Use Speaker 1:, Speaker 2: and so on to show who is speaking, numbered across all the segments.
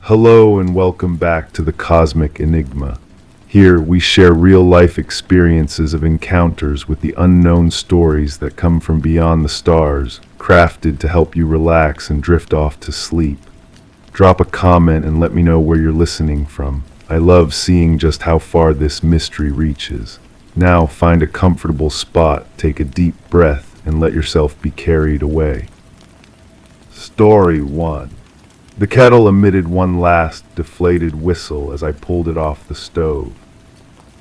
Speaker 1: Hello and welcome back to the Cosmic Enigma. Here we share real-life experiences of encounters with the unknown, stories that come from beyond the stars, crafted to help you relax and drift off to sleep. Drop a comment and let me know where you're listening from. I love seeing just how far this mystery reaches. Now find a comfortable spot, take a deep breath, and let yourself be carried away. Story 1. The kettle emitted one last deflated whistle as I pulled it off the stove.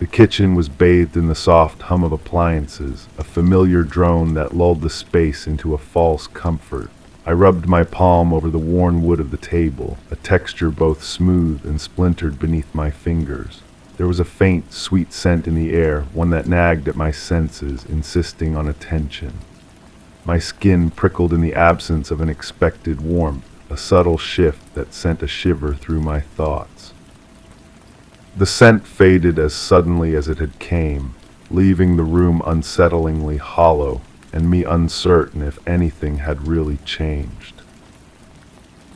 Speaker 1: The kitchen was bathed in the soft hum of appliances, a familiar drone that lulled the space into a false comfort. I rubbed my palm over the worn wood of the table, a texture both smooth and splintered beneath my fingers. There was a faint, sweet scent in the air, one that nagged at my senses, insisting on attention. My skin prickled in the absence of an expected warmth, a subtle shift that sent a shiver through my thoughts. The scent faded as suddenly as it had came, leaving the room unsettlingly hollow, and me uncertain if anything had really changed.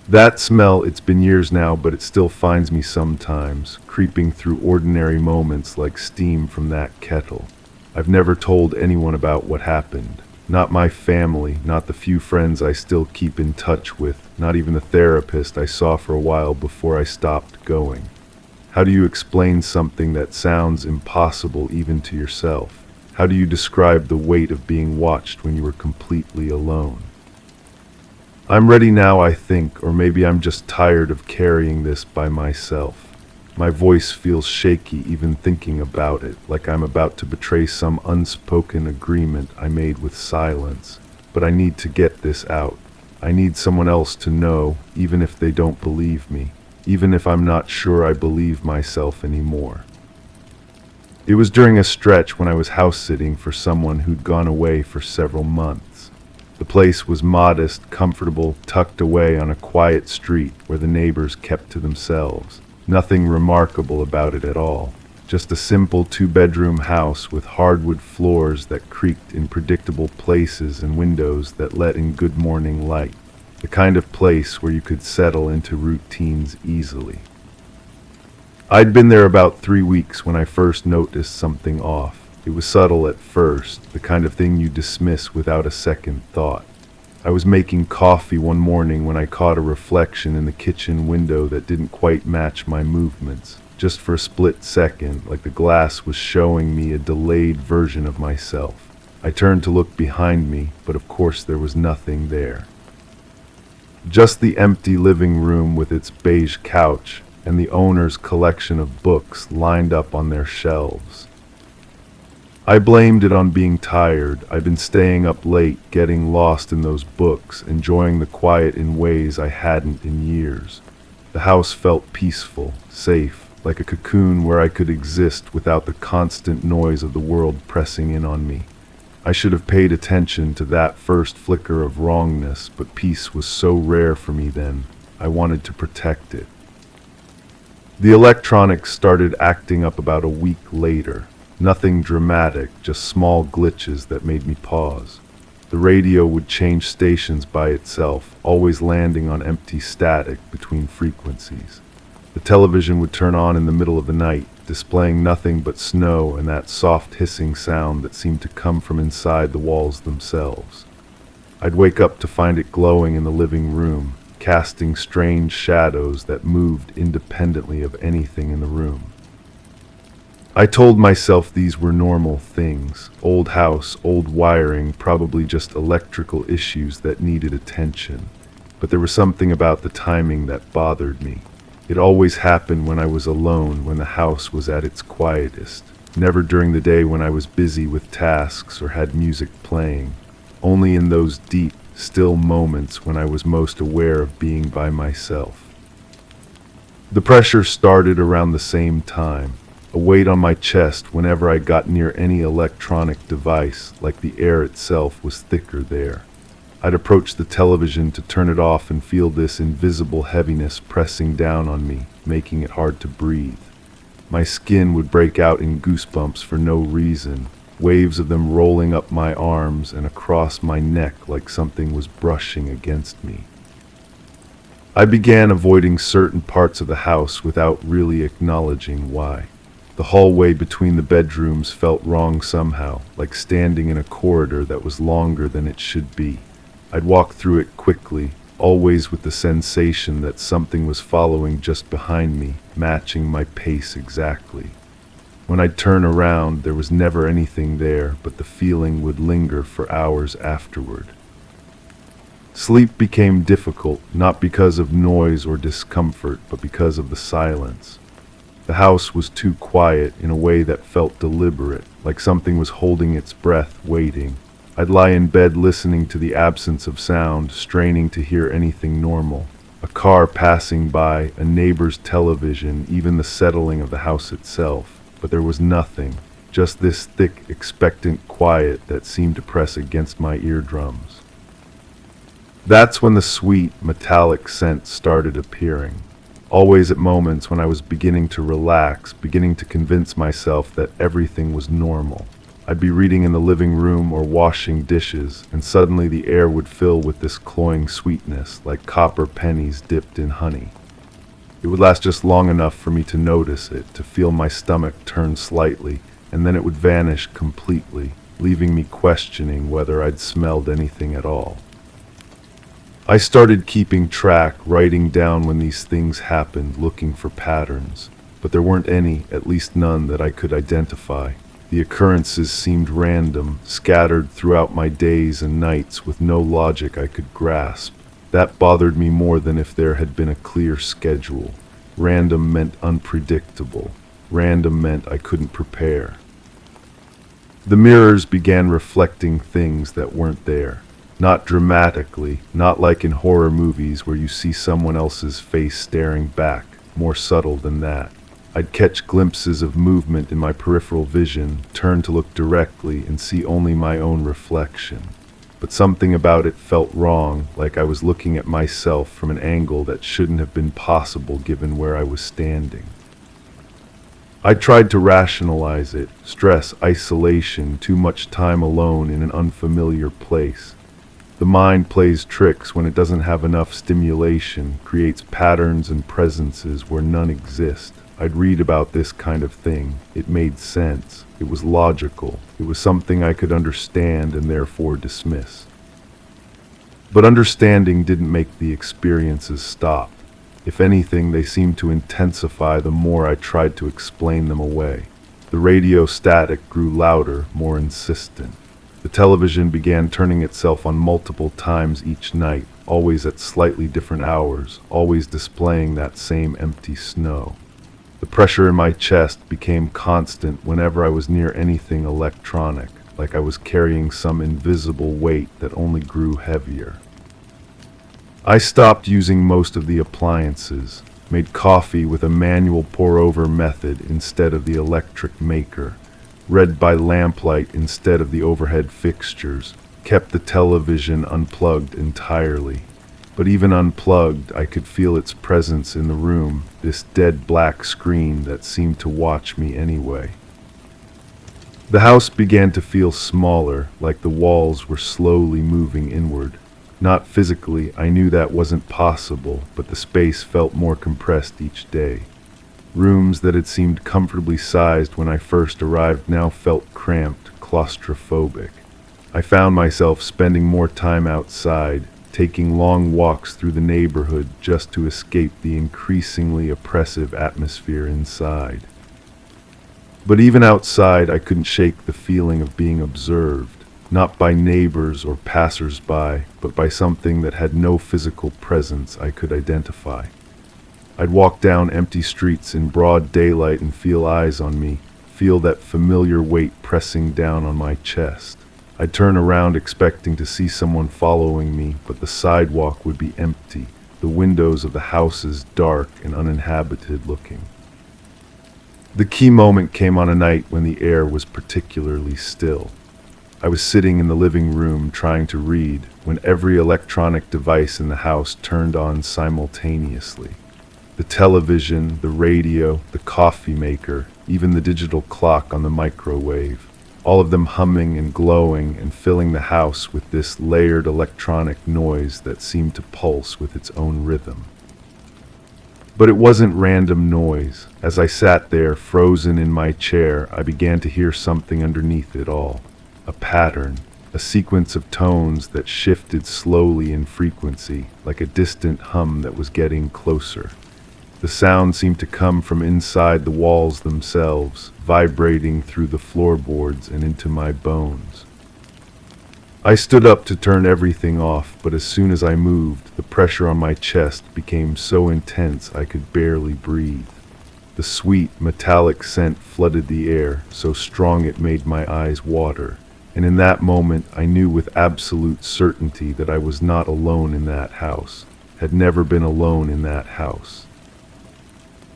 Speaker 1: That smell, it's been years now, but it still finds me sometimes, creeping through ordinary moments like steam from that kettle. I've never told anyone about what happened. Not my family, not the few friends I still keep in touch with, not even the therapist I saw for a while before I stopped going. How do you explain something that sounds impossible even to yourself? How do you describe the weight of being watched when you are completely alone? I'm ready now, I think, or maybe I'm just tired of carrying this by myself. My voice feels shaky even thinking about it, like I'm about to betray some unspoken agreement I made with silence. But I need to get this out. I need someone else to know, even if they don't believe me, even if I'm not sure I believe myself anymore. It was during a stretch when I was house-sitting for someone who'd gone away for several months. The place was modest, comfortable, tucked away on a quiet street where the neighbors kept to themselves. Nothing remarkable about it at all. Just a simple two-bedroom house with hardwood floors that creaked in predictable places and windows that let in good morning light. The kind of place where you could settle into routines easily. I'd been there about 3 weeks when I first noticed something off. It was subtle at first, the kind of thing you dismiss without a second thought. I was making coffee one morning when I caught a reflection in the kitchen window that didn't quite match my movements. Just for a split second, like the glass was showing me a delayed version of myself. I turned to look behind me, but of course there was nothing there. Just the empty living room with its beige couch and the owner's collection of books lined up on their shelves. I blamed it on being tired. I'd been staying up late, getting lost in those books, enjoying the quiet in ways I hadn't in years. The house felt peaceful, safe, like a cocoon where I could exist without the constant noise of the world pressing in on me. I should have paid attention to that first flicker of wrongness, but peace was so rare for me then. I wanted to protect it. The electronics started acting up about a week later. Nothing dramatic, just small glitches that made me pause. The radio would change stations by itself, always landing on empty static between frequencies. The television would turn on in the middle of the night, displaying nothing but snow and that soft hissing sound that seemed to come from inside the walls themselves. I'd wake up to find it glowing in the living room, casting strange shadows that moved independently of anything in the room. I told myself these were normal things. Old house, old wiring, probably just electrical issues that needed attention. But there was something about the timing that bothered me. It always happened when I was alone, when the house was at its quietest. Never during the day when I was busy with tasks or had music playing. Only in those deep, still moments when I was most aware of being by myself. The pressure started around the same time. A weight on my chest whenever I got near any electronic device, like the air itself was thicker there. I'd approach the television to turn it off and feel this invisible heaviness pressing down on me, making it hard to breathe. My skin would break out in goosebumps for no reason, waves of them rolling up my arms and across my neck like something was brushing against me. I began avoiding certain parts of the house without really acknowledging why. The hallway between the bedrooms felt wrong somehow, like standing in a corridor that was longer than it should be. I'd walk through it quickly, always with the sensation that something was following just behind me, matching my pace exactly. When I'd turn around, there was never anything there, but the feeling would linger for hours afterward. Sleep became difficult, not because of noise or discomfort, but because of the silence. The house was too quiet in a way that felt deliberate, like something was holding its breath, waiting. I'd lie in bed listening to the absence of sound, straining to hear anything normal. A car passing by, a neighbor's television, even the settling of the house itself. But there was nothing, just this thick, expectant quiet that seemed to press against my eardrums. That's when the sweet, metallic scent started appearing. Always at moments when I was beginning to relax, beginning to convince myself that everything was normal. I'd be reading in the living room or washing dishes, and suddenly the air would fill with this cloying sweetness, like copper pennies dipped in honey. It would last just long enough for me to notice it, to feel my stomach turn slightly, and then it would vanish completely, leaving me questioning whether I'd smelled anything at all. I started keeping track, writing down when these things happened, looking for patterns. But there weren't any, at least none, that I could identify. The occurrences seemed random, scattered throughout my days and nights with no logic I could grasp. That bothered me more than if there had been a clear schedule. Random meant unpredictable. Random meant I couldn't prepare. The mirrors began reflecting things that weren't there. Not dramatically, not like in horror movies where you see someone else's face staring back, more subtle than that. I'd catch glimpses of movement in my peripheral vision, turn to look directly and see only my own reflection. But something about it felt wrong, like I was looking at myself from an angle that shouldn't have been possible given where I was standing. I tried to rationalize it, stress, isolation, too much time alone in an unfamiliar place. The mind plays tricks when it doesn't have enough stimulation, creates patterns and presences where none exist. I'd read about this kind of thing. It made sense. It was logical. It was something I could understand and therefore dismiss. But understanding didn't make the experiences stop. If anything, they seemed to intensify the more I tried to explain them away. The radio static grew louder, more insistent. The television began turning itself on multiple times each night, always at slightly different hours, always displaying that same empty snow. The pressure in my chest became constant whenever I was near anything electronic, like I was carrying some invisible weight that only grew heavier. I stopped using most of the appliances, made coffee with a manual pour-over method instead of the electric maker, read by lamplight instead of the overhead fixtures, kept the television unplugged entirely. But even unplugged, I could feel its presence in the room, this dead black screen that seemed to watch me anyway. The house began to feel smaller, like the walls were slowly moving inward. Not physically, I knew that wasn't possible, but the space felt more compressed each day. Rooms that had seemed comfortably sized when I first arrived now felt cramped, claustrophobic. I found myself spending more time outside, taking long walks through the neighborhood just to escape the increasingly oppressive atmosphere inside. But even outside, I couldn't shake the feeling of being observed, not by neighbors or passers-by, but by something that had no physical presence I could identify. I'd walk down empty streets in broad daylight and feel eyes on me, feel that familiar weight pressing down on my chest. I'd turn around expecting to see someone following me, but the sidewalk would be empty, the windows of the houses dark and uninhabited looking. The key moment came on a night when the air was particularly still. I was sitting in the living room trying to read when every electronic device in the house turned on simultaneously. The television, the radio, the coffee maker, even the digital clock on the microwave. All of them humming and glowing and filling the house with this layered electronic noise that seemed to pulse with its own rhythm. But it wasn't random noise. As I sat there, frozen in my chair, I began to hear something underneath it all. A pattern, a sequence of tones that shifted slowly in frequency, like a distant hum that was getting closer. The sound seemed to come from inside the walls themselves, vibrating through the floorboards and into my bones. I stood up to turn everything off, but as soon as I moved, the pressure on my chest became so intense I could barely breathe. The sweet, metallic scent flooded the air, so strong it made my eyes water. And in that moment, I knew with absolute certainty that I was not alone in that house, had never been alone in that house.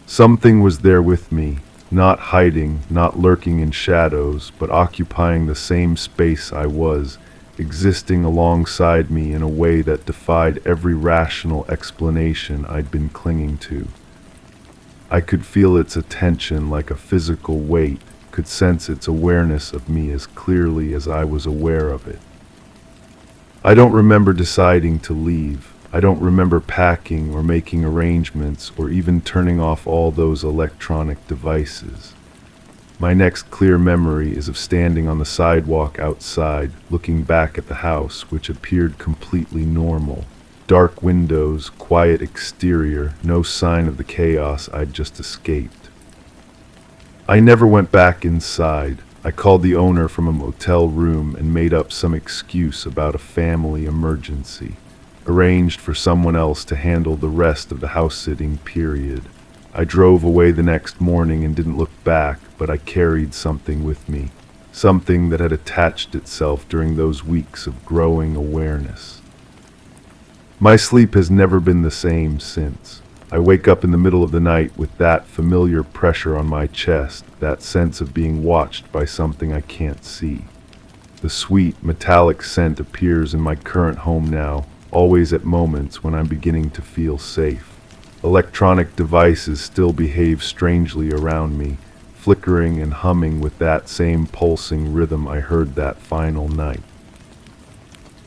Speaker 1: Something was there with me, not hiding, not lurking in shadows, but occupying the same space I was, existing alongside me in a way that defied every rational explanation I'd been clinging to. I could feel its attention like a physical weight, could sense its awareness of me as clearly as I was aware of it. I don't remember deciding to leave. I don't remember packing or making arrangements or even turning off all those electronic devices. My next clear memory is of standing on the sidewalk outside, looking back at the house, which appeared completely normal. Dark windows, quiet exterior, no sign of the chaos I'd just escaped. I never went back inside. I called the owner from a motel room and made up some excuse about a family emergency, arranged for someone else to handle the rest of the house-sitting period. I drove away the next morning and didn't look back, but I carried something with me, something that had attached itself during those weeks of growing awareness. My sleep has never been the same since. I wake up in the middle of the night with that familiar pressure on my chest, that sense of being watched by something I can't see. The sweet, metallic scent appears in my current home now, always at moments when I'm beginning to feel safe. Electronic devices still behave strangely around me, flickering and humming with that same pulsing rhythm I heard that final night.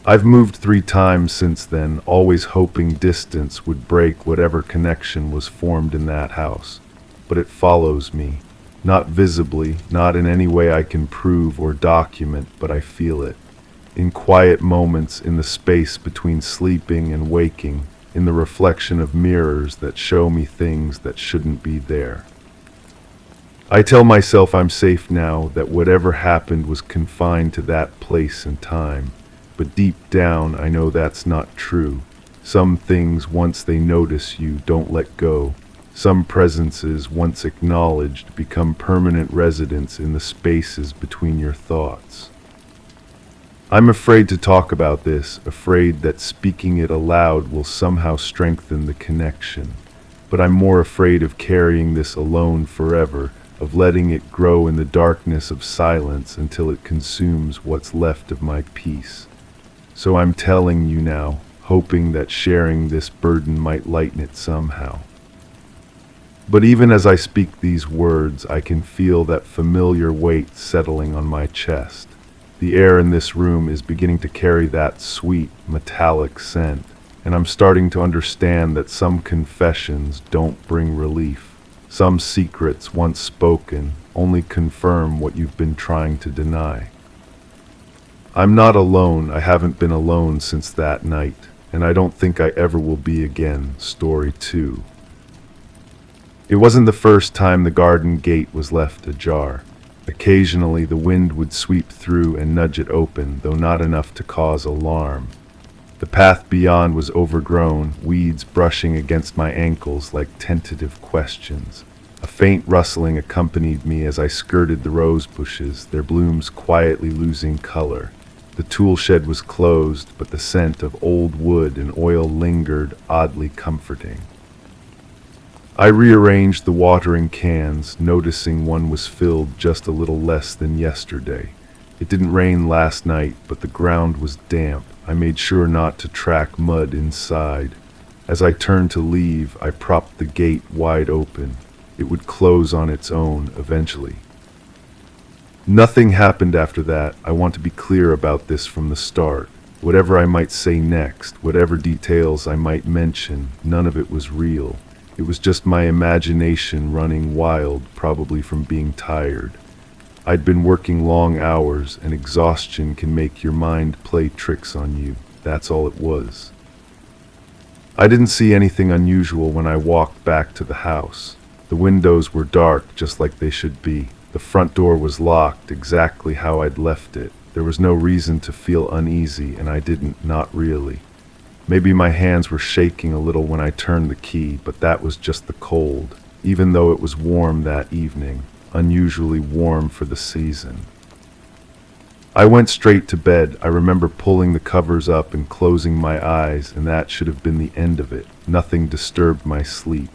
Speaker 1: I've moved 3 times since then, always hoping distance would break whatever connection was formed in that house. But it follows me, not visibly, not in any way I can prove or document, but I feel it. In quiet moments, in the space between sleeping and waking, in the reflection of mirrors that show me things that shouldn't be there. I tell myself I'm safe now, that whatever happened was confined to that place and time. But deep down, I know that's not true. Some things, once they notice you, don't let go. Some presences, once acknowledged, become permanent residents in the spaces between your thoughts. I'm afraid to talk about this, afraid that speaking it aloud will somehow strengthen the connection. But I'm more afraid of carrying this alone forever, of letting it grow in the darkness of silence until it consumes what's left of my peace. So I'm telling you now, hoping that sharing this burden might lighten it somehow. But even as I speak these words, I can feel that familiar weight settling on my chest. The air in this room is beginning to carry that sweet, metallic scent, and I'm starting to understand that some confessions don't bring relief. Some secrets, once spoken, only confirm what you've been trying to deny. I'm not alone. I haven't been alone since that night, and I don't think I ever will be again. Story 2. It wasn't the first time the garden gate was left ajar. Occasionally the wind would sweep through and nudge it open, though not enough to cause alarm. The path beyond was overgrown, weeds brushing against my ankles like tentative questions. A faint rustling accompanied me as I skirted the rose bushes, their blooms quietly losing color. The tool shed was closed, but the scent of old wood and oil lingered, oddly comforting. I rearranged the watering cans, noticing one was filled just a little less than yesterday. It didn't rain last night, but the ground was damp. I made sure not to track mud inside. As I turned to leave, I propped the gate wide open. It would close on its own eventually. Nothing happened after that. I want to be clear about this from the start. Whatever I might say next, whatever details I might mention, none of it was real. It was just my imagination running wild, probably from being tired. I'd been working long hours, and exhaustion can make your mind play tricks on you. That's all it was. I didn't see anything unusual when I walked back to the house. The windows were dark, just like they should be. The front door was locked, exactly how I'd left it. There was no reason to feel uneasy, and I didn't, not really. Maybe my hands were shaking a little when I turned the key, but that was just the cold, even though it was warm that evening, unusually warm for the season. I went straight to bed. I remember pulling the covers up and closing my eyes, and that should have been the end of it. Nothing disturbed my sleep.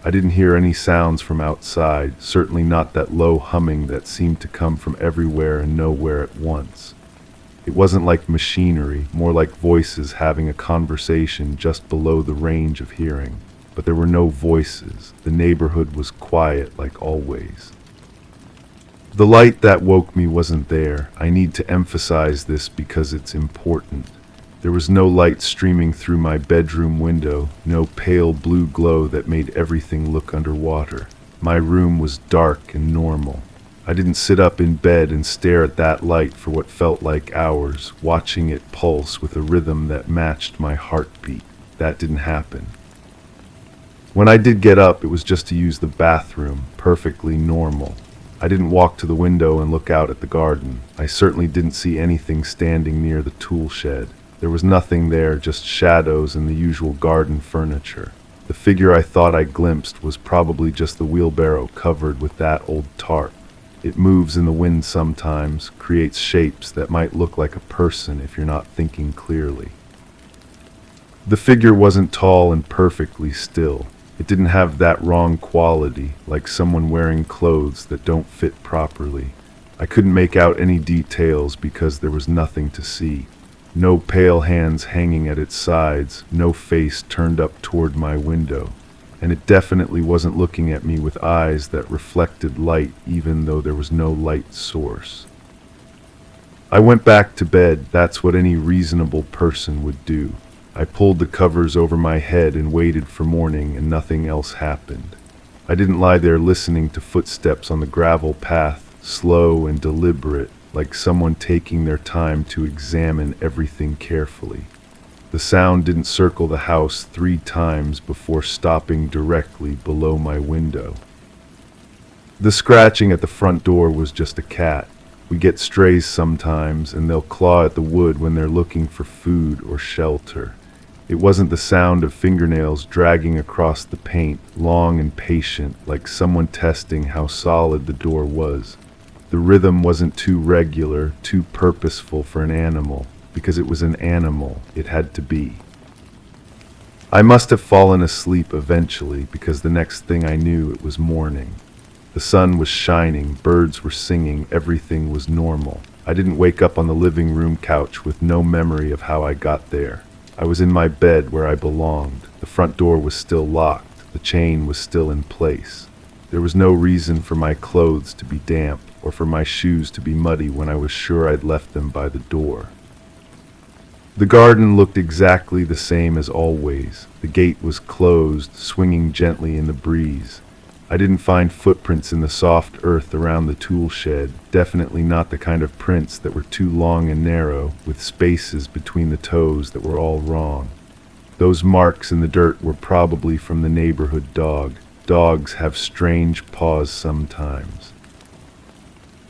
Speaker 1: I didn't hear any sounds from outside, certainly not that low humming that seemed to come from everywhere and nowhere at once. It wasn't like machinery, more like voices having a conversation just below the range of hearing. But there were no voices. The neighborhood was quiet like always. The light that woke me wasn't there. I need to emphasize this because it's important. There was no light streaming through my bedroom window, no pale blue glow that made everything look underwater. My room was dark and normal. I didn't sit up in bed and stare at that light for what felt like hours, watching it pulse with a rhythm that matched my heartbeat. That didn't happen. When I did get up, it was just to use the bathroom, perfectly normal. I didn't walk to the window and look out at the garden. I certainly didn't see anything standing near the tool shed. There was nothing there, just shadows and the usual garden furniture. The figure I thought I glimpsed was probably just the wheelbarrow covered with that old tarp. It moves in the wind sometimes, creates shapes that might look like a person if you're not thinking clearly. The figure wasn't tall and perfectly still. It didn't have that wrong quality, like someone wearing clothes that don't fit properly. I couldn't make out any details because there was nothing to see. No pale hands hanging at its sides, no face turned up toward my window. And it definitely wasn't looking at me with eyes that reflected light even though there was no light source. I went back to bed. That's what any reasonable person would do. I pulled the covers over my head and waited for morning, and nothing else happened. I didn't lie there listening to footsteps on the gravel path, slow and deliberate, like someone taking their time to examine everything carefully. The sound didn't circle the house 3 times before stopping directly below my window. The scratching at the front door was just a cat. We get strays sometimes, and they'll claw at the wood when they're looking for food or shelter. It wasn't the sound of fingernails dragging across the paint, long and patient, like someone testing how solid the door was. The rhythm wasn't too regular, too purposeful for an animal. Because it was an animal, it had to be. I must have fallen asleep eventually, because the next thing I knew it was morning. The sun was shining, birds were singing, everything was normal. I didn't wake up on the living room couch with no memory of how I got there. I was in my bed where I belonged. The front door was still locked. The chain was still in place. There was no reason for my clothes to be damp or for my shoes to be muddy when I was sure I'd left them by the door. The garden looked exactly the same as always. The gate was closed, swinging gently in the breeze. I didn't find footprints in the soft earth around the tool shed, definitely not the kind of prints that were too long and narrow, with spaces between the toes that were all wrong. Those marks in the dirt were probably from the neighborhood dog. Dogs have strange paws sometimes.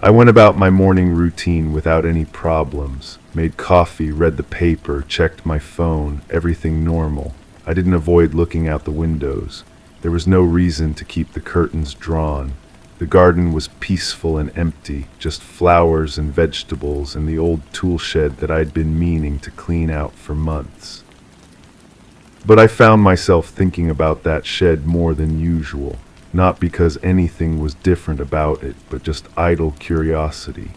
Speaker 1: I went about my morning routine without any problems. Made coffee, read the paper, checked my phone, everything normal. I didn't avoid looking out the windows. There was no reason to keep the curtains drawn. The garden was peaceful and empty, just flowers and vegetables and the old tool shed that I'd been meaning to clean out for months. But I found myself thinking about that shed more than usual, not because anything was different about it, but just idle curiosity.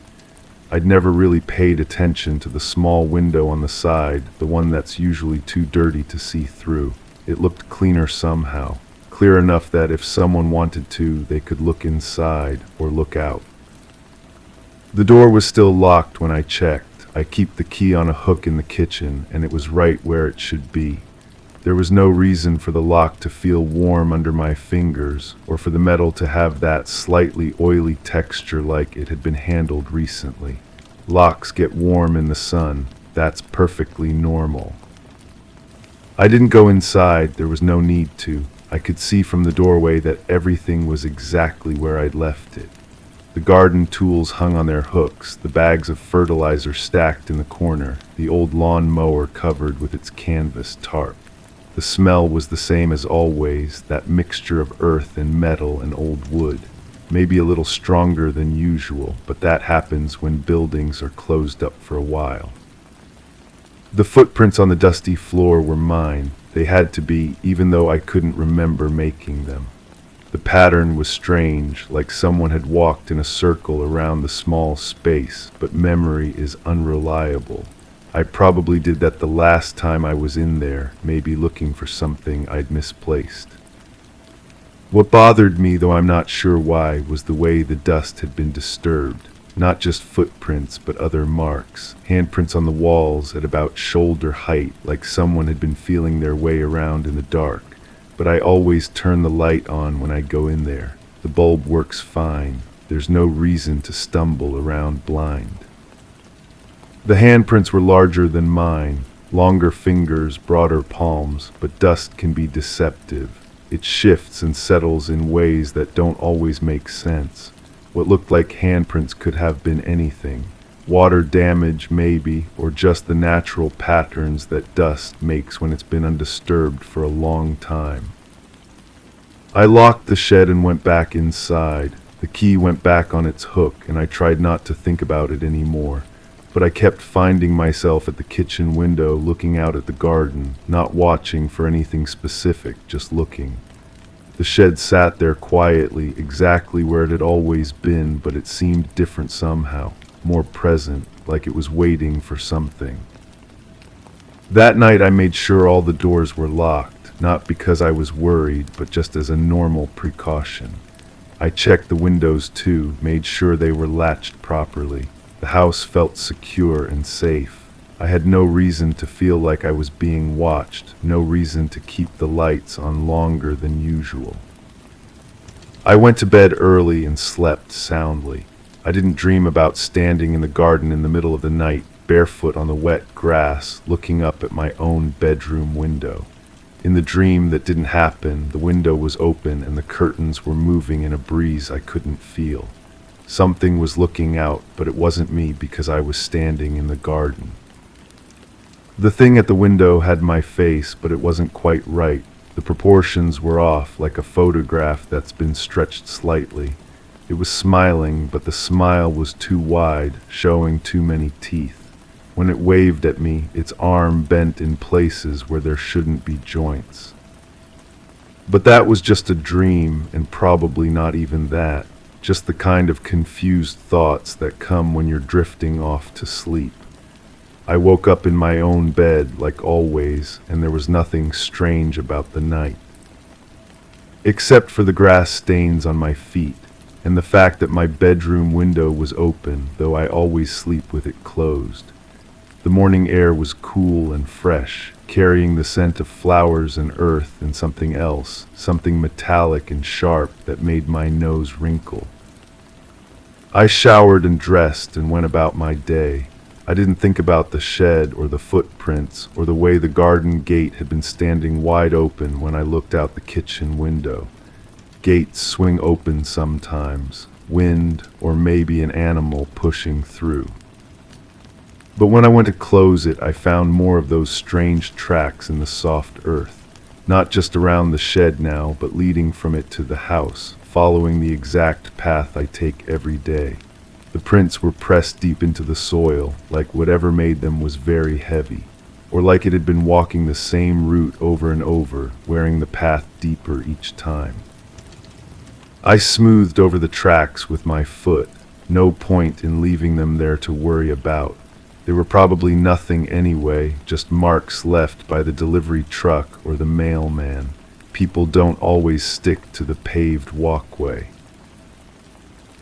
Speaker 1: I'd never really paid attention to the small window on the side, the one that's usually too dirty to see through. It looked cleaner somehow, clear enough that if someone wanted to, they could look inside or look out. The door was still locked when I checked. I keep the key on a hook in the kitchen, and it was right where it should be. There was no reason for the lock to feel warm under my fingers, or for the metal to have that slightly oily texture like it had been handled recently. Locks get warm in the sun. That's perfectly normal. I didn't go inside. There was no need to. I could see from the doorway that everything was exactly where I'd left it. The garden tools hung on their hooks, the bags of fertilizer stacked in the corner, the old lawn mower covered with its canvas tarp. The smell was the same as always, that mixture of earth and metal and old wood. Maybe a little stronger than usual, but that happens when buildings are closed up for a while. The footprints on the dusty floor were mine. They had to be, even though I couldn't remember making them. The pattern was strange, like someone had walked in a circle around the small space, but memory is unreliable. I probably did that the last time I was in there, maybe looking for something I'd misplaced. What bothered me, though I'm not sure why, was the way the dust had been disturbed. Not just footprints, but other marks. Handprints on the walls at about shoulder height, like someone had been feeling their way around in the dark. But I always turn the light on when I go in there. The bulb works fine. There's no reason to stumble around blind. The handprints were larger than mine, longer fingers, broader palms, but dust can be deceptive. It shifts and settles in ways that don't always make sense. What looked like handprints could have been anything. Water damage, maybe, or just the natural patterns that dust makes when it's been undisturbed for a long time. I locked the shed and went back inside. The key went back on its hook, and I tried not to think about it anymore. But I kept finding myself at the kitchen window looking out at the garden, not watching for anything specific, just looking. The shed sat there quietly, exactly where it had always been, but it seemed different somehow, more present, like it was waiting for something. That night I made sure all the doors were locked, not because I was worried, but just as a normal precaution. I checked the windows too, made sure they were latched properly. The house felt secure and safe. I had no reason to feel like I was being watched, no reason to keep the lights on longer than usual. I went to bed early and slept soundly. I didn't dream about standing in the garden in the middle of the night, barefoot on the wet grass, looking up at my own bedroom window. In the dream that didn't happen, the window was open and the curtains were moving in a breeze I couldn't feel. Something was looking out, but it wasn't me because I was standing in the garden. The thing at the window had my face, but it wasn't quite right. The proportions were off, like a photograph that's been stretched slightly. It was smiling, but the smile was too wide, showing too many teeth. When it waved at me, its arm bent in places where there shouldn't be joints. But that was just a dream, and probably not even that. Just the kind of confused thoughts that come when you're drifting off to sleep. I woke up in my own bed, like always, and there was nothing strange about the night. Except for the grass stains on my feet, and the fact that my bedroom window was open, though I always sleep with it closed. The morning air was cool and fresh, carrying the scent of flowers and earth and something else, something metallic and sharp that made my nose wrinkle. I showered and dressed and went about my day. I didn't think about the shed or the footprints or the way the garden gate had been standing wide open when I looked out the kitchen window. Gates swing open sometimes, wind or maybe an animal pushing through. But when I went to close it, I found more of those strange tracks in the soft earth, not just around the shed now, but leading from it to the house, following the exact path I take every day. The prints were pressed deep into the soil, like whatever made them was very heavy, or like it had been walking the same route over and over, wearing the path deeper each time. I smoothed over the tracks with my foot, no point in leaving them there to worry about. They were probably nothing anyway, just marks left by the delivery truck or the mailman. People don't always stick to the paved walkway.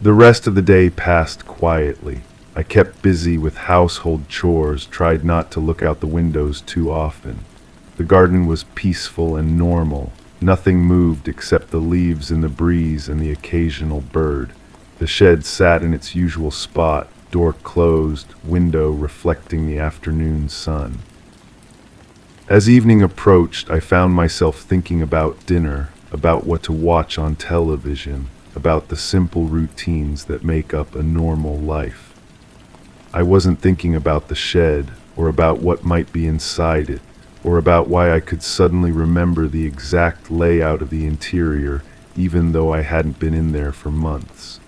Speaker 1: The rest of the day passed quietly. I kept busy with household chores, tried not to look out the windows too often. The garden was peaceful and normal. Nothing moved except the leaves in the breeze and the occasional bird. The shed sat in its usual spot, door closed, window reflecting the afternoon sun. As evening approached, I found myself thinking about dinner, about what to watch on television, about the simple routines that make up a normal life. I wasn't thinking about the shed, or about what might be inside it, or about why I could suddenly remember the exact layout of the interior, even though I hadn't been in there for months.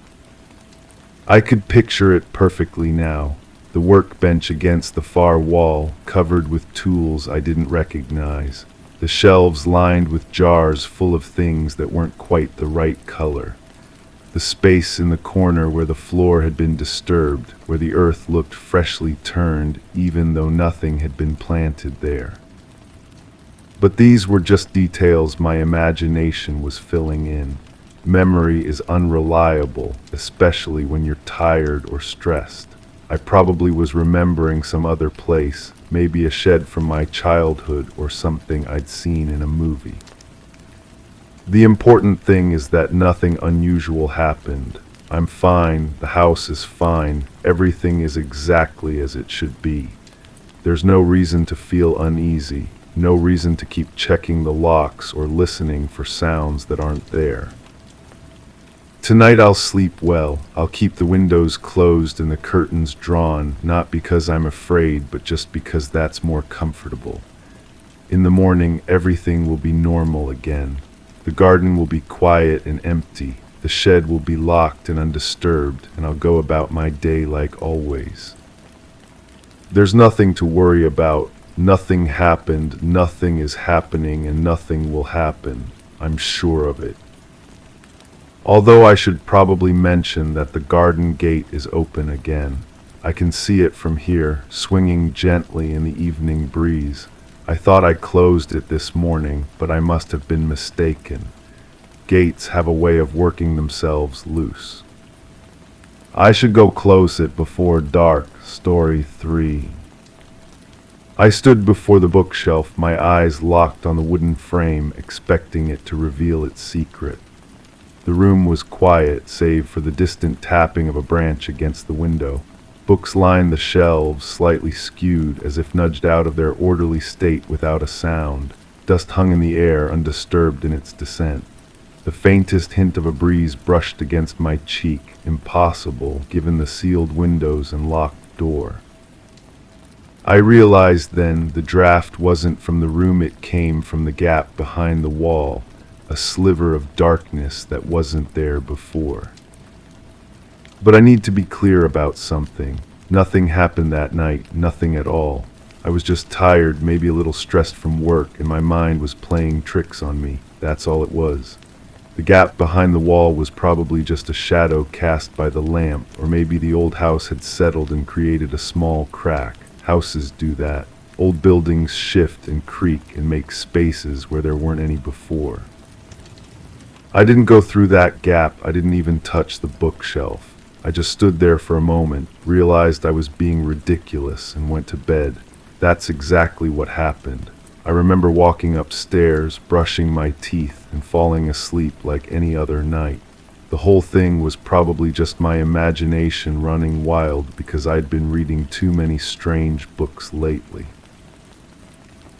Speaker 1: I could picture it perfectly now, the workbench against the far wall, covered with tools I didn't recognize, the shelves lined with jars full of things that weren't quite the right color, the space in the corner where the floor had been disturbed, where the earth looked freshly turned even though nothing had been planted there. But these were just details my imagination was filling in. Memory is unreliable, especially when you're tired or stressed. I probably was remembering some other place, maybe a shed from my childhood or something I'd seen in a movie. The important thing is that nothing unusual happened. I'm fine, the house is fine, everything is exactly as it should be. There's no reason to feel uneasy, no reason to keep checking the locks or listening for sounds that aren't there. Tonight I'll sleep well. I'll keep the windows closed and the curtains drawn, not because I'm afraid, but just because that's more comfortable. In the morning, everything will be normal again. The garden will be quiet and empty. The shed will be locked and undisturbed, and I'll go about my day like always. There's nothing to worry about. Nothing happened, nothing is happening, and nothing will happen. I'm sure of it. Although I should probably mention that the garden gate is open again. I can see it from here, swinging gently in the evening breeze. I thought I closed it this morning, but I must have been mistaken. Gates have a way of working themselves loose. I should go close it before dark. Story 3. I stood before the bookshelf, my eyes locked on the wooden frame, expecting it to reveal its secret. The room was quiet, save for the distant tapping of a branch against the window. Books lined the shelves, slightly skewed, as if nudged out of their orderly state without a sound. Dust hung in the air, undisturbed in its descent. The faintest hint of a breeze brushed against my cheek, impossible, given the sealed windows and locked door. I realized then the draft wasn't from the room, it came from the gap behind the wall. A sliver of darkness that wasn't there before. But I need to be clear about something. Nothing happened that night, nothing at all. I was just tired, maybe a little stressed from work, and my mind was playing tricks on me. That's all it was. The gap behind the wall was probably just a shadow cast by the lamp, or maybe the old house had settled and created a small crack. Houses do that. Old buildings shift and creak and make spaces where there weren't any before. I didn't go through that gap, I didn't even touch the bookshelf. I just stood there for a moment, realized I was being ridiculous, and went to bed. That's exactly what happened. I remember walking upstairs, brushing my teeth, and falling asleep like any other night. The whole thing was probably just my imagination running wild because I'd been reading too many strange books lately.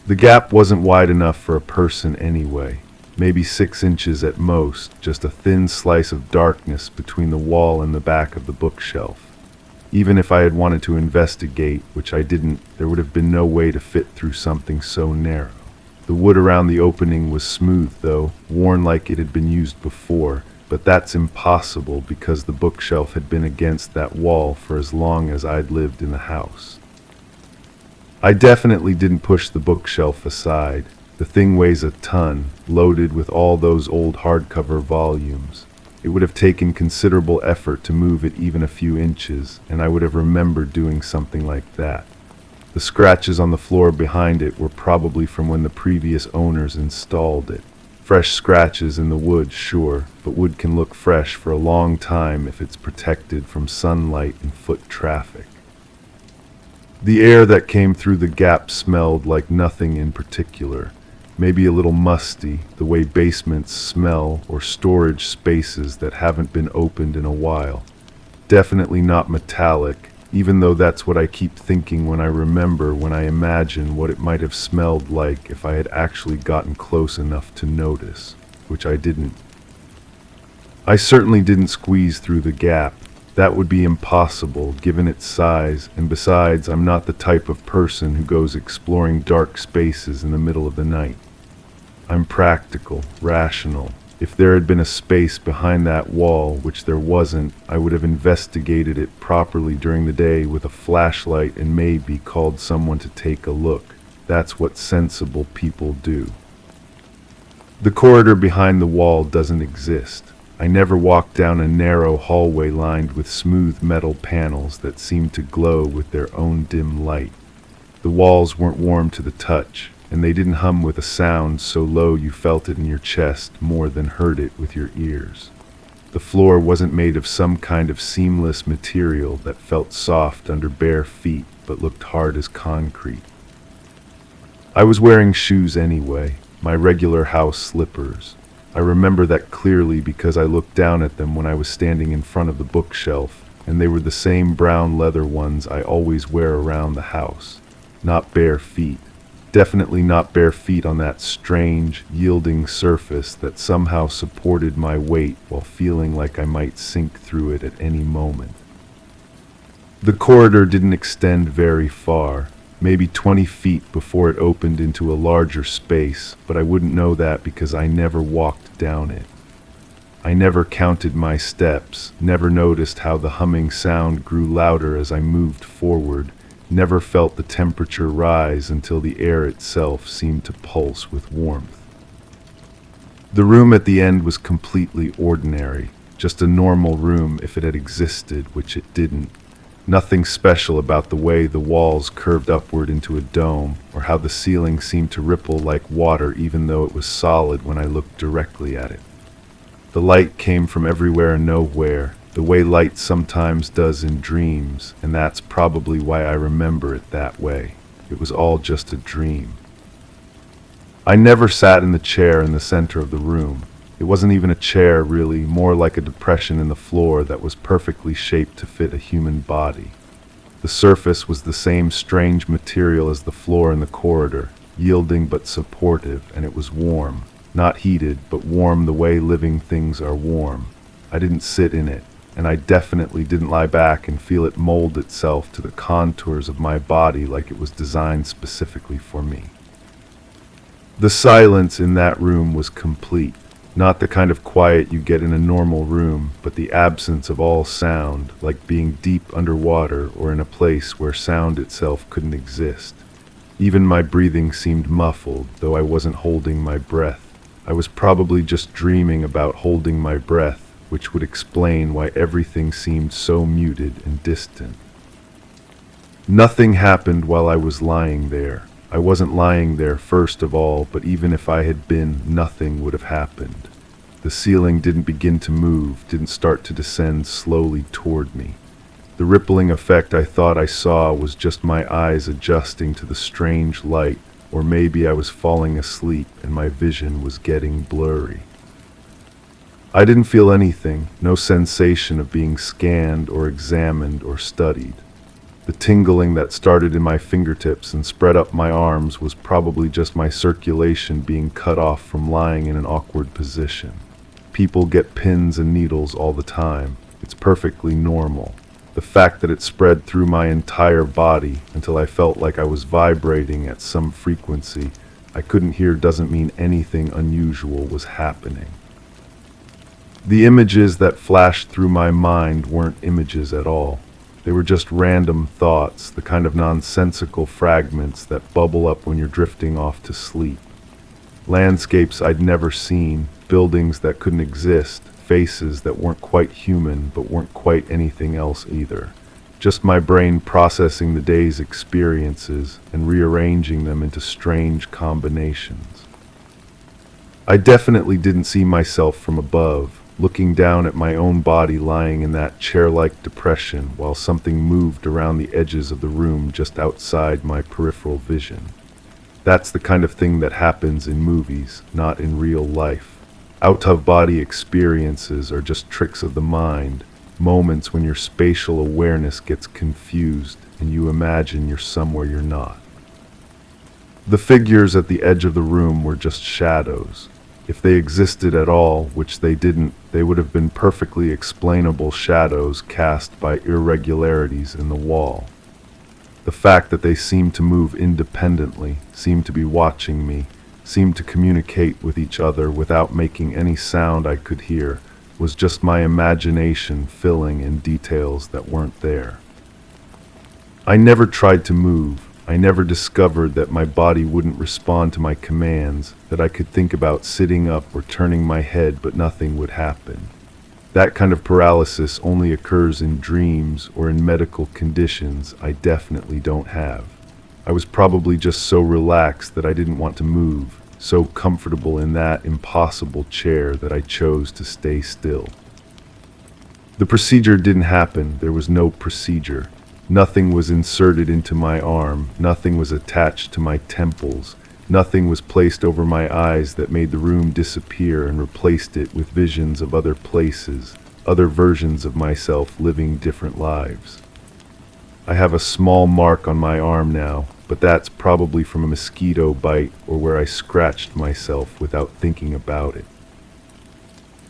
Speaker 1: The gap wasn't wide enough for a person anyway. Maybe 6 inches at most, just a thin slice of darkness between the wall and the back of the bookshelf. Even if I had wanted to investigate, which I didn't, there would have been no way to fit through something so narrow. The wood around the opening was smooth though, worn like it had been used before, but that's impossible because the bookshelf had been against that wall for as long as I'd lived in the house. I definitely didn't push the bookshelf aside. The thing weighs a ton, loaded with all those old hardcover volumes. It would have taken considerable effort to move it even a few inches, and I would have remembered doing something like that. The scratches on the floor behind it were probably from when the previous owners installed it. Fresh scratches in the wood, sure, but wood can look fresh for a long time if it's protected from sunlight and foot traffic. The air that came through the gap smelled like nothing in particular, maybe a little musty, the way basements smell or storage spaces that haven't been opened in a while. Definitely not metallic, even though that's what I keep thinking when I imagine what it might have smelled like if I had actually gotten close enough to notice, which I didn't. I certainly didn't squeeze through the gap. That would be impossible given its size, and besides, I'm not the type of person who goes exploring dark spaces in the middle of the night. I'm practical, rational. If there had been a space behind that wall, which there wasn't, I would have investigated it properly during the day with a flashlight and maybe called someone to take a look. That's what sensible people do. The corridor behind the wall doesn't exist. I never walked down a narrow hallway lined with smooth metal panels that seemed to glow with their own dim light. The walls weren't warm to the touch, and they didn't hum with a sound so low you felt it in your chest more than heard it with your ears. The floor wasn't made of some kind of seamless material that felt soft under bare feet but looked hard as concrete. I was wearing shoes anyway, my regular house slippers. I remember that clearly because I looked down at them when I was standing in front of the bookshelf, and they were the same brown leather ones I always wear around the house. Not bare feet. Definitely not bare feet on that strange, yielding surface that somehow supported my weight while feeling like I might sink through it at any moment. The corridor didn't extend very far, maybe 20 feet before it opened into a larger space, but I wouldn't know that because I never walked down it. I never counted my steps, never noticed how the humming sound grew louder as I moved forward, never felt the temperature rise until the air itself seemed to pulse with warmth. The room at the end was completely ordinary, just a normal room if it had existed, which it didn't. Nothing special about the way the walls curved upward into a dome, or how the ceiling seemed to ripple like water even though it was solid when I looked directly at it. The light came from everywhere and nowhere, the way light sometimes does in dreams, and that's probably why I remember it that way. It was all just a dream. I never sat in the chair in the center of the room. It wasn't even a chair, really, more like a depression in the floor that was perfectly shaped to fit a human body. The surface was the same strange material as the floor in the corridor, yielding but supportive, and it was warm. Not heated, but warm the way living things are warm. I didn't sit in it, and I definitely didn't lie back and feel it mold itself to the contours of my body like it was designed specifically for me. The silence in that room was complete. Not the kind of quiet you get in a normal room, but the absence of all sound, like being deep underwater or in a place where sound itself couldn't exist. Even my breathing seemed muffled, though I wasn't holding my breath. I was probably just dreaming about holding my breath, which would explain why everything seemed so muted and distant. Nothing happened while I was lying there. I wasn't lying there first of all, but even if I had been, nothing would have happened. The ceiling didn't begin to move, didn't start to descend slowly toward me. The rippling effect I thought I saw was just my eyes adjusting to the strange light, or maybe I was falling asleep and my vision was getting blurry. I didn't feel anything, no sensation of being scanned or examined or studied. The tingling that started in my fingertips and spread up my arms was probably just my circulation being cut off from lying in an awkward position. People get pins and needles all the time. It's perfectly normal. The fact that it spread through my entire body until I felt like I was vibrating at some frequency I couldn't hear doesn't mean anything unusual was happening. The images that flashed through my mind weren't images at all. They were just random thoughts, the kind of nonsensical fragments that bubble up when you're drifting off to sleep. Landscapes I'd never seen, buildings that couldn't exist, faces that weren't quite human but weren't quite anything else either. Just my brain processing the day's experiences and rearranging them into strange combinations. I definitely didn't see myself from above. looking down at my own body lying in that chair-like depression while something moved around the edges of the room just outside my peripheral vision. That's the kind of thing that happens in movies, not in real life. Out-of-body experiences are just tricks of the mind, moments when your spatial awareness gets confused and you imagine you're somewhere you're not. The figures at the edge of the room were just shadows. If they existed at all, which they didn't, they would have been perfectly explainable shadows cast by irregularities in the wall. The fact that they seemed to move independently, seemed to be watching me, seemed to communicate with each other without making any sound I could hear, was just my imagination filling in details that weren't there. I never tried to move. I never discovered that my body wouldn't respond to my commands, that I could think about sitting up or turning my head but nothing would happen. That kind of paralysis only occurs in dreams or in medical conditions I definitely don't have. I was probably just so relaxed that I didn't want to move, so comfortable in that impossible chair that I chose to stay still. The procedure didn't happen. There was no procedure. Nothing was inserted into my arm, nothing was attached to my temples, nothing was placed over my eyes that made the room disappear and replaced it with visions of other places, other versions of myself living different lives. I have a small mark on my arm now, but that's probably from a mosquito bite or where I scratched myself without thinking about it.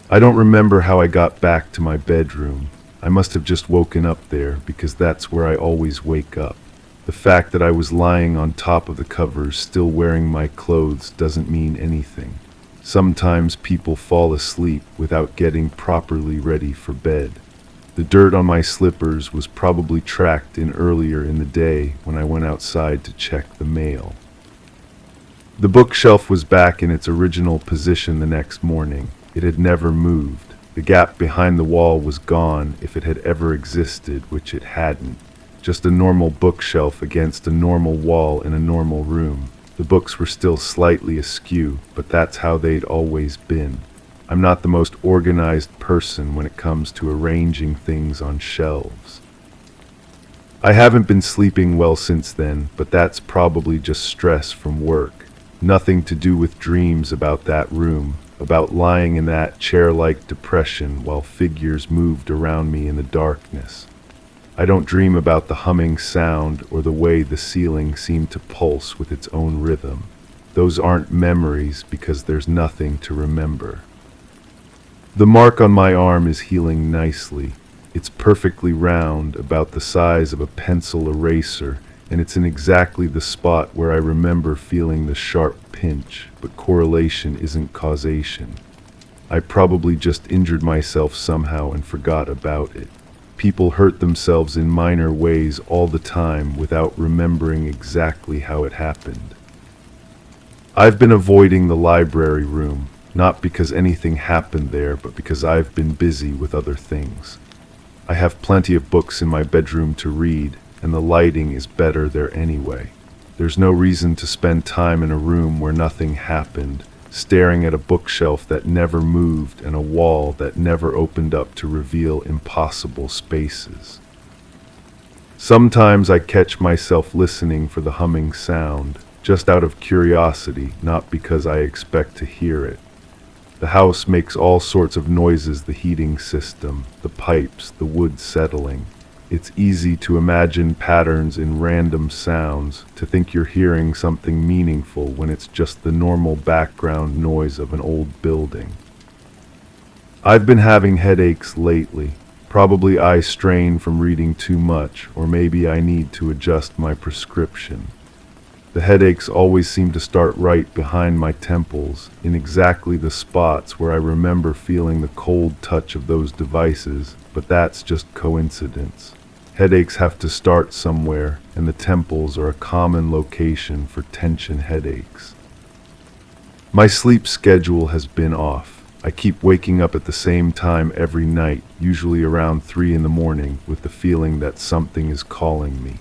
Speaker 1: I don't remember how I got back to my bedroom. I must have just woken up there because that's where I always wake up. The fact that I was lying on top of the covers still wearing my clothes doesn't mean anything. Sometimes people fall asleep without getting properly ready for bed. The dirt on my slippers was probably tracked in earlier in the day when I went outside to check the mail. The bookshelf was back in its original position the next morning. It had never moved. The gap behind the wall was gone if it had ever existed, which it hadn't. Just a normal bookshelf against a normal wall in a normal room. The books were still slightly askew, but that's how they'd always been. I'm not the most organized person when it comes to arranging things on shelves. I haven't been sleeping well since then, but that's probably just stress from work. Nothing to do with dreams about that room, about lying in that chair-like depression while figures moved around me in the darkness. I don't dream about the humming sound or the way the ceiling seemed to pulse with its own rhythm. Those aren't memories because there's nothing to remember. The mark on my arm is healing nicely. It's perfectly round, about the size of a pencil eraser, and it's in exactly the spot where I remember feeling the sharp pinch, but correlation isn't causation. I probably just injured myself somehow and forgot about it. People hurt themselves in minor ways all the time without remembering exactly how it happened. I've been avoiding the library room, not because anything happened there, but because I've been busy with other things. I have plenty of books in my bedroom to read, and the lighting is better there anyway. There's no reason to spend time in a room where nothing happened, staring at a bookshelf that never moved and a wall that never opened up to reveal impossible spaces. Sometimes I catch myself listening for the humming sound, just out of curiosity, not because I expect to hear it. The house makes all sorts of noises, the heating system, the pipes, the wood settling. It's easy to imagine patterns in random sounds, to think you're hearing something meaningful when it's just the normal background noise of an old building. I've been having headaches lately. Probably eye strain from reading too much, or maybe I need to adjust my prescription. The headaches always seem to start right behind my temples, in exactly the spots where I remember feeling the cold touch of those devices, but that's just coincidence. Headaches have to start somewhere, and the temples are a common location for tension headaches. My sleep schedule has been off. I keep waking up at the same time every night, usually around 3 in the morning, with the feeling that something is calling me.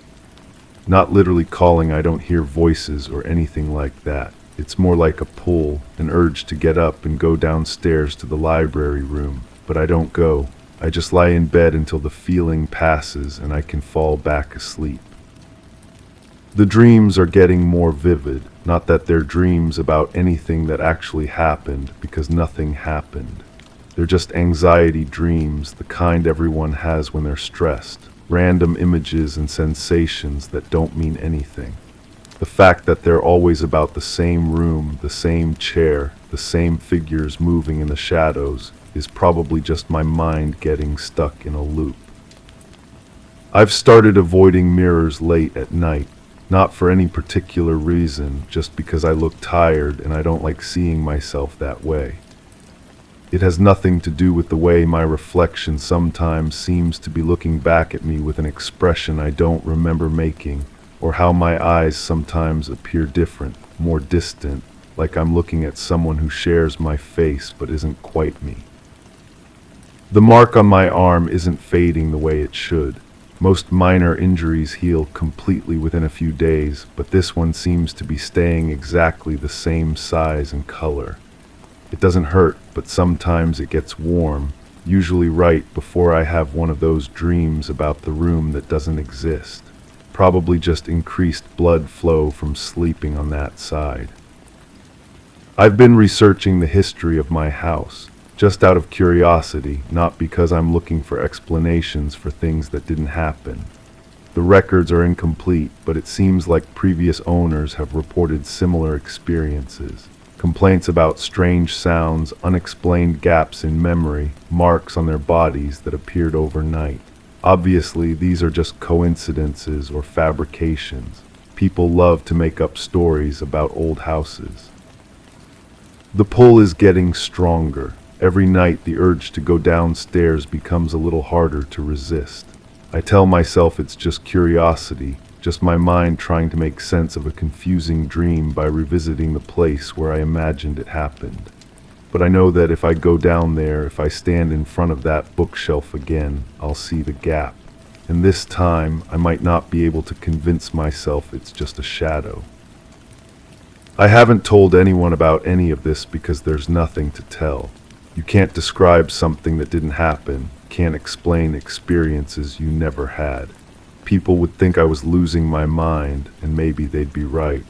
Speaker 1: Not literally calling, I don't hear voices or anything like that. It's more like a pull, an urge to get up and go downstairs to the library room. but I don't go. I just lie in bed until the feeling passes and I can fall back asleep. The dreams are getting more vivid, not that they're dreams about anything that actually happened, because nothing happened. They're just anxiety dreams, the kind everyone has when they're stressed. Random images and sensations that don't mean anything. The fact that they're always about the same room, the same chair, the same figures moving in the shadows, is probably just my mind getting stuck in a loop. I've started avoiding mirrors late at night, not for any particular reason, just because I look tired and I don't like seeing myself that way. It has nothing to do with the way my reflection sometimes seems to be looking back at me with an expression I don't remember making, or how my eyes sometimes appear different, more distant, like I'm looking at someone who shares my face but isn't quite me. The mark on my arm isn't fading the way it should. Most minor injuries heal completely within a few days, but this one seems to be staying exactly the same size and color. It doesn't hurt, but sometimes it gets warm, usually right before I have one of those dreams about the room that doesn't exist. Probably just increased blood flow from sleeping on that side. I've been researching the history of my house, just out of curiosity, not because I'm looking for explanations for things that didn't happen. The records are incomplete, but it seems like previous owners have reported similar experiences. Complaints about strange sounds, unexplained gaps in memory, marks on their bodies that appeared overnight. Obviously, these are just coincidences or fabrications. People love to make up stories about old houses. The pull is getting stronger. Every night, the urge to go downstairs becomes a little harder to resist. I tell myself it's just curiosity, just my mind trying to make sense of a confusing dream by revisiting the place where I imagined it happened. But I know that if I go down there, if I stand in front of that bookshelf again, I'll see the gap. And this time, I might not be able to convince myself it's just a shadow. I haven't told anyone about any of this because there's nothing to tell. You can't describe something that didn't happen, can't explain experiences you never had. People would think I was losing my mind, and maybe they'd be right.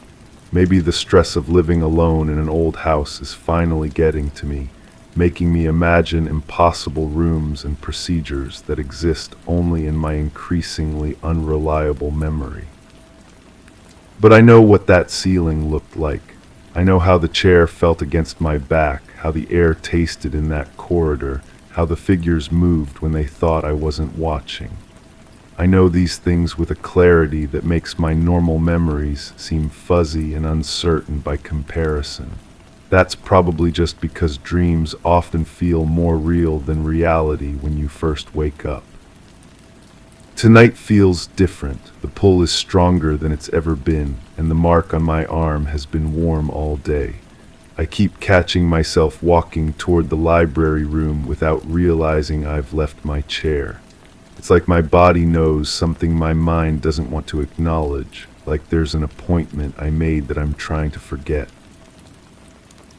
Speaker 1: Maybe the stress of living alone in an old house is finally getting to me, making me imagine impossible rooms and procedures that exist only in my increasingly unreliable memory. But I know what that ceiling looked like. I know how the chair felt against my back, how the air tasted in that corridor, how the figures moved when they thought I wasn't watching. I know these things with a clarity that makes my normal memories seem fuzzy and uncertain by comparison. That's probably just because dreams often feel more real than reality when you first wake up. Tonight feels different. The pull is stronger than it's ever been, and the mark on my arm has been warm all day. I keep catching myself walking toward the library room without realizing I've left my chair. It's like my body knows something my mind doesn't want to acknowledge, like there's an appointment I made that I'm trying to forget.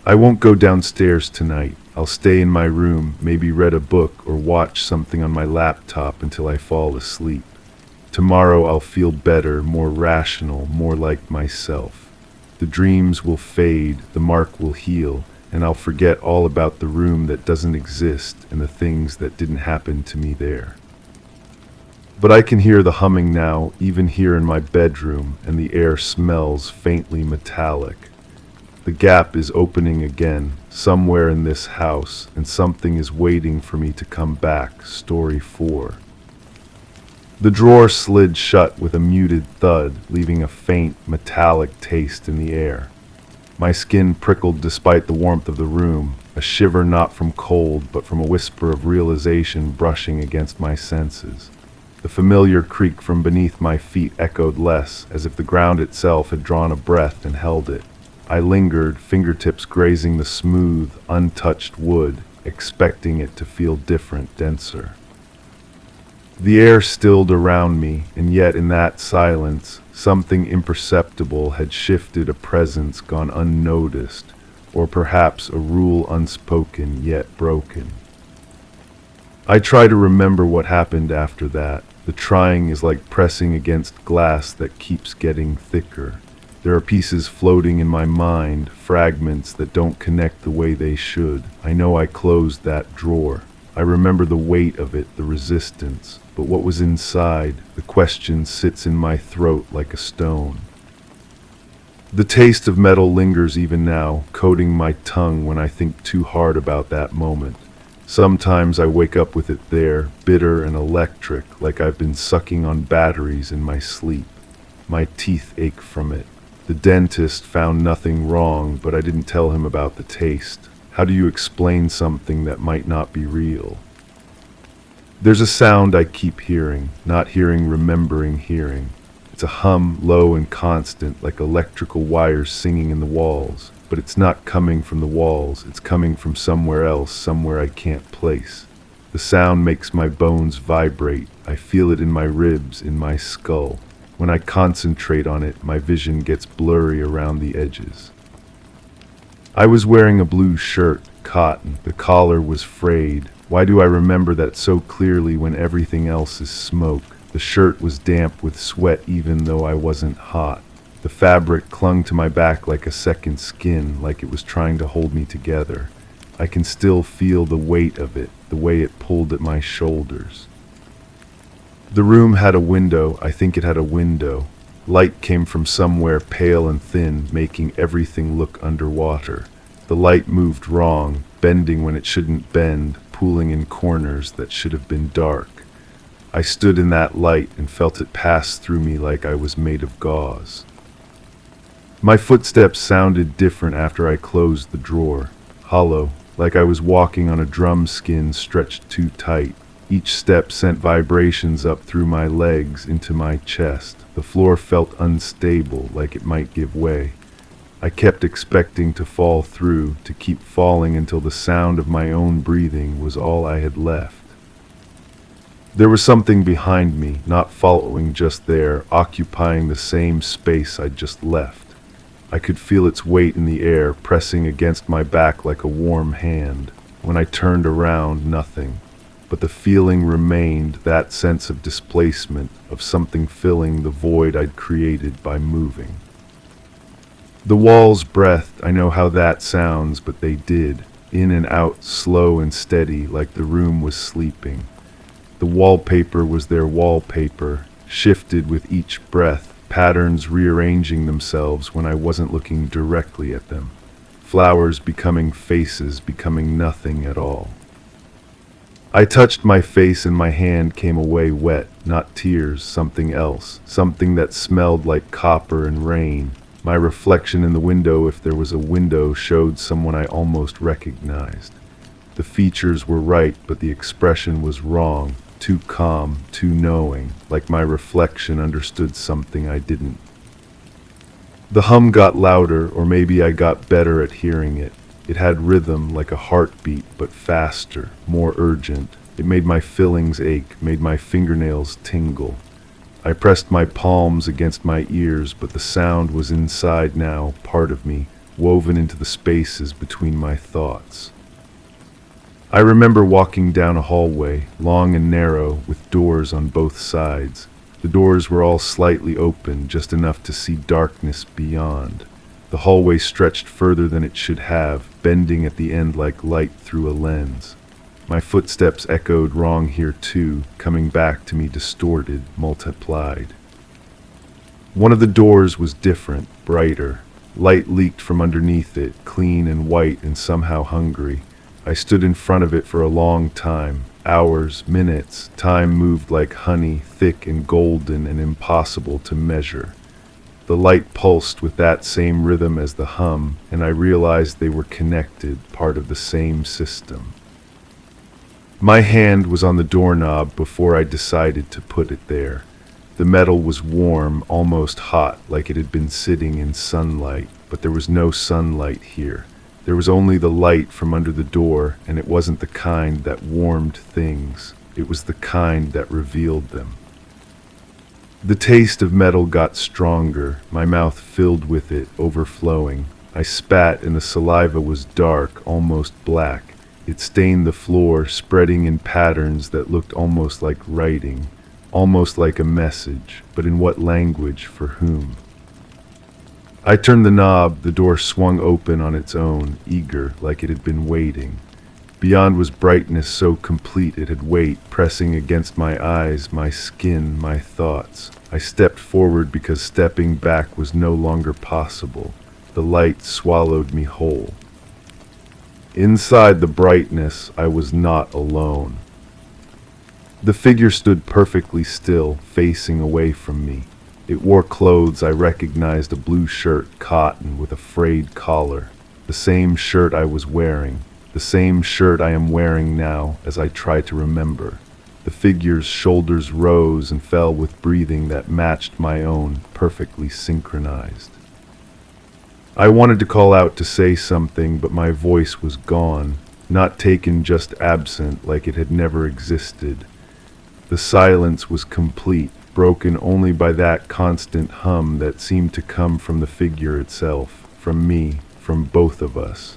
Speaker 1: I won't go downstairs tonight. I'll stay in my room, maybe read a book or watch something on my laptop until I fall asleep. Tomorrow I'll feel better, more rational, more like myself. The dreams will fade, the mark will heal, and I'll forget all about the room that doesn't exist and the things that didn't happen to me there. But I can hear the humming now, even here in my bedroom, and the air smells faintly metallic. The gap is opening again, somewhere in this house, and something is waiting for me to come back. Story 4. The drawer slid shut with a muted thud, leaving a faint, metallic taste in the air. My skin prickled despite the warmth of the room, a shiver not from cold, but from a whisper of realization brushing against my senses. The familiar creak from beneath my feet echoed less, as if the ground itself had drawn a breath and held it. I lingered, fingertips grazing the smooth, untouched wood, expecting it to feel different, denser. The air stilled around me, and yet in that silence, something imperceptible had shifted, a presence gone unnoticed, or perhaps a rule unspoken yet broken. I try to remember what happened after that. The trying is like pressing against glass that keeps getting thicker. There are pieces floating in my mind, fragments that don't connect the way they should. I know I closed that drawer. I remember the weight of it, the resistance. But what was inside? The question sits in my throat like a stone. The taste of metal lingers even now, coating my tongue when I think too hard about that moment. Sometimes I wake up with it there, bitter and electric, like I've been sucking on batteries in my sleep. My teeth ache from it. The dentist found nothing wrong, but I didn't tell him about the taste. How do you explain something that might not be real? There's a sound I keep hearing, not hearing, remembering hearing. It's a hum, low and constant, like electrical wires singing in the walls. But it's not coming from the walls, it's coming from somewhere else, somewhere I can't place. The sound makes my bones vibrate. I feel it in my ribs, in my skull. When I concentrate on it, my vision gets blurry around the edges. I was wearing a blue shirt, cotton. The collar was frayed. Why do I remember that so clearly when everything else is smoke? The shirt was damp with sweat even though I wasn't hot. The fabric clung to my back like a second skin, like it was trying to hold me together. I can still feel the weight of it, the way it pulled at my shoulders. The room had a window. I think it had a window. Light came from somewhere pale and thin, making everything look underwater. The light moved wrong, bending when it shouldn't bend, pooling in corners that should have been dark. I stood in that light and felt it pass through me like I was made of gauze. My footsteps sounded different after I closed the drawer, hollow, like I was walking on a drum skin stretched too tight. Each step sent vibrations up through my legs into my chest. The floor felt unstable, like it might give way. I kept expecting to fall through, to keep falling until the sound of my own breathing was all I had left. There was something behind me, not following, just there, occupying the same space I'd just left. I could feel its weight in the air, pressing against my back like a warm hand. When I turned around, nothing. But the feeling remained, that sense of displacement, of something filling the void I'd created by moving. The walls breathed. I know how that sounds, but they did. In and out, slow and steady, like the room was sleeping. The wallpaper was their wallpaper, shifted with each breath, patterns rearranging themselves when I wasn't looking directly at them. Flowers becoming faces, becoming nothing at all. I touched my face and my hand came away wet, not tears, something else, something that smelled like copper and rain. My reflection in the window, if there was a window, showed someone I almost recognized. The features were right, but the expression was wrong, too calm, too knowing, like my reflection understood something I didn't. The hum got louder, or maybe I got better at hearing it. It had rhythm like a heartbeat, but faster, more urgent. It made my fillings ache, made my fingernails tingle. I pressed my palms against my ears, but the sound was inside now, part of me, woven into the spaces between my thoughts. I remember walking down a hallway, long and narrow, with doors on both sides. The doors were all slightly open, just enough to see darkness beyond. The hallway stretched further than it should have, bending at the end like light through a lens. My footsteps echoed wrong here too, coming back to me distorted, multiplied. One of the doors was different, brighter. Light leaked from underneath it, clean and white and somehow hungry. I stood in front of it for a long time, hours, minutes. Time moved like honey, thick and golden and impossible to measure. The light pulsed with that same rhythm as the hum, and I realized they were connected, part of the same system. My hand was on the doorknob before I decided to put it there. The metal was warm, almost hot, like it had been sitting in sunlight, but there was no sunlight here. There was only the light from under the door, and it wasn't the kind that warmed things. It was the kind that revealed them. The taste of metal got stronger, my mouth filled with it, overflowing. I spat and the saliva was dark, almost black. It stained the floor, spreading in patterns that looked almost like writing, almost like a message, but in what language, for whom? I turned the knob, the door swung open on its own, eager, like it had been waiting. Beyond was brightness so complete it had weight, pressing against my eyes, my skin, my thoughts. I stepped forward because stepping back was no longer possible. The light swallowed me whole. Inside the brightness, I was not alone. The figure stood perfectly still, facing away from me. It wore clothes I recognized, a blue shirt, cotton, with a frayed collar. The same shirt I was wearing. The same shirt I am wearing now as I try to remember. The figure's shoulders rose and fell with breathing that matched my own, perfectly synchronized. I wanted to call out to say something, but my voice was gone, not taken, just absent, like it had never existed. The silence was complete, broken only by that constant hum that seemed to come from the figure itself, from me, from both of us.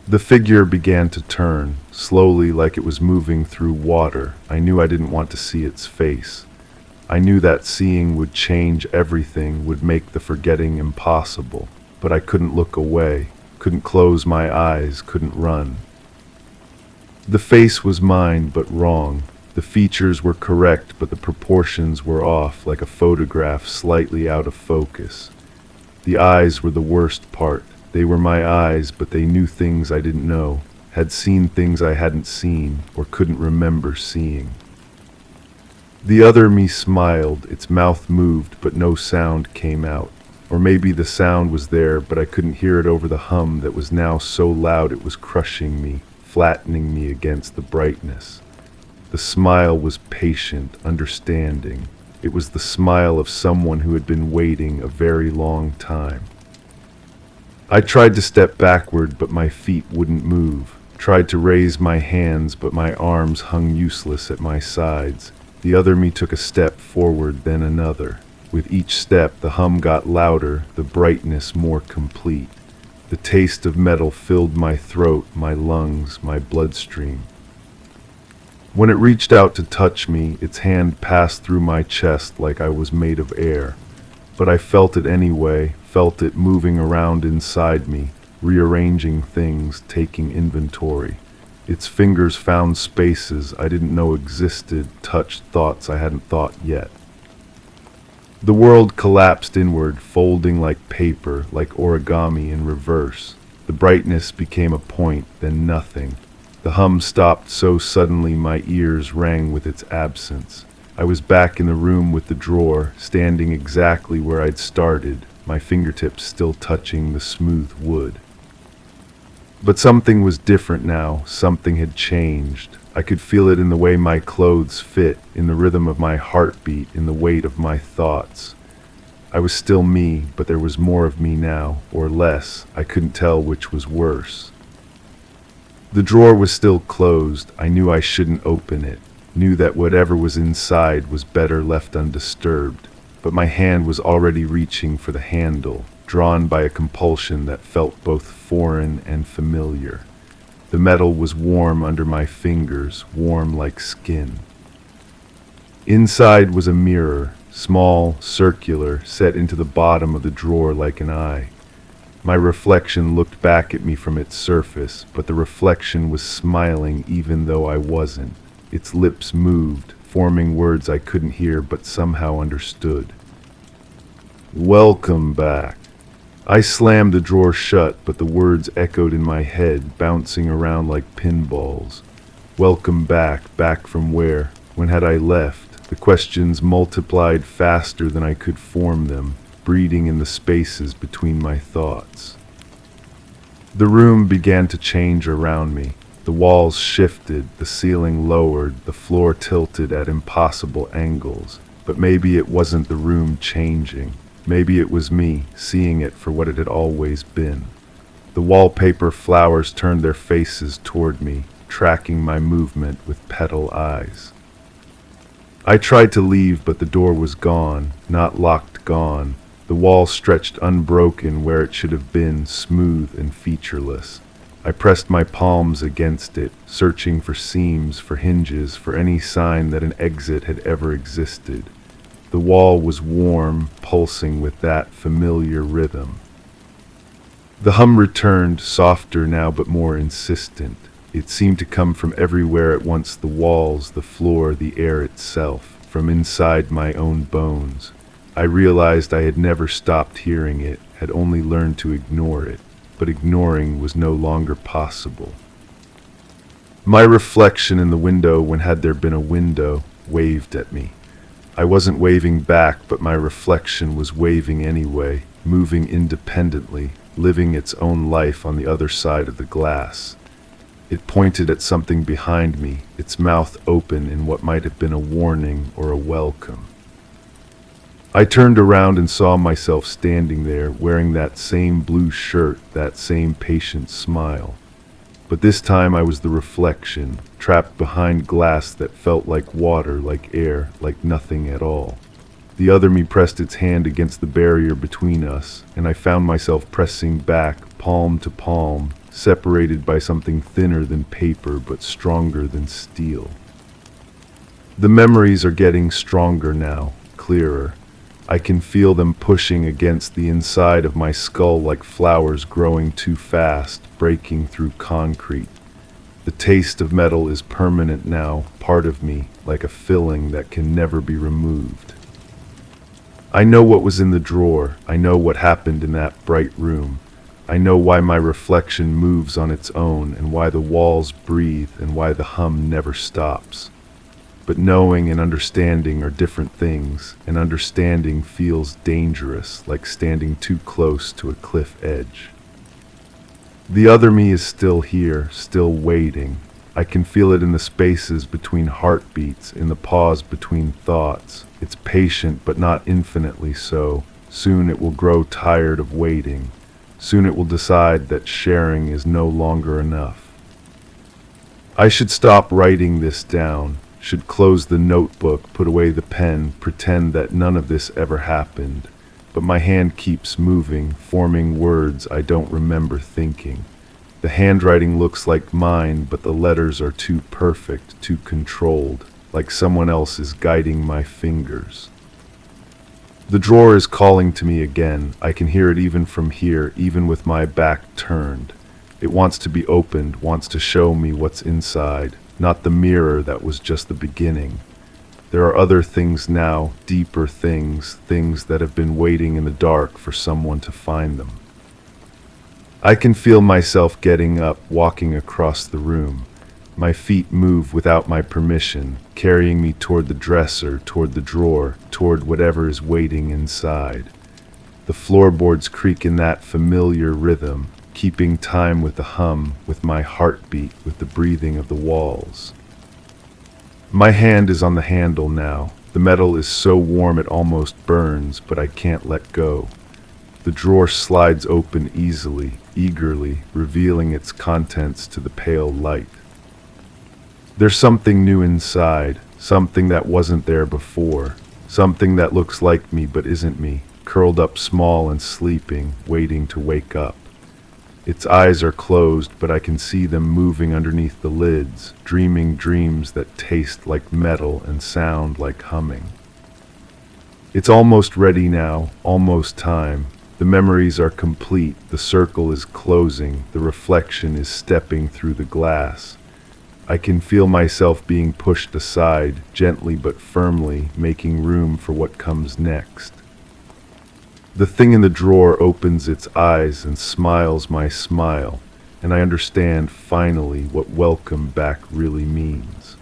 Speaker 1: The figure began to turn, slowly, like it was moving through water. I knew I didn't want to see its face. I knew that seeing would change everything, would make the forgetting impossible. But I couldn't look away, couldn't close my eyes, couldn't run. The face was mine, but wrong. The features were correct, but the proportions were off, like a photograph slightly out of focus. The eyes were the worst part. They were my eyes, but they knew things I didn't know, had seen things I hadn't seen, or couldn't remember seeing. The other me smiled, its mouth moved, but no sound came out. Or maybe the sound was there, but I couldn't hear it over the hum that was now so loud it was crushing me, flattening me against the brightness. The smile was patient, understanding. It was the smile of someone who had been waiting a very long time. I tried to step backward, but my feet wouldn't move. Tried to raise my hands, but my arms hung useless at my sides. The other me took a step forward, then another. With each step, the hum got louder, the brightness more complete. The taste of metal filled my throat, my lungs, my bloodstream. When it reached out to touch me, its hand passed through my chest like I was made of air. But I felt it anyway, felt it moving around inside me, rearranging things, taking inventory. Its fingers found spaces I didn't know existed, touched thoughts I hadn't thought yet. The world collapsed inward, folding like paper, like origami in reverse. The brightness became a point, then nothing. The hum stopped so suddenly my ears rang with its absence. I was back in the room with the drawer, standing exactly where I'd started, my fingertips still touching the smooth wood. But something was different now, something had changed. I could feel it in the way my clothes fit, in the rhythm of my heartbeat, in the weight of my thoughts. I was still me, but there was more of me now, or less. I couldn't tell which was worse. The drawer was still closed. I knew I shouldn't open it, knew that whatever was inside was better left undisturbed. But my hand was already reaching for the handle, drawn by a compulsion that felt both foreign and familiar. The metal was warm under my fingers, warm like skin. Inside was a mirror, small, circular, set into the bottom of the drawer like an eye. My reflection looked back at me from its surface, but the reflection was smiling even though I wasn't. Its lips moved, forming words I couldn't hear but somehow understood. "Welcome back." I slammed the drawer shut, but the words echoed in my head, bouncing around like pinballs. Welcome back, back from where? When had I left? The questions multiplied faster than I could form them, breeding in the spaces between my thoughts. The room began to change around me. The walls shifted, the ceiling lowered, the floor tilted at impossible angles. But maybe it wasn't the room changing. Maybe it was me, seeing it for what it had always been. The wallpaper flowers turned their faces toward me, tracking my movement with petal eyes. I tried to leave, but the door was gone, not locked, gone. The wall stretched unbroken where it should have been, smooth and featureless. I pressed my palms against it, searching for seams, for hinges, for any sign that an exit had ever existed. The wall was warm, pulsing with that familiar rhythm. The hum returned, softer now but more insistent. It seemed to come from everywhere at once, the walls, the floor, the air itself, from inside my own bones. I realized I had never stopped hearing it, had only learned to ignore it, but ignoring was no longer possible. My reflection in the window, when had there been a window, waved at me. I wasn't waving back, but my reflection was waving anyway, moving independently, living its own life on the other side of the glass. It pointed at something behind me, its mouth open in what might have been a warning or a welcome. I turned around and saw myself standing there, wearing that same blue shirt, that same patient smile. But this time I was the reflection, trapped behind glass that felt like water, like air, like nothing at all. The other me pressed its hand against the barrier between us, and I found myself pressing back, palm to palm, separated by something thinner than paper but stronger than steel. The memories are getting stronger now, clearer. I can feel them pushing against the inside of my skull like flowers growing too fast, breaking through concrete. The taste of metal is permanent now, part of me, like a filling that can never be removed. I know what was in the drawer. I know what happened in that bright room. I know why my reflection moves on its own, and why the walls breathe, and why the hum never stops. But knowing and understanding are different things, and understanding feels dangerous, like standing too close to a cliff edge. The other me is still here, still waiting. I can feel it in the spaces between heartbeats, in the pause between thoughts. It's patient, but not infinitely so. Soon it will grow tired of waiting. Soon it will decide that sharing is no longer enough. I should stop writing this down, should close the notebook, put away the pen, pretend that none of this ever happened. But my hand keeps moving, forming words I don't remember thinking. The handwriting looks like mine, but the letters are too perfect, too controlled, like someone else is guiding my fingers. The drawer is calling to me again. I can hear it even from here, even with my back turned. It wants to be opened, wants to show me what's inside, not the mirror that was just the beginning. There are other things now, deeper things, things that have been waiting in the dark for someone to find them. I can feel myself getting up, walking across the room. My feet move without my permission, carrying me toward the dresser, toward the drawer, toward whatever is waiting inside. The floorboards creak in that familiar rhythm, keeping time with the hum, with my heartbeat, with the breathing of the walls. My hand is on the handle now. The metal is so warm it almost burns, but I can't let go. The drawer slides open easily, eagerly, revealing its contents to the pale light. There's something new inside, something that wasn't there before, something that looks like me but isn't me, curled up small and sleeping, waiting to wake up. Its eyes are closed, but I can see them moving underneath the lids, dreaming dreams that taste like metal and sound like humming. It's almost ready now, almost time. The memories are complete, the circle is closing, the reflection is stepping through the glass. I can feel myself being pushed aside, gently but firmly, making room for what comes next. The thing in the drawer opens its eyes and smiles my smile, and I understand finally what welcome back really means.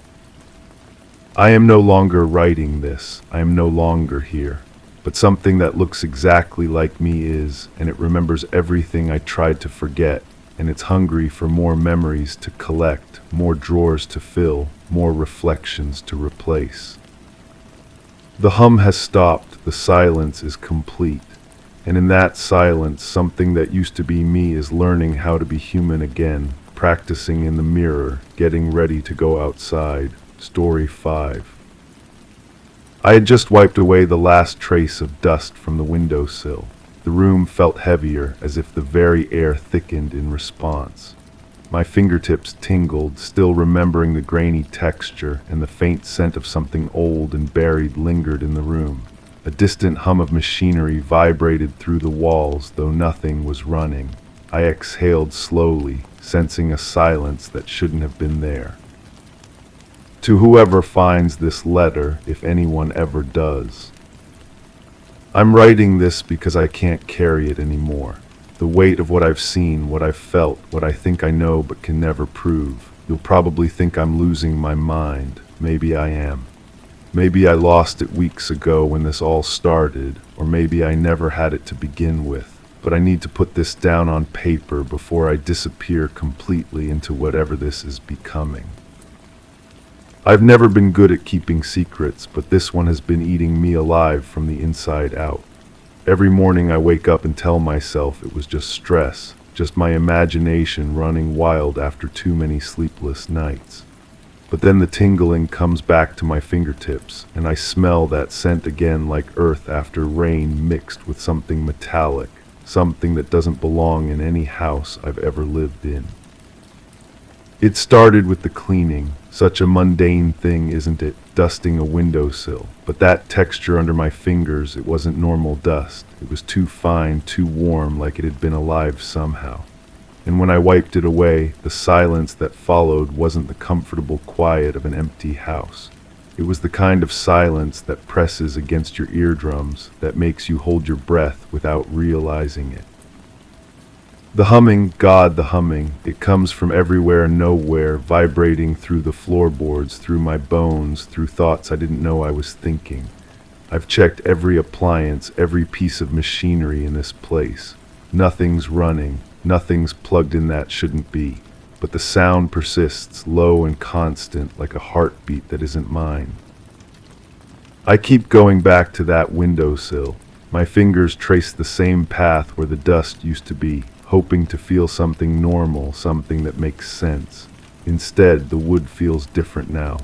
Speaker 1: I am no longer writing this, I am no longer here, but something that looks exactly like me is, and it remembers everything I tried to forget, and it's hungry for more memories to collect, more drawers to fill, more reflections to replace. The hum has stopped, the silence is complete. And in that silence, something that used to be me is learning how to be human again, practicing in the mirror, getting ready to go outside. Story 5. I had just wiped away the last trace of dust from the windowsill. The room felt heavier, as if the very air thickened in response. My fingertips tingled, still remembering the grainy texture, and the faint scent of something old and buried lingered in the room. A distant hum of machinery vibrated through the walls, though nothing was running. I exhaled slowly, sensing a silence that shouldn't have been there. To whoever finds this letter, if anyone ever does, I'm writing this because I can't carry it anymore. The weight of what I've seen, what I've felt, what I think I know but can never prove. You'll probably think I'm losing my mind. Maybe I am. Maybe I lost it weeks ago when this all started, or maybe I never had it to begin with. But I need to put this down on paper before I disappear completely into whatever this is becoming. I've never been good at keeping secrets, but this one has been eating me alive from the inside out. Every morning I wake up and tell myself it was just stress, just my imagination running wild after too many sleepless nights. But then the tingling comes back to my fingertips, and I smell that scent again, like earth after rain mixed with something metallic, something that doesn't belong in any house I've ever lived in. It started with the cleaning, such a mundane thing, isn't it? Dusting a windowsill. But that texture under my fingers, it wasn't normal dust. It was too fine, too warm, like it had been alive somehow. And when I wiped it away, the silence that followed wasn't the comfortable quiet of an empty house. It was the kind of silence that presses against your eardrums, that makes you hold your breath without realizing it. The humming, God, the humming, it comes from everywhere and nowhere, vibrating through the floorboards, through my bones, through thoughts I didn't know I was thinking. I've checked every appliance, every piece of machinery in this place. Nothing's running, nothing's plugged in that shouldn't be. But the sound persists, low and constant, like a heartbeat that isn't mine. I keep going back to that windowsill. My fingers trace the same path where the dust used to be, hoping to feel something normal, something that makes sense. Instead, the wood feels different now,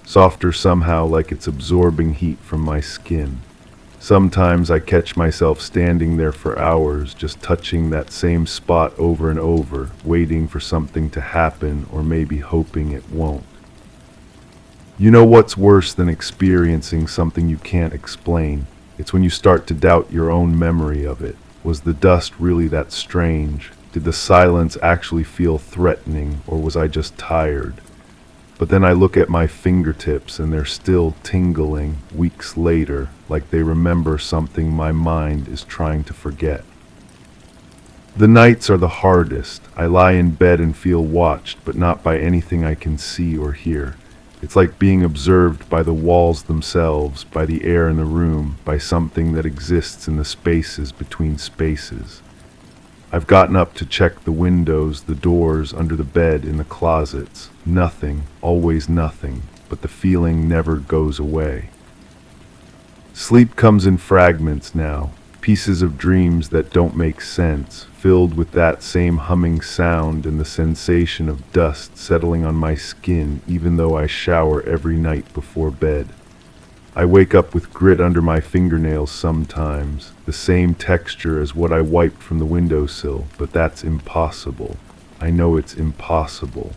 Speaker 1: softer somehow, like it's absorbing heat from my skin. Sometimes I catch myself standing there for hours, just touching that same spot over and over, waiting for something to happen, or maybe hoping it won't. You know what's worse than experiencing something you can't explain? It's when you start to doubt your own memory of it. Was the dust really that strange? Did the silence actually feel threatening, or was I just tired? But then I look at my fingertips and they're still tingling weeks later, like they remember something my mind is trying to forget. The nights are the hardest. I lie in bed and feel watched, but not by anything I can see or hear. It's like being observed by the walls themselves, by the air in the room, by something that exists in the spaces between spaces. I've gotten up to check the windows, the doors, under the bed, in the closets. Nothing, always nothing, but the feeling never goes away. Sleep comes in fragments now, pieces of dreams that don't make sense, filled with that same humming sound and the sensation of dust settling on my skin even though I shower every night before bed. I wake up with grit under my fingernails sometimes, the same texture as what I wiped from the windowsill, but that's impossible. I know it's impossible.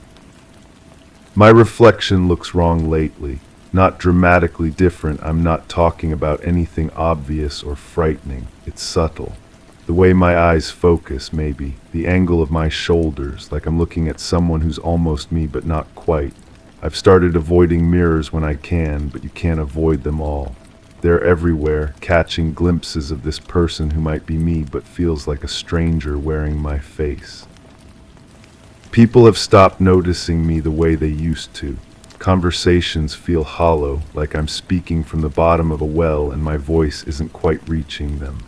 Speaker 1: My reflection looks wrong lately. Not dramatically different. I'm not talking about anything obvious or frightening. It's subtle. The way my eyes focus, maybe. The angle of my shoulders, like I'm looking at someone who's almost me but not quite. I've started avoiding mirrors when I can, but you can't avoid them all. They're everywhere, catching glimpses of this person who might be me but feels like a stranger wearing my face. People have stopped noticing me the way they used to. Conversations feel hollow, like I'm speaking from the bottom of a well and my voice isn't quite reaching them.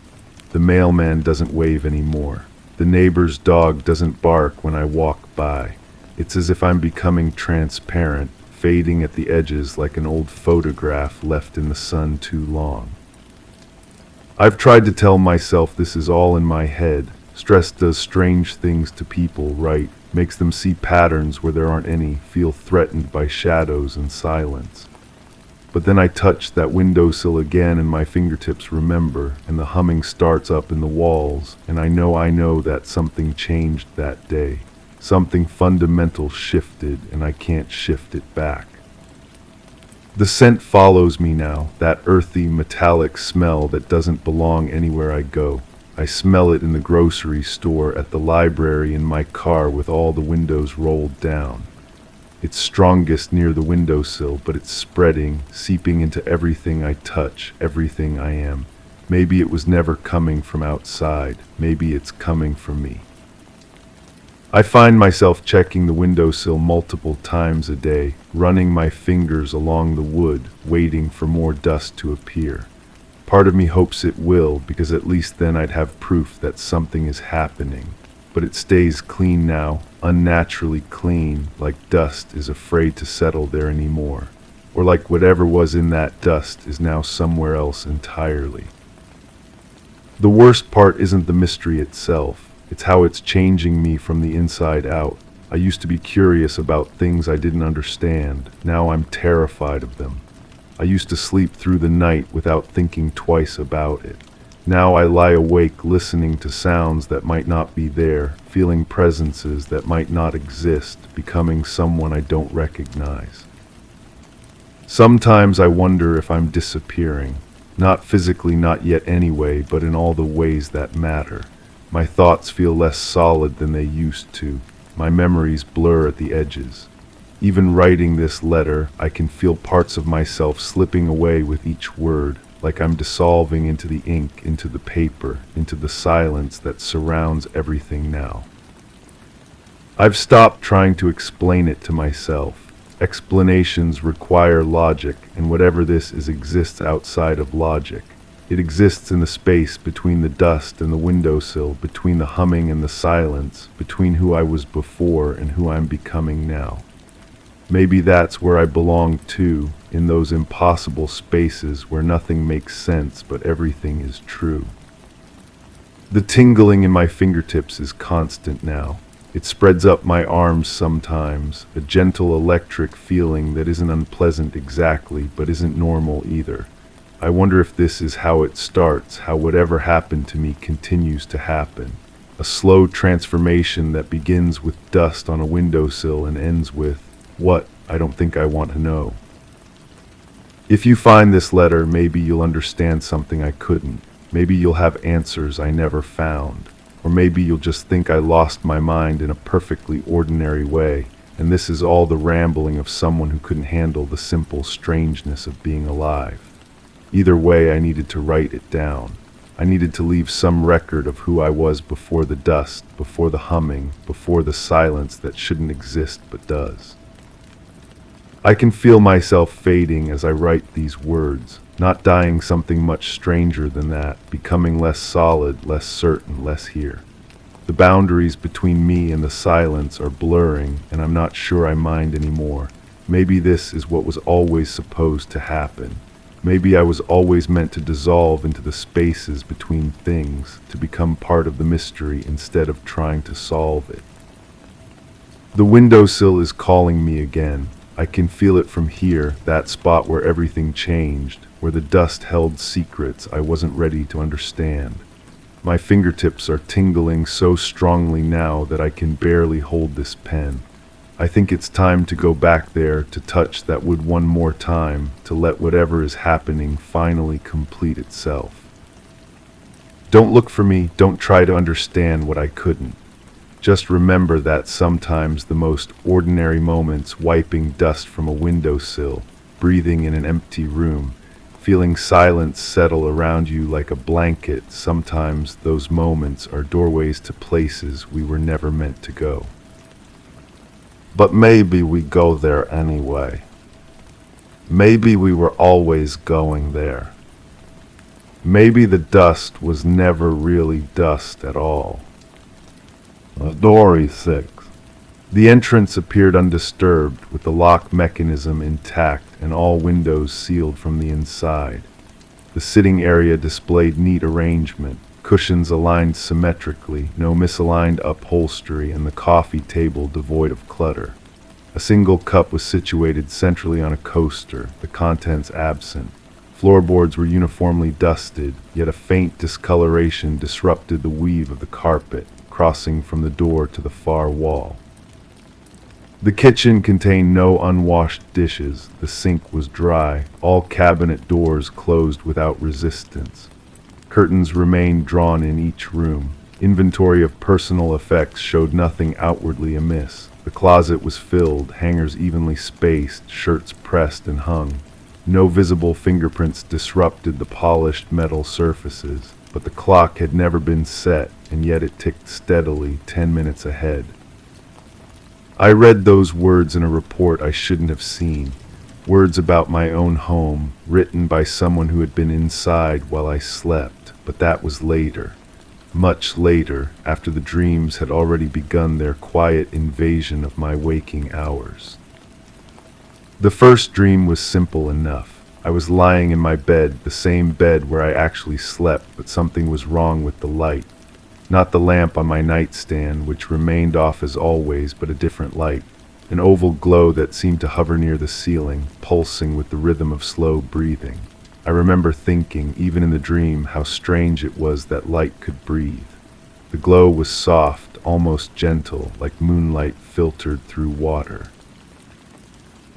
Speaker 1: The mailman doesn't wave anymore. The neighbor's dog doesn't bark when I walk by. It's as if I'm becoming transparent, fading at the edges like an old photograph left in the sun too long. I've tried to tell myself this is all in my head. Stress does strange things to people, right? Makes them see patterns where there aren't any, feel threatened by shadows and silence. But then I touch that windowsill again and my fingertips remember, and the humming starts up in the walls, and I know that something changed that day. Something fundamental shifted, and I can't shift it back. The scent follows me now, that earthy, metallic smell that doesn't belong anywhere I go. I smell it in the grocery store, at the library, in my car with all the windows rolled down. It's strongest near the windowsill, but it's spreading, seeping into everything I touch, everything I am. Maybe it was never coming from outside. Maybe it's coming from me. I find myself checking the windowsill multiple times a day, running my fingers along the wood, waiting for more dust to appear. Part of me hopes it will, because at least then I'd have proof that something is happening. But it stays clean now, unnaturally clean, like dust is afraid to settle there anymore. Or like whatever was in that dust is now somewhere else entirely. The worst part isn't the mystery itself. It's how it's changing me from the inside out. I used to be curious about things I didn't understand. Now I'm terrified of them. I used to sleep through the night without thinking twice about it. Now I lie awake listening to sounds that might not be there, feeling presences that might not exist, becoming someone I don't recognize. Sometimes I wonder if I'm disappearing. Not physically, not yet anyway, but in all the ways that matter. My thoughts feel less solid than they used to. My memories blur at the edges. Even writing this letter, I can feel parts of myself slipping away with each word, like I'm dissolving into the ink, into the paper, into the silence that surrounds everything now. I've stopped trying to explain it to myself. Explanations require logic, and whatever this is exists outside of logic. It exists in the space between the dust and the windowsill, between the humming and the silence, between who I was before and who I'm becoming now. Maybe that's where I belong too, in those impossible spaces where nothing makes sense but everything is true. The tingling in my fingertips is constant now. It spreads up my arms sometimes, a gentle electric feeling that isn't unpleasant exactly, but isn't normal either. I wonder if this is how it starts, how whatever happened to me continues to happen. A slow transformation that begins with dust on a windowsill and ends with, what? I don't think I want to know. If you find this letter, maybe you'll understand something I couldn't. Maybe you'll have answers I never found. Or maybe you'll just think I lost my mind in a perfectly ordinary way, and this is all the rambling of someone who couldn't handle the simple strangeness of being alive. Either way, I needed to write it down. I needed to leave some record of who I was before the dust, before the humming, before the silence that shouldn't exist but does. I can feel myself fading as I write these words, not dying something much stranger than that, becoming less solid, less certain, less here. The boundaries between me and the silence are blurring, and I'm not sure I mind anymore. Maybe this is what was always supposed to happen. Maybe I was always meant to dissolve into the spaces between things, to become part of the mystery instead of trying to solve it. The windowsill is calling me again. I can feel it from here, that spot where everything changed, where the dust held secrets I wasn't ready to understand. My fingertips are tingling so strongly now that I can barely hold this pen. I think it's time to go back there, to touch that wood one more time, to let whatever is happening finally complete itself. Don't look for me, don't try to understand what I couldn't. Just remember that sometimes the most ordinary moments, wiping dust from a windowsill, breathing in an empty room, feeling silence settle around you like a blanket, sometimes those moments are doorways to places we were never meant to go. But maybe we go there anyway. Maybe we were always going there. Maybe the dust was never really dust at all. Story 6. The entrance appeared undisturbed, with the lock mechanism intact and all windows sealed from the inside. The sitting area displayed neat arrangement, cushions aligned symmetrically, no misaligned upholstery, and the coffee table devoid of clutter. A single cup was situated centrally on a coaster, the contents absent. Floorboards were uniformly dusted, yet a faint discoloration disrupted the weave of the carpet, crossing from the door to the far wall. The kitchen contained no unwashed dishes, the sink was dry, all cabinet doors closed without resistance. Curtains remained drawn in each room. Inventory of personal effects showed nothing outwardly amiss. The closet was filled, hangers evenly spaced, shirts pressed and hung. No visible fingerprints disrupted the polished metal surfaces, but the clock had never been set, and yet it ticked steadily, 10 minutes ahead. I read those words in a report I shouldn't have seen. Words about my own home, written by someone who had been inside while I slept, but that was later. Much later, after the dreams had already begun their quiet invasion of my waking hours. The first dream was simple enough. I was lying in my bed, the same bed where I actually slept, but something was wrong with the light. Not the lamp on my nightstand, which remained off as always, but a different light. An oval glow that seemed to hover near the ceiling, pulsing with the rhythm of slow breathing. I remember thinking, even in the dream, how strange it was that light could breathe. The glow was soft, almost gentle, like moonlight filtered through water.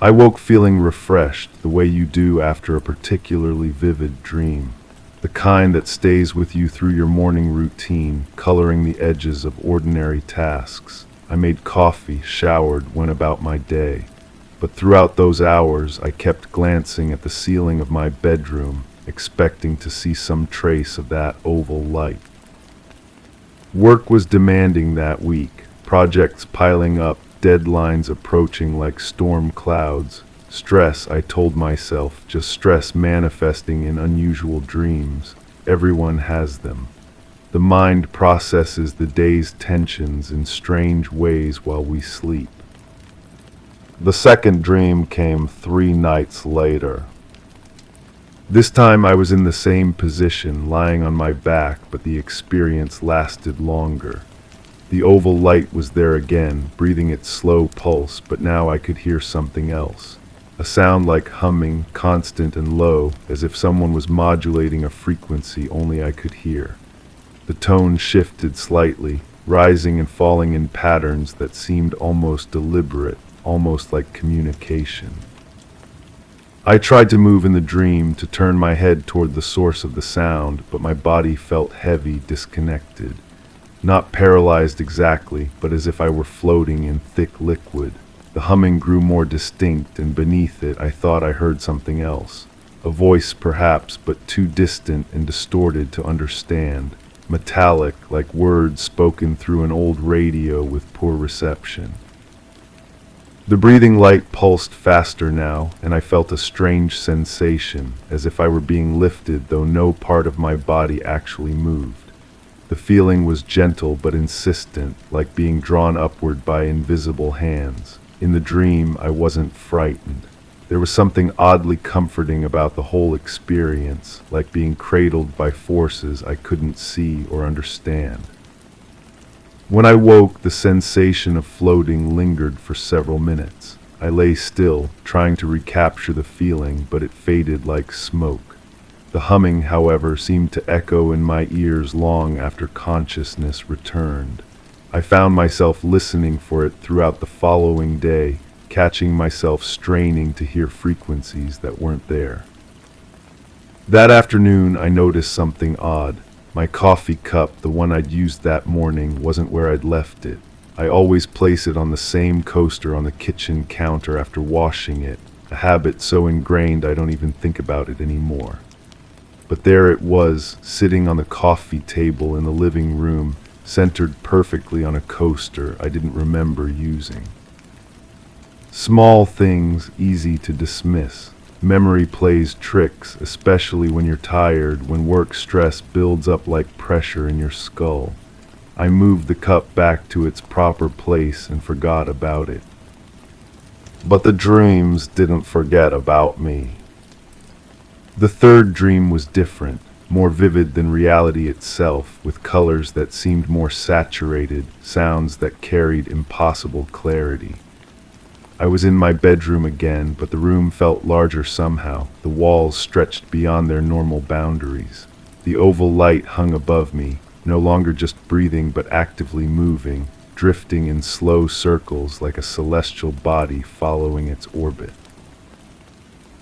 Speaker 1: I woke feeling refreshed, the way you do after a particularly vivid dream. The kind that stays with you through your morning routine, coloring the edges of ordinary tasks. I made coffee, showered, went about my day. But throughout those hours, I kept glancing at the ceiling of my bedroom, expecting to see some trace of that oval light. Work was demanding that week, projects piling up, deadlines approaching like storm clouds. Stress, I told myself, just stress manifesting in unusual dreams. Everyone has them. The mind processes the day's tensions in strange ways while we sleep. The second dream came 3 nights later. This time I was in the same position, lying on my back, but the experience lasted longer. The oval light was there again, breathing its slow pulse, but now I could hear something else. A sound like humming, constant and low, as if someone was modulating a frequency only I could hear. The tone shifted slightly, rising and falling in patterns that seemed almost deliberate, almost like communication. I tried to move in the dream, to turn my head toward the source of the sound, but my body felt heavy, disconnected. Not paralyzed exactly, but as if I were floating in thick liquid. The humming grew more distinct, and beneath it I thought I heard something else. A voice perhaps, but too distant and distorted to understand. Metallic, like words spoken through an old radio with poor reception. The breathing light pulsed faster now, and I felt a strange sensation, as if I were being lifted, though no part of my body actually moved. The feeling was gentle but insistent, like being drawn upward by invisible hands. In the dream, I wasn't frightened. There was something oddly comforting about the whole experience, like being cradled by forces I couldn't see or understand. When I woke, the sensation of floating lingered for several minutes. I lay still, trying to recapture the feeling, but it faded like smoke. The humming, however, seemed to echo in my ears long after consciousness returned. I found myself listening for it throughout the following day, catching myself straining to hear frequencies that weren't there. That afternoon, I noticed something odd. My coffee cup, the one I'd used that morning, wasn't where I'd left it. I always place it on the same coaster on the kitchen counter after washing it, a habit so ingrained I don't even think about it anymore. But there it was, sitting on the coffee table in the living room, centered perfectly on a coaster I didn't remember using. Small things, easy to dismiss. Memory plays tricks, especially when you're tired, when work stress builds up like pressure in your skull. I moved the cup back to its proper place and forgot about it. But the dreams didn't forget about me. The third dream was different, more vivid than reality itself, with colors that seemed more saturated, sounds that carried impossible clarity. I was in my bedroom again, but the room felt larger somehow. The walls stretched beyond their normal boundaries. The oval light hung above me, no longer just breathing but actively moving, drifting in slow circles like a celestial body following its orbit.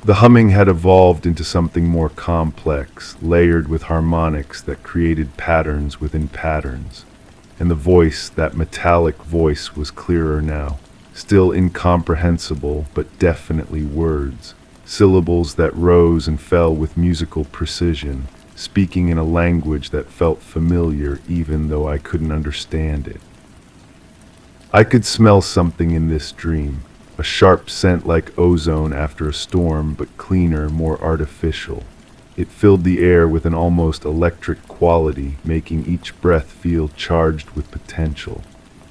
Speaker 1: The humming had evolved into something more complex, layered with harmonics that created patterns within patterns. And the voice, that metallic voice, was clearer now, still incomprehensible, but definitely words, syllables that rose and fell with musical precision, speaking in a language that felt familiar even though I couldn't understand it. I could smell something in this dream, a sharp scent like ozone after a storm, but cleaner, more artificial. It filled the air with an almost electric quality, making each breath feel charged with potential.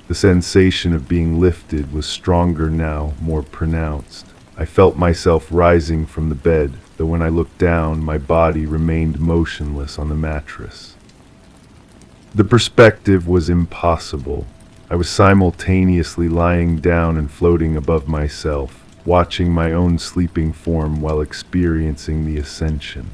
Speaker 1: The sensation of being lifted was stronger now, more pronounced. I felt myself rising from the bed, though when I looked down, my body remained motionless on the mattress. The perspective was impossible. I was simultaneously lying down and floating above myself, watching my own sleeping form while experiencing the ascension.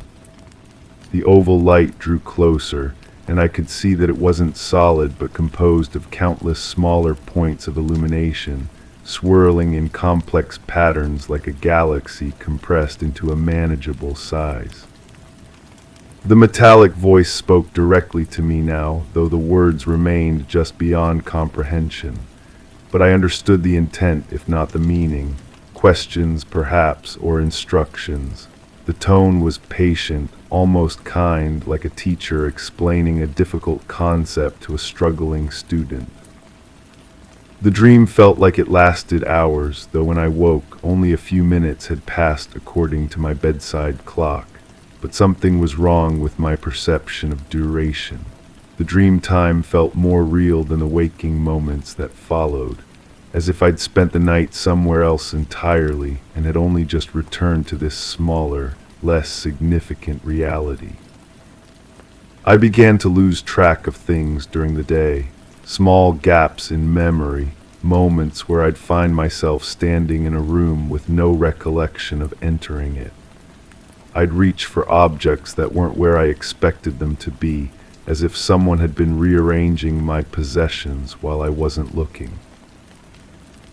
Speaker 1: The oval light drew closer, and I could see that it wasn't solid but composed of countless smaller points of illumination, swirling in complex patterns like a galaxy compressed into a manageable size. The metallic voice spoke directly to me now, though the words remained just beyond comprehension. But I understood the intent, if not the meaning. Questions, perhaps, or instructions. The tone was patient, almost kind, like a teacher explaining a difficult concept to a struggling student. The dream felt like it lasted hours, though when I woke, only a few minutes had passed according to my bedside clock. But something was wrong with my perception of duration. The dream time felt more real than the waking moments that followed, as if I'd spent the night somewhere else entirely and had only just returned to this smaller, less significant reality. I began to lose track of things during the day, small gaps in memory, moments where I'd find myself standing in a room with no recollection of entering it. I'd reach for objects that weren't where I expected them to be, as if someone had been rearranging my possessions while I wasn't looking.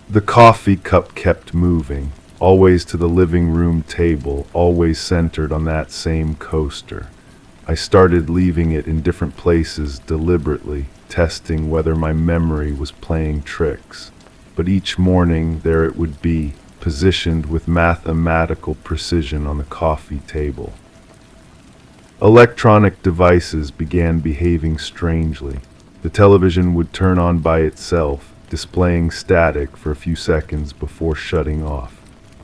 Speaker 1: The coffee cup kept moving, always to the living room table, always centered on that same coaster. I started leaving it in different places deliberately, testing whether my memory was playing tricks. But each morning there it would be, positioned with mathematical precision on the coffee table. Electronic devices began behaving strangely. The television would turn on by itself, displaying static for a few seconds before shutting off.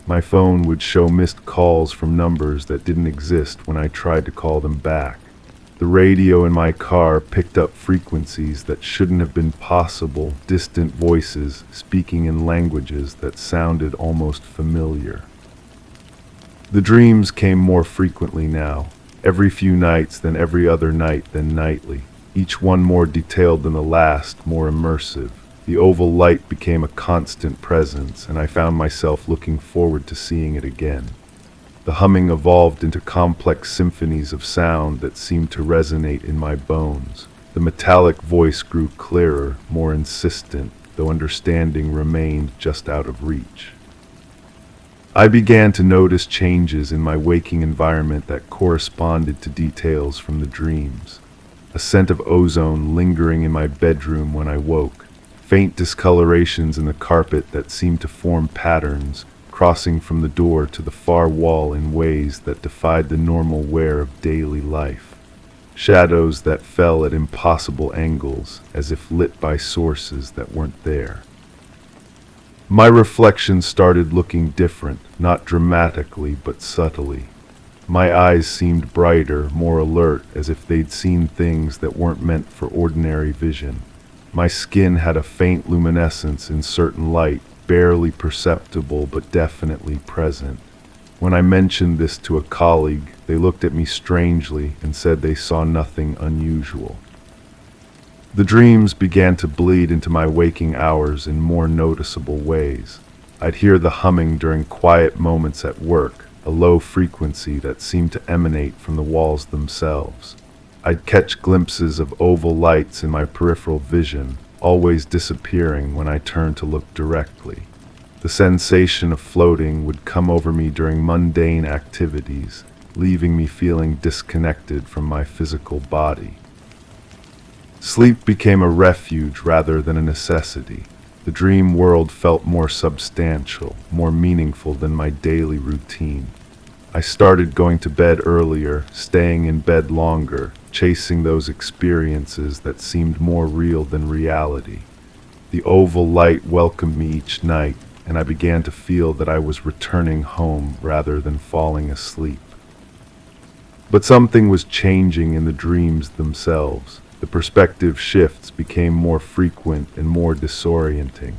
Speaker 1: My phone would show missed calls from numbers that didn't exist when I tried to call them back. The radio in my car picked up frequencies that shouldn't have been possible, distant voices speaking in languages that sounded almost familiar. The dreams came more frequently now, every few nights, then every other night, then nightly, each one more detailed than the last, more immersive. The oval light became a constant presence, and I found myself looking forward to seeing it again. The humming evolved into complex symphonies of sound that seemed to resonate in my bones. The metallic voice grew clearer, more insistent, though understanding remained just out of reach. I began to notice changes in my waking environment that corresponded to details from the dreams. A scent of ozone lingering in my bedroom when I woke, faint discolorations in the carpet that seemed to form patterns, crossing from the door to the far wall in ways that defied the normal wear of daily life. Shadows that fell at impossible angles, as if lit by sources that weren't there. My reflection started looking different, not dramatically, but subtly. My eyes seemed brighter, more alert, as if they'd seen things that weren't meant for ordinary vision. My skin had a faint luminescence in certain light, barely perceptible but definitely present. When I mentioned this to a colleague, they looked at me strangely and said they saw nothing unusual. The dreams began to bleed into my waking hours in more noticeable ways. I'd hear the humming during quiet moments at work, a low frequency that seemed to emanate from the walls themselves. I'd catch glimpses of oval lights in my peripheral vision, always disappearing when I turned to look directly. The sensation of floating would come over me during mundane activities, leaving me feeling disconnected from my physical body. Sleep became a refuge rather than a necessity. The dream world felt more substantial, more meaningful than my daily routine. I started going to bed earlier, staying in bed longer, chasing those experiences that seemed more real than reality. The oval light welcomed me each night, and I began to feel that I was returning home rather than falling asleep. But something was changing in the dreams themselves. The perspective shifts became more frequent and more disorienting.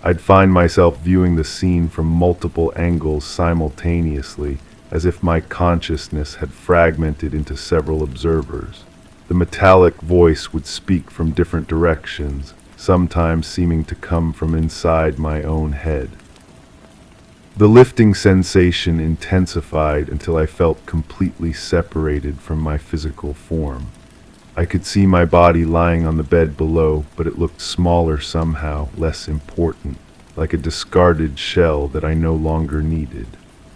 Speaker 1: I'd find myself viewing the scene from multiple angles simultaneously, as if my consciousness had fragmented into several observers. The metallic voice would speak from different directions, sometimes seeming to come from inside my own head. The lifting sensation intensified until I felt completely separated from my physical form. I could see my body lying on the bed below, but it looked smaller somehow, less important, like a discarded shell that I no longer needed.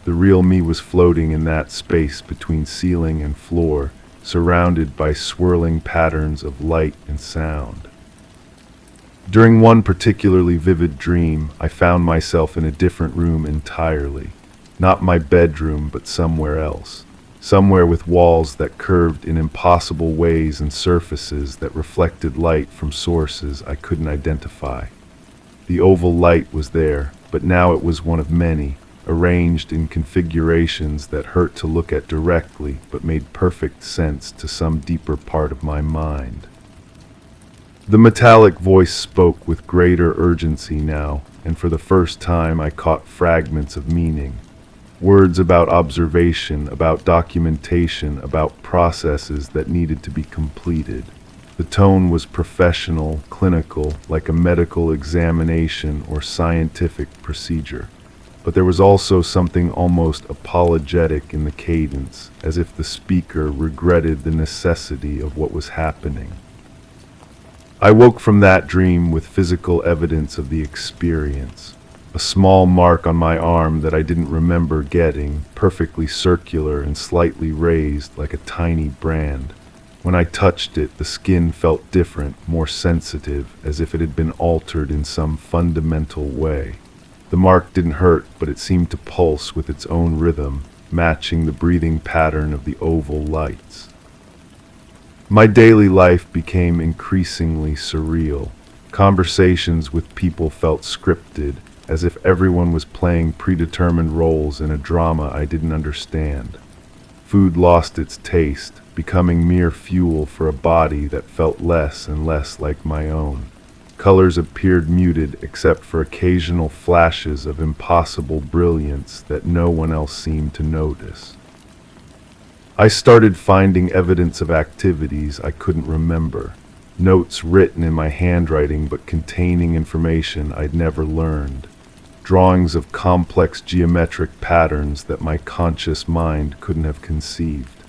Speaker 1: The real me was floating in that space between ceiling and floor, surrounded by swirling patterns of light and sound. During one particularly vivid dream, I found myself in a different room entirely. Not my bedroom, but somewhere else. Somewhere with walls that curved in impossible ways and surfaces that reflected light from sources I couldn't identify. The oval light was there, but now it was one of many, arranged in configurations that hurt to look at directly but made perfect sense to some deeper part of my mind. The metallic voice spoke with greater urgency now, and for the first time I caught fragments of meaning. Words about observation, about documentation, about processes that needed to be completed. The tone was professional, clinical, like a medical examination or scientific procedure. But there was also something almost apologetic in the cadence, as if the speaker regretted the necessity of what was happening. I woke from that dream with physical evidence of the experience. A small mark on my arm that I didn't remember getting, perfectly circular and slightly raised like a tiny brand. When I touched it, the skin felt different, more sensitive, as if it had been altered in some fundamental way. The mark didn't hurt, but it seemed to pulse with its own rhythm, matching the breathing pattern of the oval lights. My daily life became increasingly surreal. Conversations with people felt scripted, as if everyone was playing predetermined roles in a drama I didn't understand. Food lost its taste, becoming mere fuel for a body that felt less and less like my own. Colors appeared muted except for occasional flashes of impossible brilliance that no one else seemed to notice. I started finding evidence of activities I couldn't remember, notes written in my handwriting but containing information I'd never learned, drawings of complex geometric patterns that my conscious mind couldn't have conceived,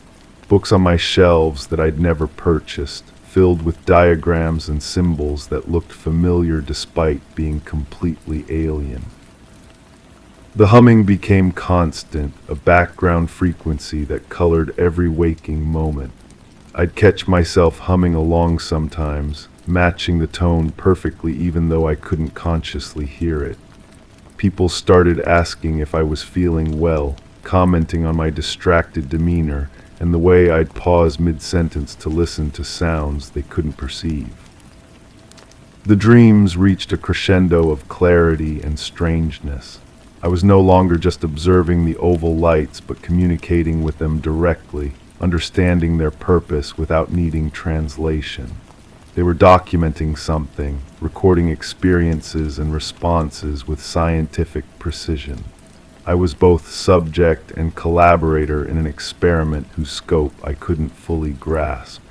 Speaker 1: books on my shelves that I'd never purchased, filled with diagrams and symbols that looked familiar despite being completely alien. The humming became constant, a background frequency that colored every waking moment. I'd catch myself humming along sometimes, matching the tone perfectly even though I couldn't consciously hear it. People started asking if I was feeling well, commenting on my distracted demeanor and the way I'd pause mid-sentence to listen to sounds they couldn't perceive. The dreams reached a crescendo of clarity and strangeness. I was no longer just observing the oval lights, but communicating with them directly, understanding their purpose without needing translation. They were documenting something, recording experiences and responses with scientific precision. I was both subject and collaborator in an experiment whose scope I couldn't fully grasp.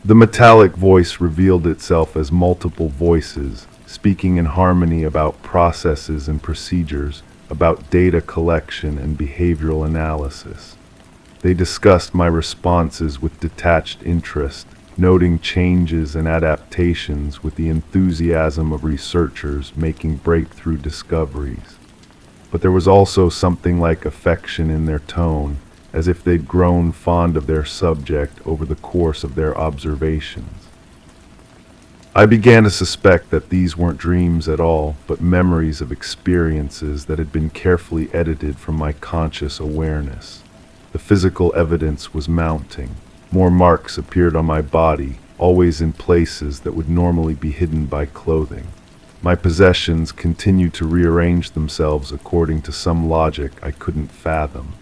Speaker 1: The metallic voice revealed itself as multiple voices, speaking in harmony about processes and procedures, about data collection and behavioral analysis. They discussed my responses with detached interest, noting changes and adaptations with the enthusiasm of researchers making breakthrough discoveries. But there was also something like affection in their tone, as if they'd grown fond of their subject over the course of their observations. I began to suspect that these weren't dreams at all, but memories of experiences that had been carefully edited from my conscious awareness. The physical evidence was mounting. More marks appeared on my body, always in places that would normally be hidden by clothing. My possessions continued to rearrange themselves according to some logic I couldn't fathom.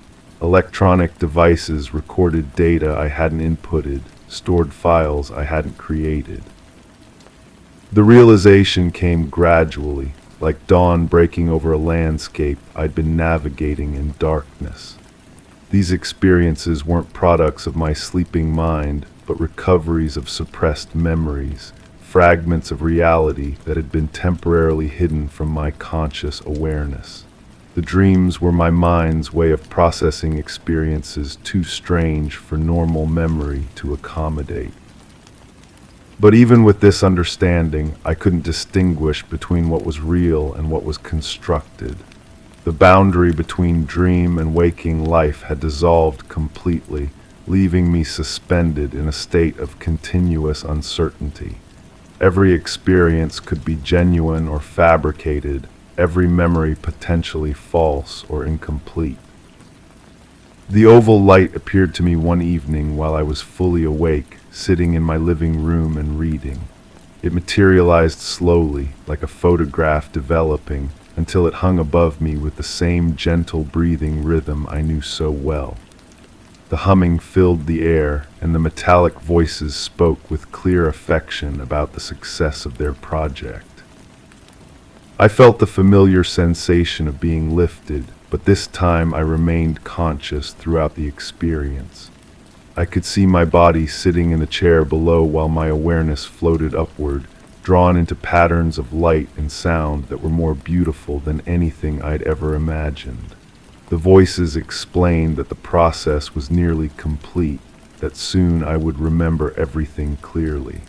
Speaker 1: Electronic devices recorded data I hadn't inputted, stored files I hadn't created. The realization came gradually, like dawn breaking over a landscape I'd been navigating in darkness. These experiences weren't products of my sleeping mind, but recoveries of suppressed memories, fragments of reality that had been temporarily hidden from my conscious awareness. The dreams were my mind's way of processing experiences too strange for normal memory to accommodate. But even with this understanding, I couldn't distinguish between what was real and what was constructed. The boundary between dream and waking life had dissolved completely, leaving me suspended in a state of continuous uncertainty. Every experience could be genuine or fabricated, every memory potentially false or incomplete. The oval light appeared to me one evening while I was fully awake, sitting in my living room and reading. It materialized slowly, like a photograph developing, until it hung above me with the same gentle breathing rhythm I knew so well. The humming filled the air, and the metallic voices spoke with clear affection about the success of their project. I felt the familiar sensation of being lifted, but this time I remained conscious throughout the experience. I could see my body sitting in the chair below while my awareness floated upward, drawn into patterns of light and sound that were more beautiful than anything I'd ever imagined. The voices explained that the process was nearly complete, that soon I would remember everything clearly.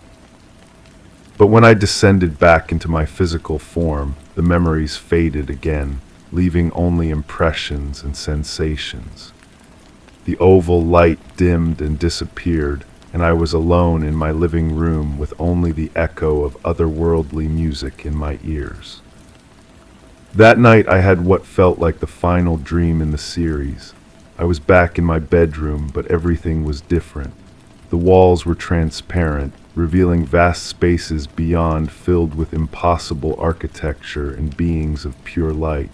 Speaker 1: But when I descended back into my physical form, the memories faded again, leaving only impressions and sensations. The oval light dimmed and disappeared, and I was alone in my living room with only the echo of otherworldly music in my ears. That night I had what felt like the final dream in the series. I was back in my bedroom, but everything was different. The walls were transparent, revealing vast spaces beyond filled with impossible architecture and beings of pure light.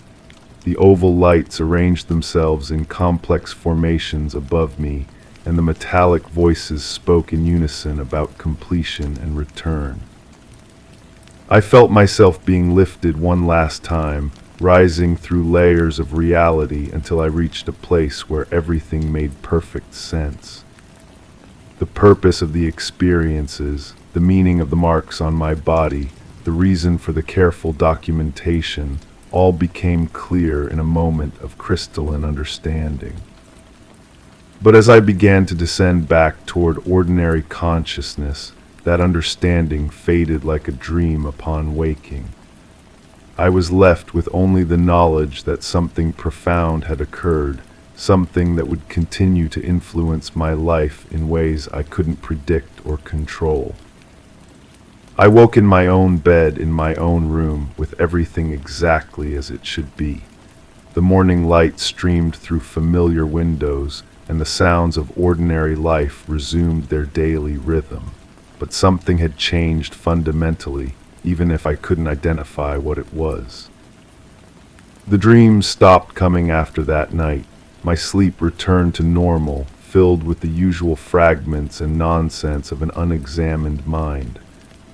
Speaker 1: The oval lights arranged themselves in complex formations above me, and the metallic voices spoke in unison about completion and return. I felt myself being lifted one last time, rising through layers of reality until I reached a place where everything made perfect sense. The purpose of the experiences, the meaning of the marks on my body, the reason for the careful documentation, all became clear in a moment of crystalline understanding. But as I began to descend back toward ordinary consciousness, that understanding faded like a dream upon waking. I was left with only the knowledge that something profound had occurred, something that would continue to influence my life in ways I couldn't predict or control. I woke in my own bed in my own room with everything exactly as it should be. The morning light streamed through familiar windows, and the sounds of ordinary life resumed their daily rhythm. But something had changed fundamentally, even if I couldn't identify what it was. The dreams stopped coming after that night. My sleep returned to normal, filled with the usual fragments and nonsense of an unexamined mind.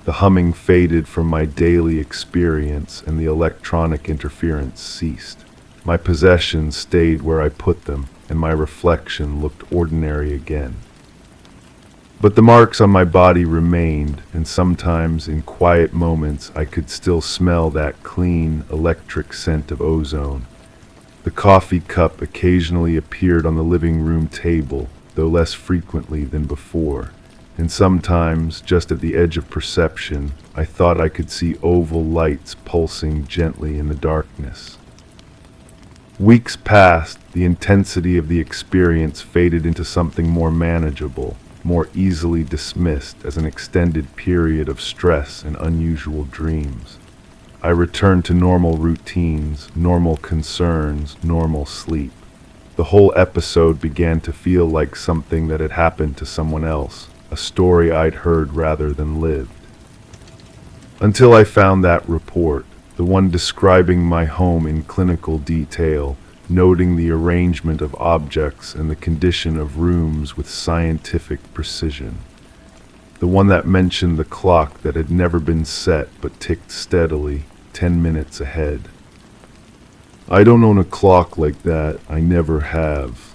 Speaker 1: The humming faded from my daily experience, and the electronic interference ceased. My possessions stayed where I put them, and my reflection looked ordinary again. But the marks on my body remained, and sometimes in quiet moments I could still smell that clean, electric scent of ozone. The coffee cup occasionally appeared on the living room table, though less frequently than before. and sometimes, just at the edge of perception, I thought I could see oval lights pulsing gently in the darkness. Weeks passed, the intensity of the experience faded into something more manageable, more easily dismissed as an extended period of stress and unusual dreams. I returned to normal routines, normal concerns, normal sleep. The whole episode began to feel like something that had happened to someone else, a story I'd heard rather than lived. Until I found that report, the one describing my home in clinical detail, noting the arrangement of objects and the condition of rooms with scientific precision. The one that mentioned the clock that had never been set but ticked steadily, 10 minutes ahead. I don't own a clock like that, I never have.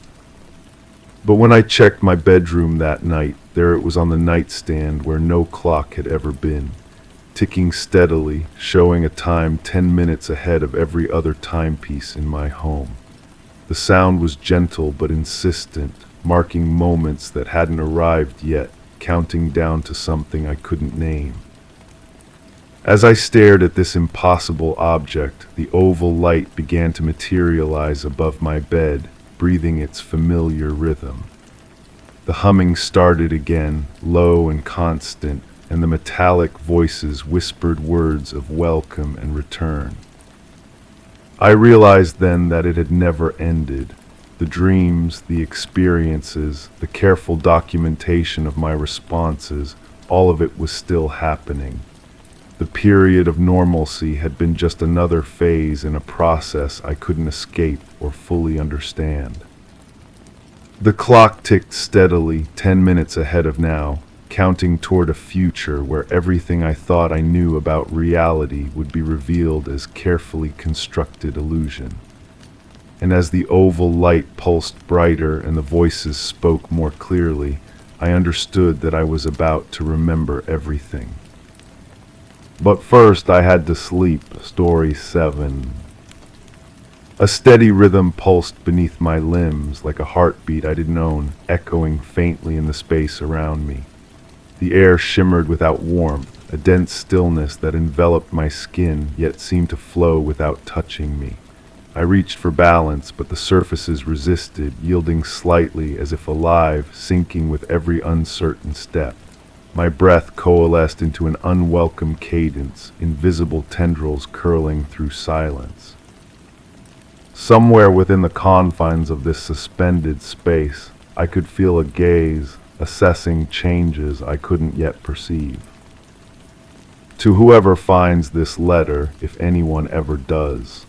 Speaker 1: But when I checked my bedroom that night, there it was on the nightstand where no clock had ever been, ticking steadily, showing a time 10 minutes ahead of every other timepiece in my home. The sound was gentle but insistent, marking moments that hadn't arrived yet, counting down to something I couldn't name. As I stared at this impossible object, the oval light began to materialize above my bed, breathing its familiar rhythm. The humming started again, low and constant, and the metallic voices whispered words of welcome and return. I realized then that it had never ended. The dreams, the experiences, the careful documentation of my responses, all of it was still happening. The period of normalcy had been just another phase in a process I couldn't escape or fully understand. The clock ticked steadily, 10 minutes ahead of now, counting toward a future where everything I thought I knew about reality would be revealed as carefully constructed illusion. And as the oval light pulsed brighter and the voices spoke more clearly, I understood that I was about to remember everything. But first I had to sleep. Story 7. A steady rhythm pulsed beneath my limbs like a heartbeat I didn't own, echoing faintly in the space around me. The air shimmered without warmth, a dense stillness that enveloped my skin yet seemed to flow without touching me. I reached for balance, but the surfaces resisted, yielding slightly as if alive, sinking with every uncertain step. My breath coalesced into an unwelcome cadence, invisible tendrils curling through silence. Somewhere within the confines of this suspended space, I could feel a gaze, assessing changes I couldn't yet perceive. To whoever finds this letter, if anyone ever does.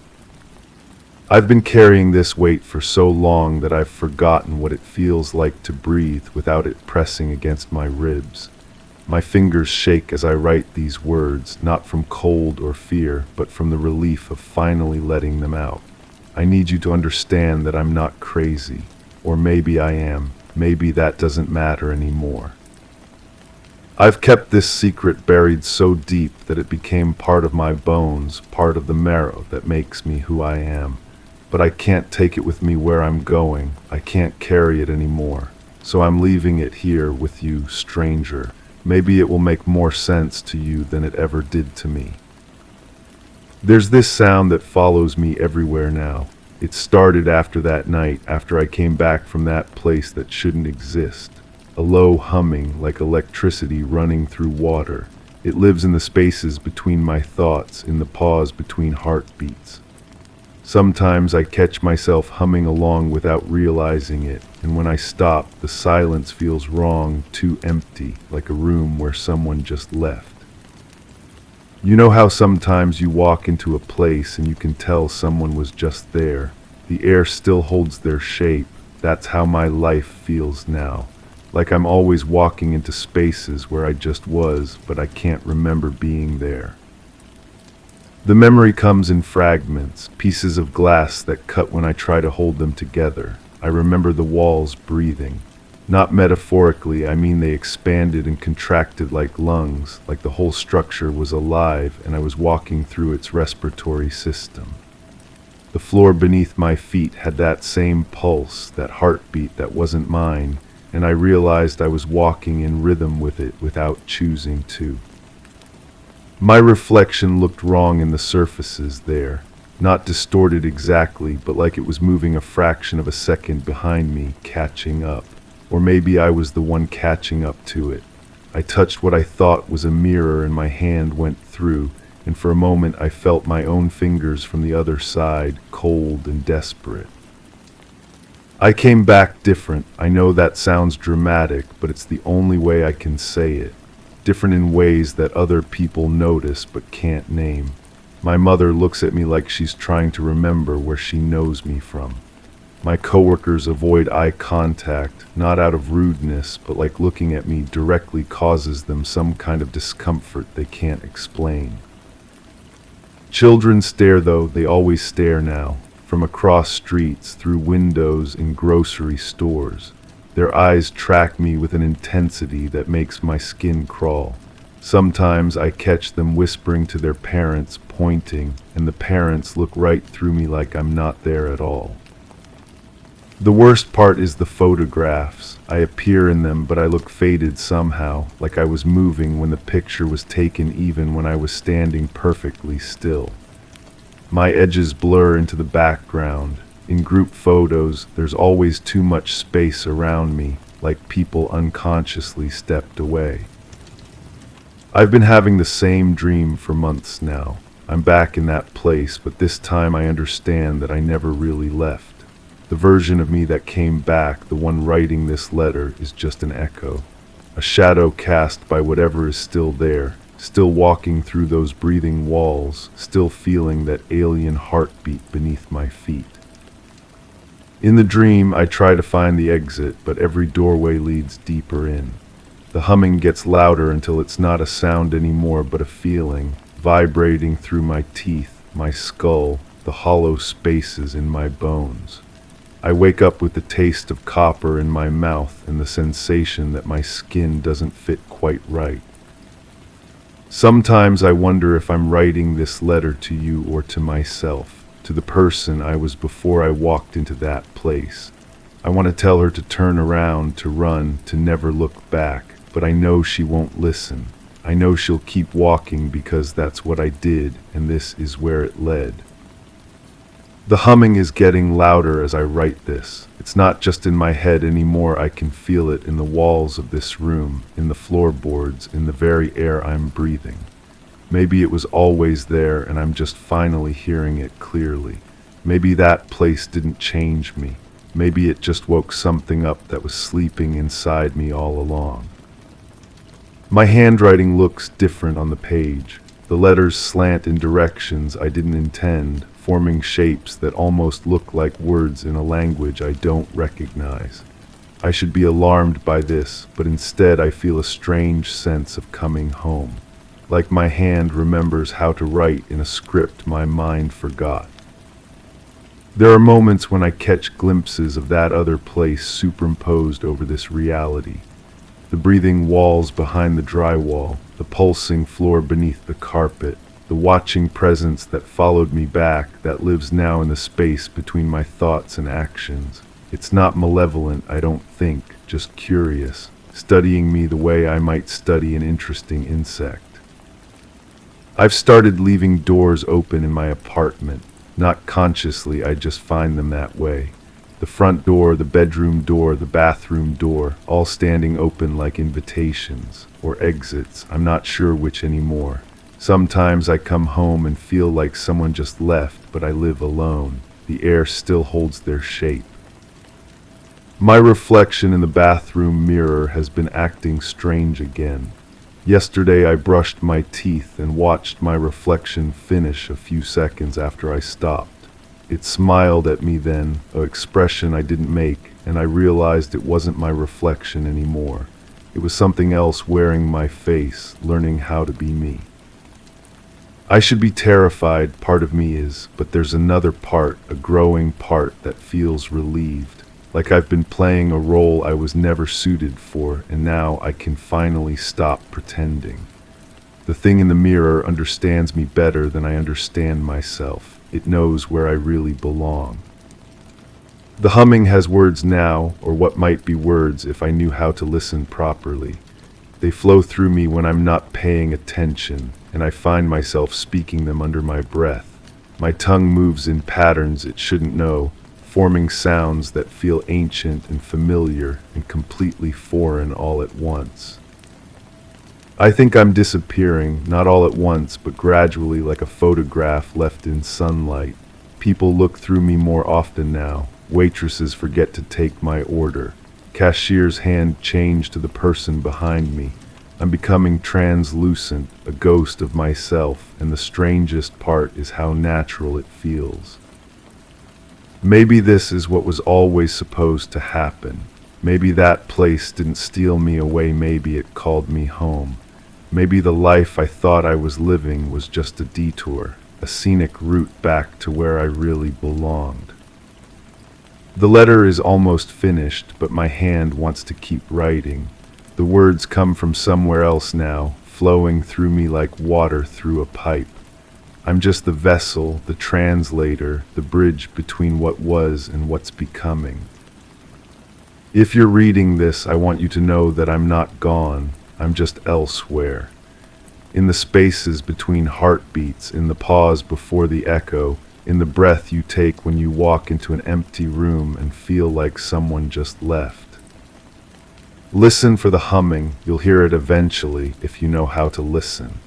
Speaker 1: I've been carrying this weight for so long that I've forgotten what it feels like to breathe without it pressing against my ribs. My fingers shake as I write these words, not from cold or fear, but from the relief of finally letting them out. I need you to understand that I'm not crazy, or maybe I am. Maybe that doesn't matter anymore. I've kept this secret buried so deep that it became part of my bones, part of the marrow that makes me who I am. But I can't take it with me where I'm going. I can't carry it anymore. So I'm leaving it here with you, stranger. Maybe it will make more sense to you than it ever did to me. There's this sound that follows me everywhere now. It started after that night, after I came back from that place that shouldn't exist. A low humming, like electricity running through water. It lives in the spaces between my thoughts, in the pause between heartbeats. Sometimes I catch myself humming along without realizing it, and when I stop, the silence feels wrong, too empty, like a room where someone just left. You know how sometimes you walk into a place and you can tell someone was just there. The air still holds their shape. That's how my life feels now. Like I'm always walking into spaces where I just was, but I can't remember being there. The memory comes in fragments, pieces of glass that cut when I try to hold them together. I remember the walls breathing. Not metaphorically, I mean they expanded and contracted like lungs, like the whole structure was alive and I was walking through its respiratory system. The floor beneath my feet had that same pulse, that heartbeat that wasn't mine, and I realized I was walking in rhythm with it without choosing to. My reflection looked wrong in the surfaces there, not distorted exactly, but like it was moving a fraction of a second behind me, catching up. Or maybe I was the one catching up to it. I touched what I thought was a mirror and my hand went through, and for a moment I felt my own fingers from the other side, cold and desperate. I came back different. I know that sounds dramatic, but it's the only way I can say it. Different in ways that other people notice but can't name. My mother looks at me like she's trying to remember where she knows me from. My coworkers avoid eye contact, not out of rudeness, but like looking at me directly causes them some kind of discomfort they can't explain. Children stare though, they always stare now, from across streets, through windows in grocery stores. Their eyes track me with an intensity that makes my skin crawl. Sometimes I catch them whispering to their parents, pointing, and the parents look right through me like I'm not there at all. The worst part is the photographs. I appear in them, but I look faded somehow, like I was moving when the picture was taken even when I was standing perfectly still. My edges blur into the background. In group photos, there's always too much space around me, like people unconsciously stepped away. I've been having the same dream for months now. I'm back in that place, but this time I understand that I never really left. The version of me that came back, the one writing this letter, is just an echo. A shadow cast by whatever is still there, still walking through those breathing walls, still feeling that alien heartbeat beneath my feet. In the dream, I try to find the exit, but every doorway leads deeper in. The humming gets louder until it's not a sound anymore, but a feeling, vibrating through my teeth, my skull, the hollow spaces in my bones. I wake up with the taste of copper in my mouth and the sensation that my skin doesn't fit quite right. Sometimes I wonder if I'm writing this letter to you or to myself, to the person I was before I walked into that place. I want to tell her to turn around, to run, to never look back, but I know she won't listen. I know she'll keep walking because that's what I did, and this is where it led. The humming is getting louder as I write this. It's not just in my head anymore, I can feel it in the walls of this room, in the floorboards, in the very air I'm breathing. Maybe it was always there and I'm just finally hearing it clearly. Maybe that place didn't change me. Maybe it just woke something up that was sleeping inside me all along. My handwriting looks different on the page. The letters slant in directions I didn't intend, forming shapes that almost look like words in a language I don't recognize. I should be alarmed by this, but instead I feel a strange sense of coming home. Like my hand remembers how to write in a script my mind forgot. There are moments when I catch glimpses of that other place superimposed over this reality. The breathing walls behind the drywall, the pulsing floor beneath the carpet, the watching presence that followed me back, that lives now in the space between my thoughts and actions. It's not malevolent, I don't think, just curious, studying me the way I might study an interesting insect. I've started leaving doors open in my apartment. Not consciously, I just find them that way. The front door, the bedroom door, the bathroom door, all standing open like invitations, or exits, I'm not sure which anymore. Sometimes I come home and feel like someone just left, but I live alone. The air still holds their shape. My reflection in the bathroom mirror has been acting strange again. Yesterday I brushed my teeth and watched my reflection finish a few seconds after I stopped. It smiled at me then, an expression I didn't make, and I realized it wasn't my reflection anymore. It was something else wearing my face, learning how to be me. I should be terrified, part of me is, but there's another part, a growing part that feels relieved. Like I've been playing a role I was never suited for, and now I can finally stop pretending. The thing in the mirror understands me better than I understand myself. It knows where I really belong. The humming has words now, or what might be words if I knew how to listen properly. They flow through me when I'm not paying attention, and I find myself speaking them under my breath. My tongue moves in patterns it shouldn't know, forming sounds that feel ancient and familiar and completely foreign all at once. I think I'm disappearing, not all at once, but gradually like a photograph left in sunlight. People look through me more often now. Waitresses forget to take my order. Cashier's hand changed to the person behind me. I'm becoming translucent, a ghost of myself, and the strangest part is how natural it feels. Maybe this is what was always supposed to happen. Maybe that place didn't steal me away, maybe it called me home. Maybe the life I thought I was living was just a detour, a scenic route back to where I really belonged. The letter is almost finished, but my hand wants to keep writing. The words come from somewhere else now, flowing through me like water through a pipe. I'm just the vessel, the translator, the bridge between what was and what's becoming. If you're reading this, I want you to know that I'm not gone. I'm just elsewhere. In the spaces between heartbeats, in the pause before the echo, in the breath you take when you walk into an empty room and feel like someone just left. Listen for the humming. You'll hear it eventually if you know how to listen.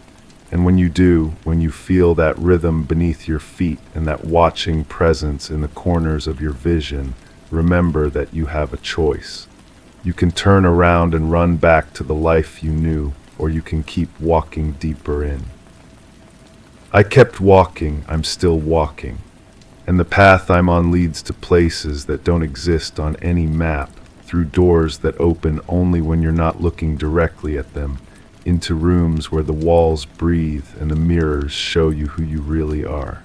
Speaker 1: And when you do, when you feel that rhythm beneath your feet and that watching presence in the corners of your vision, remember that you have a choice. You can turn around and run back to the life you knew, or you can keep walking deeper in. I kept walking, I'm still walking, and the path I'm on leads to places that don't exist on any map, through doors that open only when you're not looking directly at them, into rooms where the walls breathe and the mirrors show you who you really are.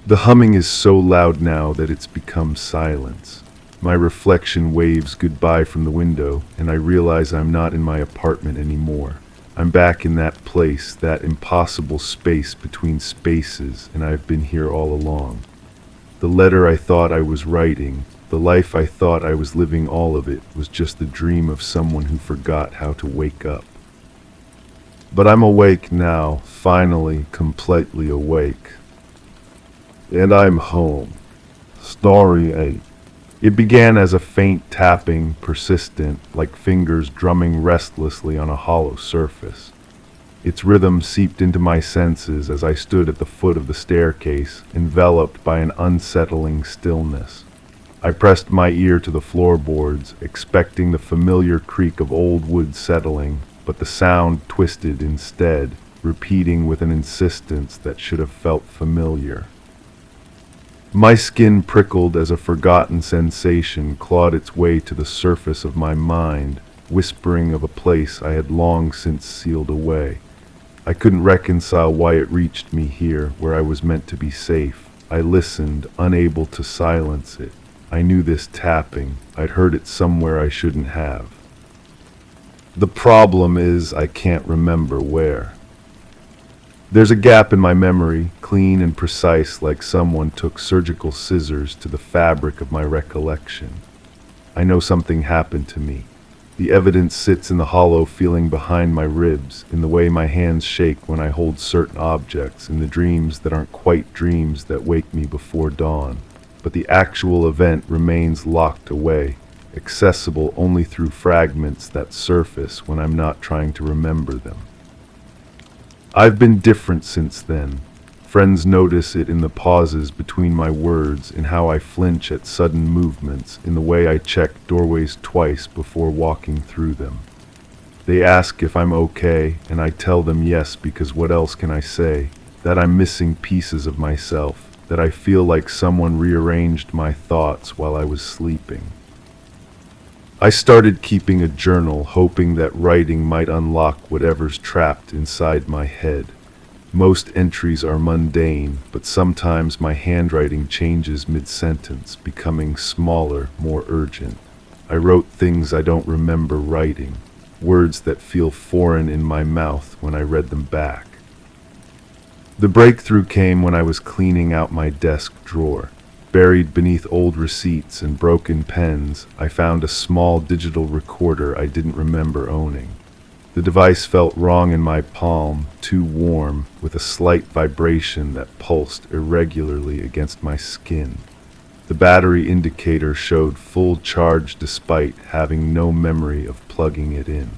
Speaker 1: The humming is so loud now that it's become silence. My reflection waves goodbye from the window, and I realize I'm not in my apartment anymore. I'm back in that place, that impossible space between spaces, and I've been here all along. The letter I thought I was writing, the life I thought I was living, all of it was just the dream of someone who forgot how to wake up. But I'm awake now, finally, completely awake. And I'm home. Story 8. It began as a faint tapping, persistent, like fingers drumming restlessly on a hollow surface. Its rhythm seeped into my senses as I stood at the foot of the staircase, enveloped by an unsettling stillness. I pressed my ear to the floorboards, expecting the familiar creak of old wood settling, but the sound twisted instead, repeating with an insistence that should have felt familiar. My skin prickled as a forgotten sensation clawed its way to the surface of my mind, whispering of a place I had long since sealed away. I couldn't reconcile why it reached me here, where I was meant to be safe. I listened, unable to silence it. I knew this tapping. I'd heard it somewhere I shouldn't have. The problem is I can't remember where. There's a gap in my memory, clean and precise, like someone took surgical scissors to the fabric of my recollection. I know something happened to me. The evidence sits in the hollow feeling behind my ribs, in the way my hands shake when I hold certain objects, in the dreams that aren't quite dreams that wake me before dawn. But the actual event remains locked away, accessible only through fragments that surface when I'm not trying to remember them. I've been different since then. Friends notice it in the pauses between my words, in how I flinch at sudden movements, in the way I check doorways twice before walking through them. They ask if I'm okay, and I tell them yes, because what else can I say? That I'm missing pieces of myself, that I feel like someone rearranged my thoughts while I was sleeping. I started keeping a journal, hoping that writing might unlock whatever's trapped inside my head. Most entries are mundane, but sometimes my handwriting changes mid-sentence, becoming smaller, more urgent. I wrote things I don't remember writing, words that feel foreign in my mouth when I read them back. The breakthrough came when I was cleaning out my desk drawer. Buried beneath old receipts and broken pens, I found a small digital recorder I didn't remember owning. The device felt wrong in my palm, too warm, with a slight vibration that pulsed irregularly against my skin. The battery indicator showed full charge despite having no memory of plugging it in.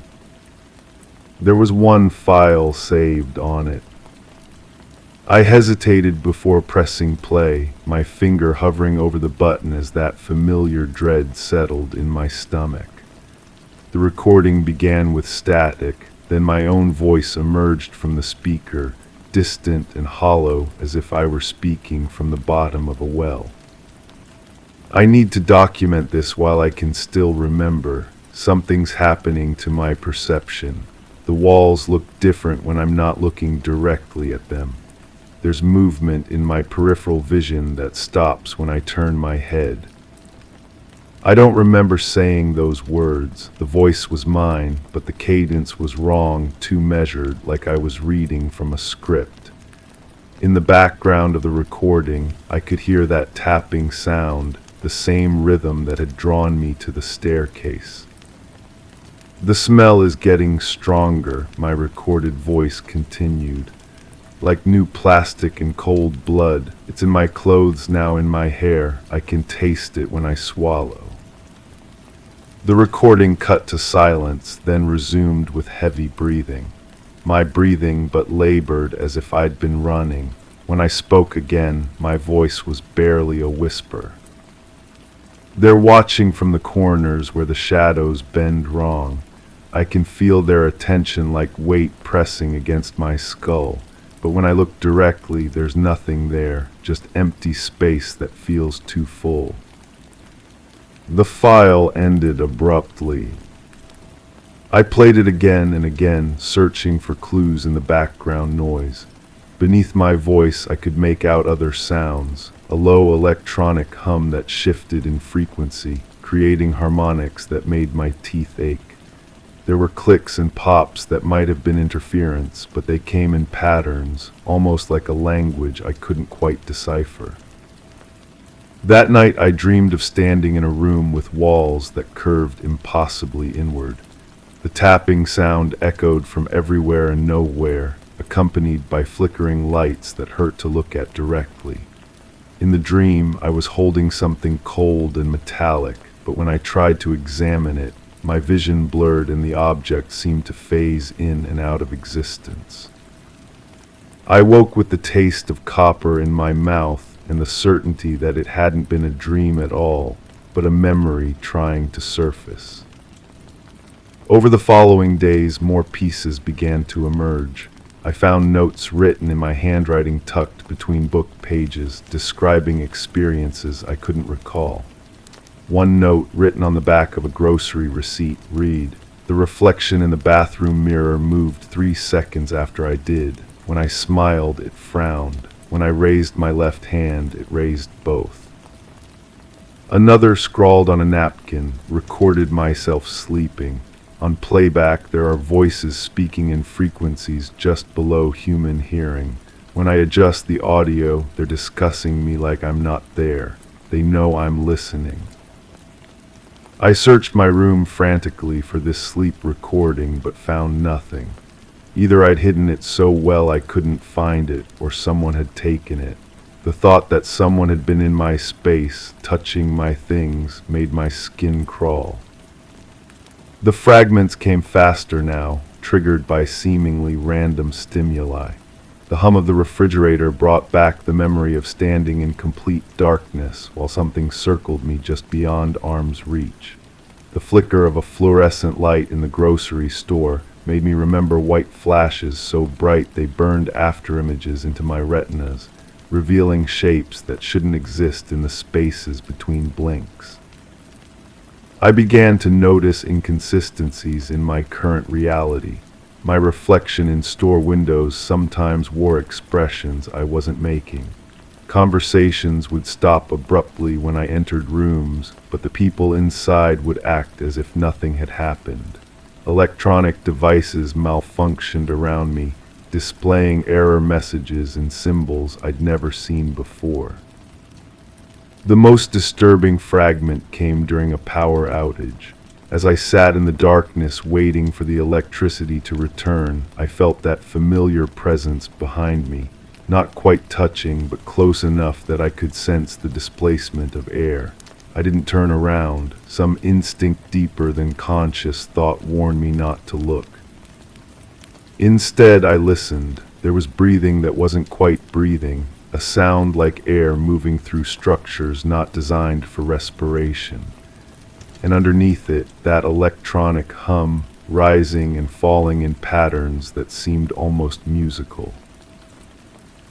Speaker 1: There was one file saved on it. I hesitated before pressing play, my finger hovering over the button as that familiar dread settled in my stomach. The recording began with static, then my own voice emerged from the speaker, distant and hollow as if I were speaking from the bottom of a well. I need to document this while I can still remember. Something's happening to my perception. The walls look different when I'm not looking directly at them. There's movement in my peripheral vision that stops when I turn my head. I don't remember saying those words. The voice was mine, but the cadence was wrong, too measured, like I was reading from a script. In the background of the recording, I could hear that tapping sound, the same rhythm that had drawn me to the staircase. The smell is getting stronger, my recorded voice continued. Like new plastic and cold blood, it's in my clothes now, in my hair. I can taste it when I swallow. The recording cut to silence, then resumed with heavy breathing. My breathing but labored as if I'd been running. When I spoke again, my voice was barely a whisper. They're watching from the corners where the shadows bend wrong. I can feel their attention like weight pressing against my skull. But when I look directly, there's nothing there, just empty space that feels too full. The file ended abruptly. I played it again and again, searching for clues in the background noise. Beneath my voice, I could make out other sounds, a low electronic hum that shifted in frequency, creating harmonics that made my teeth ache. There were clicks and pops that might have been interference, but they came in patterns, almost like a language I couldn't quite decipher. That night I dreamed of standing in a room with walls that curved impossibly inward. The tapping sound echoed from everywhere and nowhere, accompanied by flickering lights that hurt to look at directly. In the dream, I was holding something cold and metallic, but when I tried to examine it, my vision blurred and the object seemed to phase in and out of existence. I woke with the taste of copper in my mouth and the certainty that it hadn't been a dream at all, but a memory trying to surface. Over the following days, more pieces began to emerge. I found notes written in my handwriting tucked between book pages, describing experiences I couldn't recall. One note, written on the back of a grocery receipt, read, "The reflection in the bathroom mirror moved 3 seconds after I did. When I smiled, it frowned. When I raised my left hand, it raised both." Another, scrawled on a napkin, recorded myself sleeping. On playback, there are voices speaking in frequencies just below human hearing. When I adjust the audio, they're discussing me like I'm not there. They know I'm listening. I searched my room frantically for this sleep recording, but found nothing. Either I'd hidden it so well I couldn't find it, or someone had taken it. The thought that someone had been in my space, touching my things, made my skin crawl. The fragments came faster now, triggered by seemingly random stimuli. The hum of the refrigerator brought back the memory of standing in complete darkness while something circled me just beyond arm's reach. The flicker of a fluorescent light in the grocery store made me remember white flashes so bright they burned after images into my retinas, revealing shapes that shouldn't exist in the spaces between blinks. I began to notice inconsistencies in my current reality. My reflection in store windows sometimes wore expressions I wasn't making. Conversations would stop abruptly when I entered rooms, but the people inside would act as if nothing had happened. Electronic devices malfunctioned around me, displaying error messages and symbols I'd never seen before. The most disturbing fragment came during a power outage. As I sat in the darkness waiting for the electricity to return, I felt that familiar presence behind me, not quite touching, but close enough that I could sense the displacement of air. I didn't turn around. Some instinct deeper than conscious thought warned me not to look. Instead, I listened. There was breathing that wasn't quite breathing, a sound like air moving through structures not designed for respiration. And underneath it, that electronic hum, rising and falling in patterns that seemed almost musical.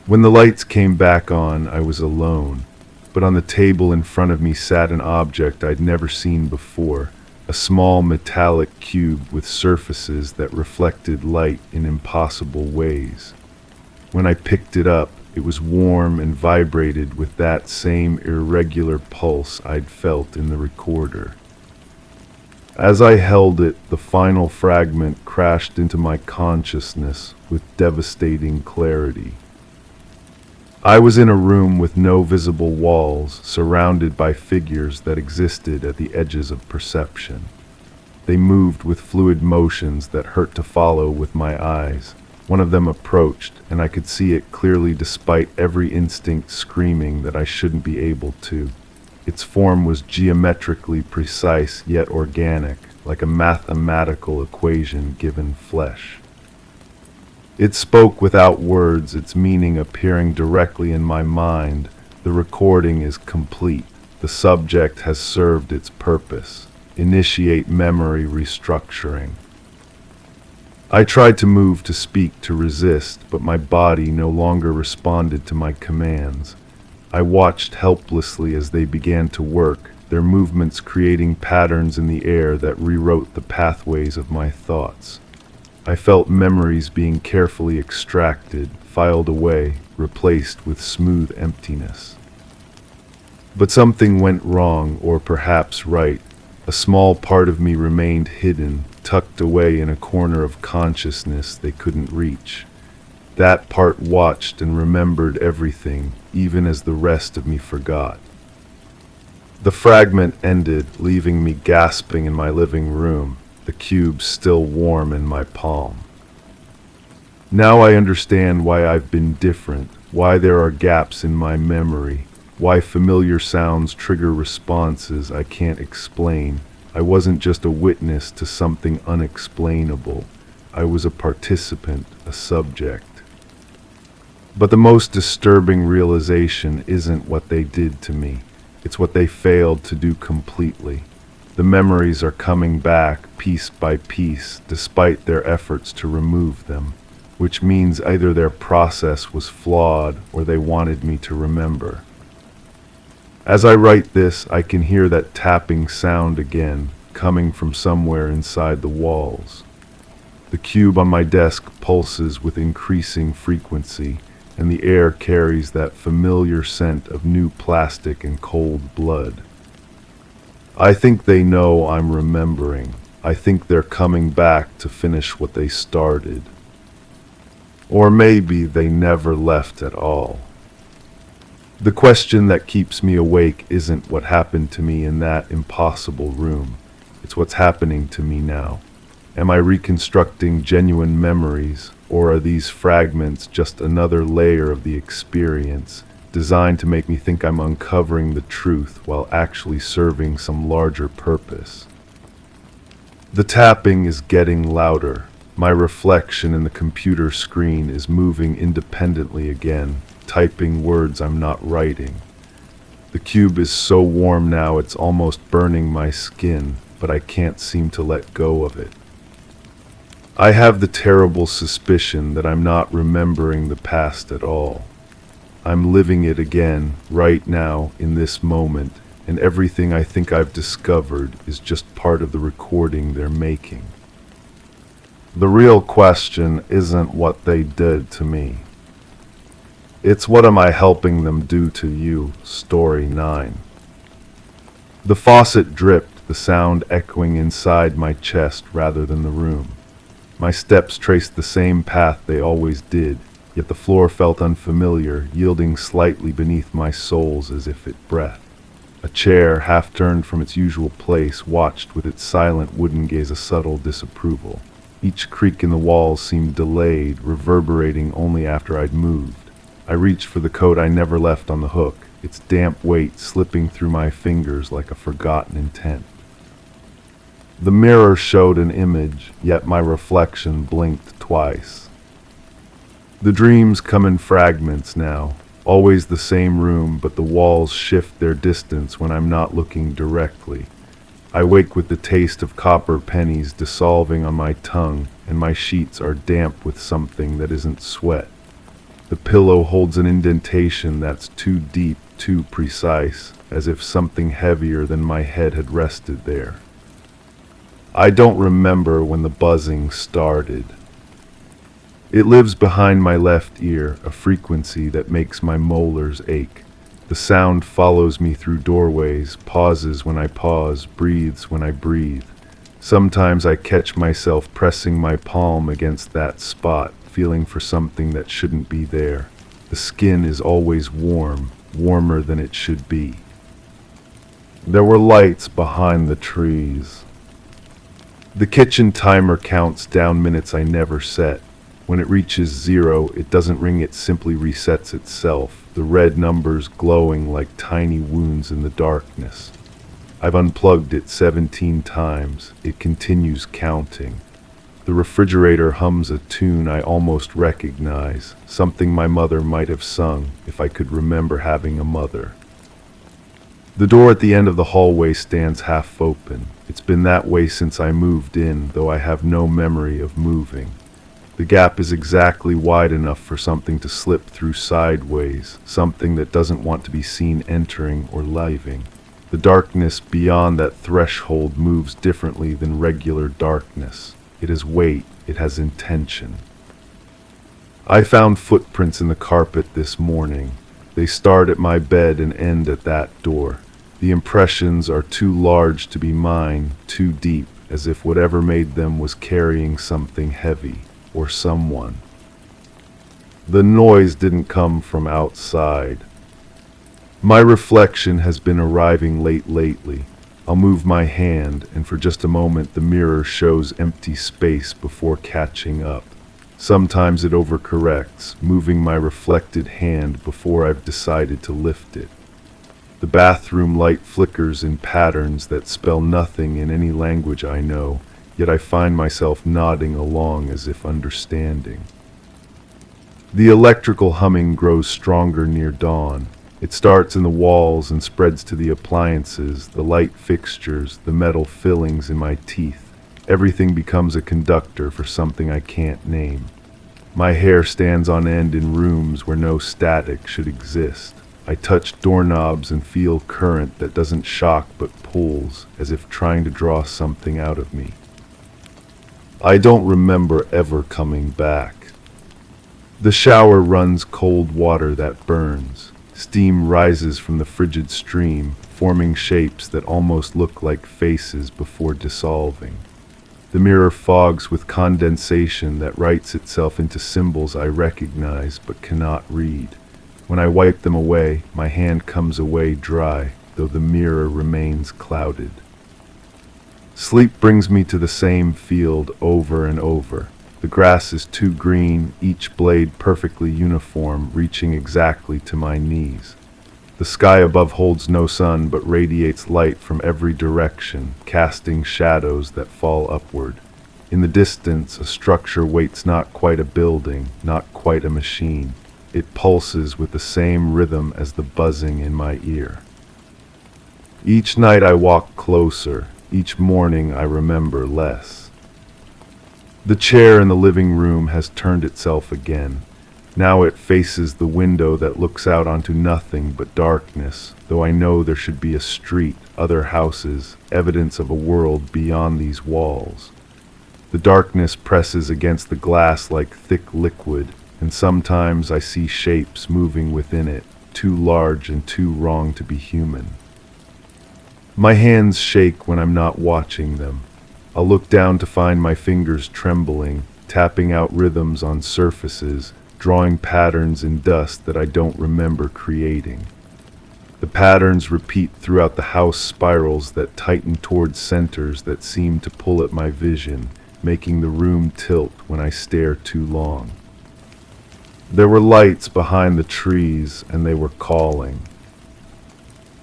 Speaker 1: When the lights came back on, I was alone, but on the table in front of me sat an object I'd never seen before, a small metallic cube with surfaces that reflected light in impossible ways. When I picked it up, it was warm and vibrated with that same irregular pulse I'd felt in the recorder. As I held it, the final fragment crashed into my consciousness with devastating clarity. I was in a room with no visible walls, surrounded by figures that existed at the edges of perception. They moved with fluid motions that hurt to follow with my eyes. One of them approached, and I could see it clearly despite every instinct screaming that I shouldn't be able to. Its form was geometrically precise yet organic, like a mathematical equation given flesh. It spoke without words, its meaning appearing directly in my mind. The recording is complete. The subject has served its purpose. Initiate memory restructuring. I tried to move, to speak, to resist, but my body no longer responded to my commands. I watched helplessly as they began to work, their movements creating patterns in the air that rewrote the pathways of my thoughts. I felt memories being carefully extracted, filed away, replaced with smooth emptiness. But something went wrong, or perhaps right. A small part of me remained hidden, tucked away in a corner of consciousness they couldn't reach. That part watched and remembered everything, even as the rest of me forgot. The fragment ended, leaving me gasping in my living room, the cube still warm in my palm. Now I understand why I've been different, why there are gaps in my memory, why familiar sounds trigger responses I can't explain. I wasn't just a witness to something unexplainable. I was a participant, a subject. But the most disturbing realization isn't what they did to me. It's what they failed to do completely. The memories are coming back piece by piece, despite their efforts to remove them, which means either their process was flawed or they wanted me to remember. As I write this, I can hear that tapping sound again, coming from somewhere inside the walls. The cube on my desk pulses with increasing frequency, and the air carries that familiar scent of new plastic and cold blood. I think they know I'm remembering. I think they're coming back to finish what they started. Or maybe they never left at all. The question that keeps me awake isn't what happened to me in that impossible room. It's what's happening to me now. Am I reconstructing genuine memories, or are these fragments just another layer of the experience, designed to make me think I'm uncovering the truth while actually serving some larger purpose? The tapping is getting louder. My reflection in the computer screen is moving independently again, typing words I'm not writing. The cube is so warm now it's almost burning my skin, but I can't seem to let go of it. I have the terrible suspicion that I'm not remembering the past at all. I'm living it again, right now, in this moment, and everything I think I've discovered is just part of the recording they're making. The real question isn't what they did to me. It's what am I helping them do to you, Story 9. The faucet dripped, the sound echoing inside my chest rather than the room. My steps traced the same path they always did, yet the floor felt unfamiliar, yielding slightly beneath my soles as if it breathed. A chair, half turned from its usual place, watched with its silent wooden gaze a subtle disapproval. Each creak in the walls seemed delayed, reverberating only after I'd moved. I reached for the coat I never left on the hook, its damp weight slipping through my fingers like a forgotten intent. The mirror showed an image, yet my reflection blinked twice. The dreams come in fragments now, always the same room, but the walls shift their distance when I'm not looking directly. I wake with the taste of copper pennies dissolving on my tongue, and my sheets are damp with something that isn't sweat. The pillow holds an indentation that's too deep, too precise, as if something heavier than my head had rested there. I don't remember when the buzzing started. It lives behind my left ear, a frequency that makes my molars ache. The sound follows me through doorways, pauses when I pause, breathes when I breathe. Sometimes I catch myself pressing my palm against that spot, feeling for something that shouldn't be there. The skin is always warm, warmer than it should be. There were lights behind the trees. The kitchen timer counts down minutes I never set. When it reaches 0, it doesn't ring, it simply resets itself, the red numbers glowing like tiny wounds in the darkness. I've unplugged it 17 times. It continues counting. The refrigerator hums a tune I almost recognize, something my mother might have sung if I could remember having a mother. The door at the end of the hallway stands half open. It's been that way since I moved in, though I have no memory of moving. The gap is exactly wide enough for something to slip through sideways, something that doesn't want to be seen entering or leaving. The darkness beyond that threshold moves differently than regular darkness. It has weight, it has intention. I found footprints in the carpet this morning. They start at my bed and end at that door. The impressions are too large to be mine, too deep, as if whatever made them was carrying something heavy, or someone. The noise didn't come from outside. My reflection has been arriving late lately. I'll move my hand, and for just a moment the mirror shows empty space before catching up. Sometimes it overcorrects, moving my reflected hand before I've decided to lift it. The bathroom light flickers in patterns that spell nothing in any language I know, yet I find myself nodding along as if understanding. The electrical humming grows stronger near dawn. It starts in the walls and spreads to the appliances, the light fixtures, the metal fillings in my teeth. Everything becomes a conductor for something I can't name. My hair stands on end in rooms where no static should exist. I touch doorknobs and feel current that doesn't shock but pulls, as if trying to draw something out of me. I don't remember ever coming back. The shower runs cold water that burns. Steam rises from the frigid stream, forming shapes that almost look like faces before dissolving. The mirror fogs with condensation that writes itself into symbols I recognize but cannot read. When I wipe them away, my hand comes away dry, though the mirror remains clouded. Sleep brings me to the same field over and over. The grass is too green, each blade perfectly uniform, reaching exactly to my knees. The sky above holds no sun, but radiates light from every direction, casting shadows that fall upward. In the distance, a structure waits, not quite a building, not quite a machine. It pulses with the same rhythm as the buzzing in my ear. Each night I walk closer. Each morning I remember less. The chair in the living room has turned itself again. Now it faces the window that looks out onto nothing but darkness, though I know there should be a street, other houses, evidence of a world beyond these walls. The darkness presses against the glass like thick liquid, and sometimes I see shapes moving within it, too large and too wrong to be human. My hands shake when I'm not watching them. I'll look down to find my fingers trembling, tapping out rhythms on surfaces, drawing patterns in dust that I don't remember creating. The patterns repeat throughout the house, spirals that tighten towards centers that seem to pull at my vision, making the room tilt when I stare too long. There were lights behind the trees, and they were calling.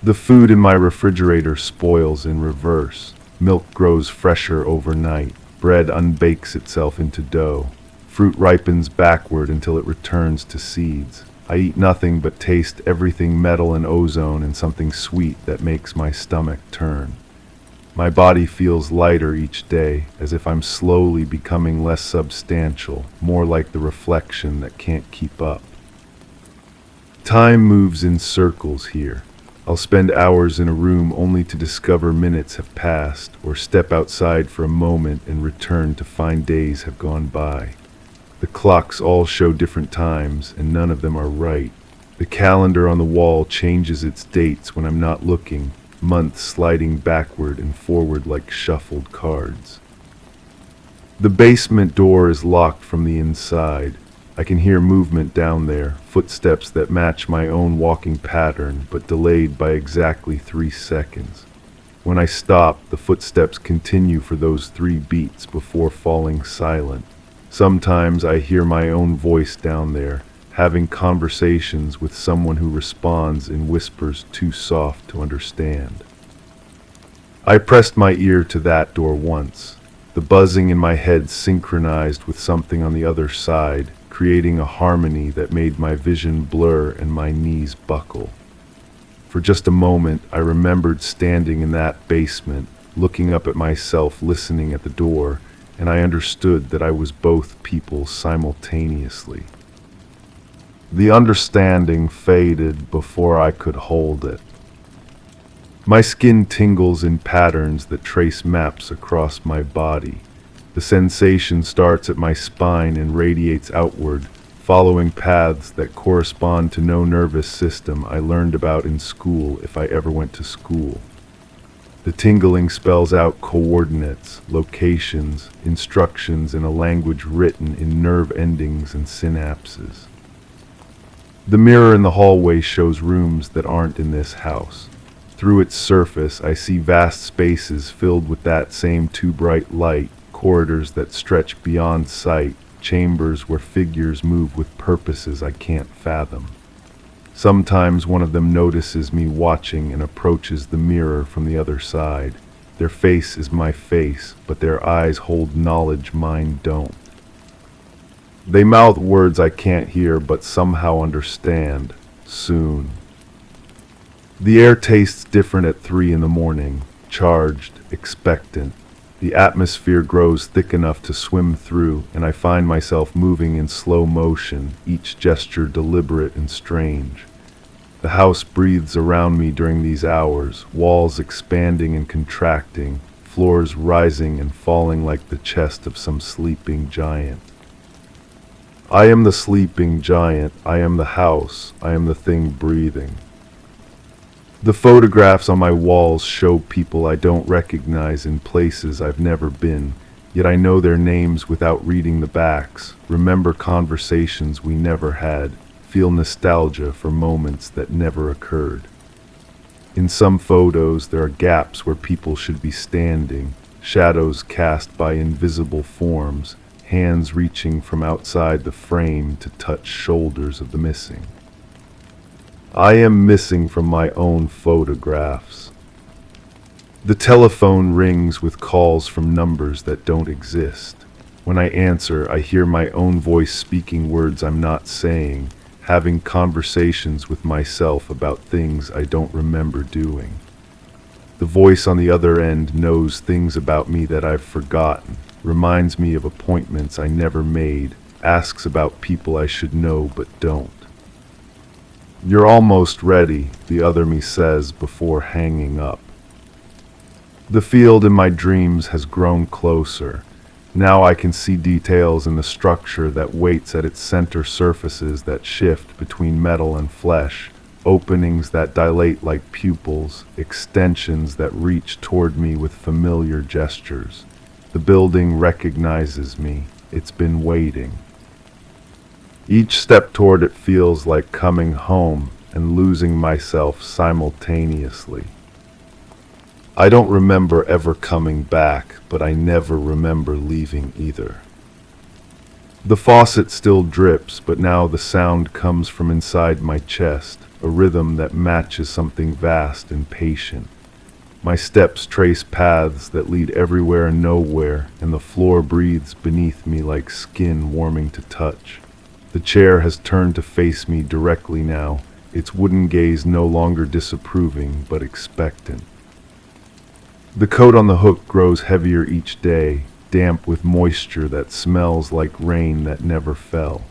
Speaker 1: The food in my refrigerator spoils in reverse. Milk grows fresher overnight. Bread unbakes itself into dough. Fruit ripens backward until it returns to seeds. I eat nothing but taste everything metal and ozone and something sweet that makes my stomach turn. My body feels lighter each day, as if I'm slowly becoming less substantial, more like the reflection that can't keep up. Time moves in circles here. I'll spend hours in a room only to discover minutes have passed, or step outside for a moment and return to find days have gone by. The clocks all show different times, and none of them are right. The calendar on the wall changes its dates when I'm not looking, months sliding backward and forward like shuffled cards. The basement door is locked from the inside. I can hear movement down there, footsteps that match my own walking pattern, but delayed by exactly 3 seconds. When I stop, the footsteps continue for those 3 beats before falling silent. Sometimes I hear my own voice down there, having conversations with someone who responds in whispers too soft to understand. I pressed my ear to that door once. The buzzing in my head synchronized with something on the other side, creating a harmony that made my vision blur and my knees buckle. For just a moment, I remembered standing in that basement, looking up at myself, listening at the door, and I understood that I was both people simultaneously. The understanding faded before I could hold it. My skin tingles in patterns that trace maps across my body. The sensation starts at my spine and radiates outward, following paths that correspond to no nervous system I learned about in school if I ever went to school. The tingling spells out coordinates, locations, instructions in a language written in nerve endings and synapses. The mirror in the hallway shows rooms that aren't in this house. Through its surface, I see vast spaces filled with that same too bright light, corridors that stretch beyond sight, chambers where figures move with purposes I can't fathom. Sometimes one of them notices me watching and approaches the mirror from the other side. Their face is my face, but their eyes hold knowledge mine don't. They mouth words I can't hear but somehow understand. Soon. The air tastes different at 3 in the morning, charged, expectant. The atmosphere grows thick enough to swim through, and I find myself moving in slow motion, each gesture deliberate and strange. The house breathes around me during these hours, walls expanding and contracting, floors rising and falling like the chest of some sleeping giant. I am the sleeping giant, I am the house, I am the thing breathing. The photographs on my walls show people I don't recognize in places I've never been, yet I know their names without reading the backs, remember conversations we never had, feel nostalgia for moments that never occurred. In some photos, there are gaps where people should be standing, shadows cast by invisible forms, hands reaching from outside the frame to touch shoulders of the missing. I am missing from my own photographs. The telephone rings with calls from numbers that don't exist. When I answer, I hear my own voice speaking words I'm not saying, having conversations with myself about things I don't remember doing. The voice on the other end knows things about me that I've forgotten, reminds me of appointments I never made, asks about people I should know but don't. You're almost ready, the other me says before hanging up. The field in my dreams has grown closer. Now I can see details in the structure that waits at its center, surfaces that shift between metal and flesh, openings that dilate like pupils, extensions that reach toward me with familiar gestures. The building recognizes me. It's been waiting. Each step toward it feels like coming home, and losing myself simultaneously. I don't remember ever coming back, but I never remember leaving either. The faucet still drips, but now the sound comes from inside my chest, a rhythm that matches something vast and patient. My steps trace paths that lead everywhere and nowhere, and the floor breathes beneath me like skin warming to touch. The chair has turned to face me directly now, its wooden gaze no longer disapproving but expectant. The coat on the hook grows heavier each day, damp with moisture that smells like rain that never fell.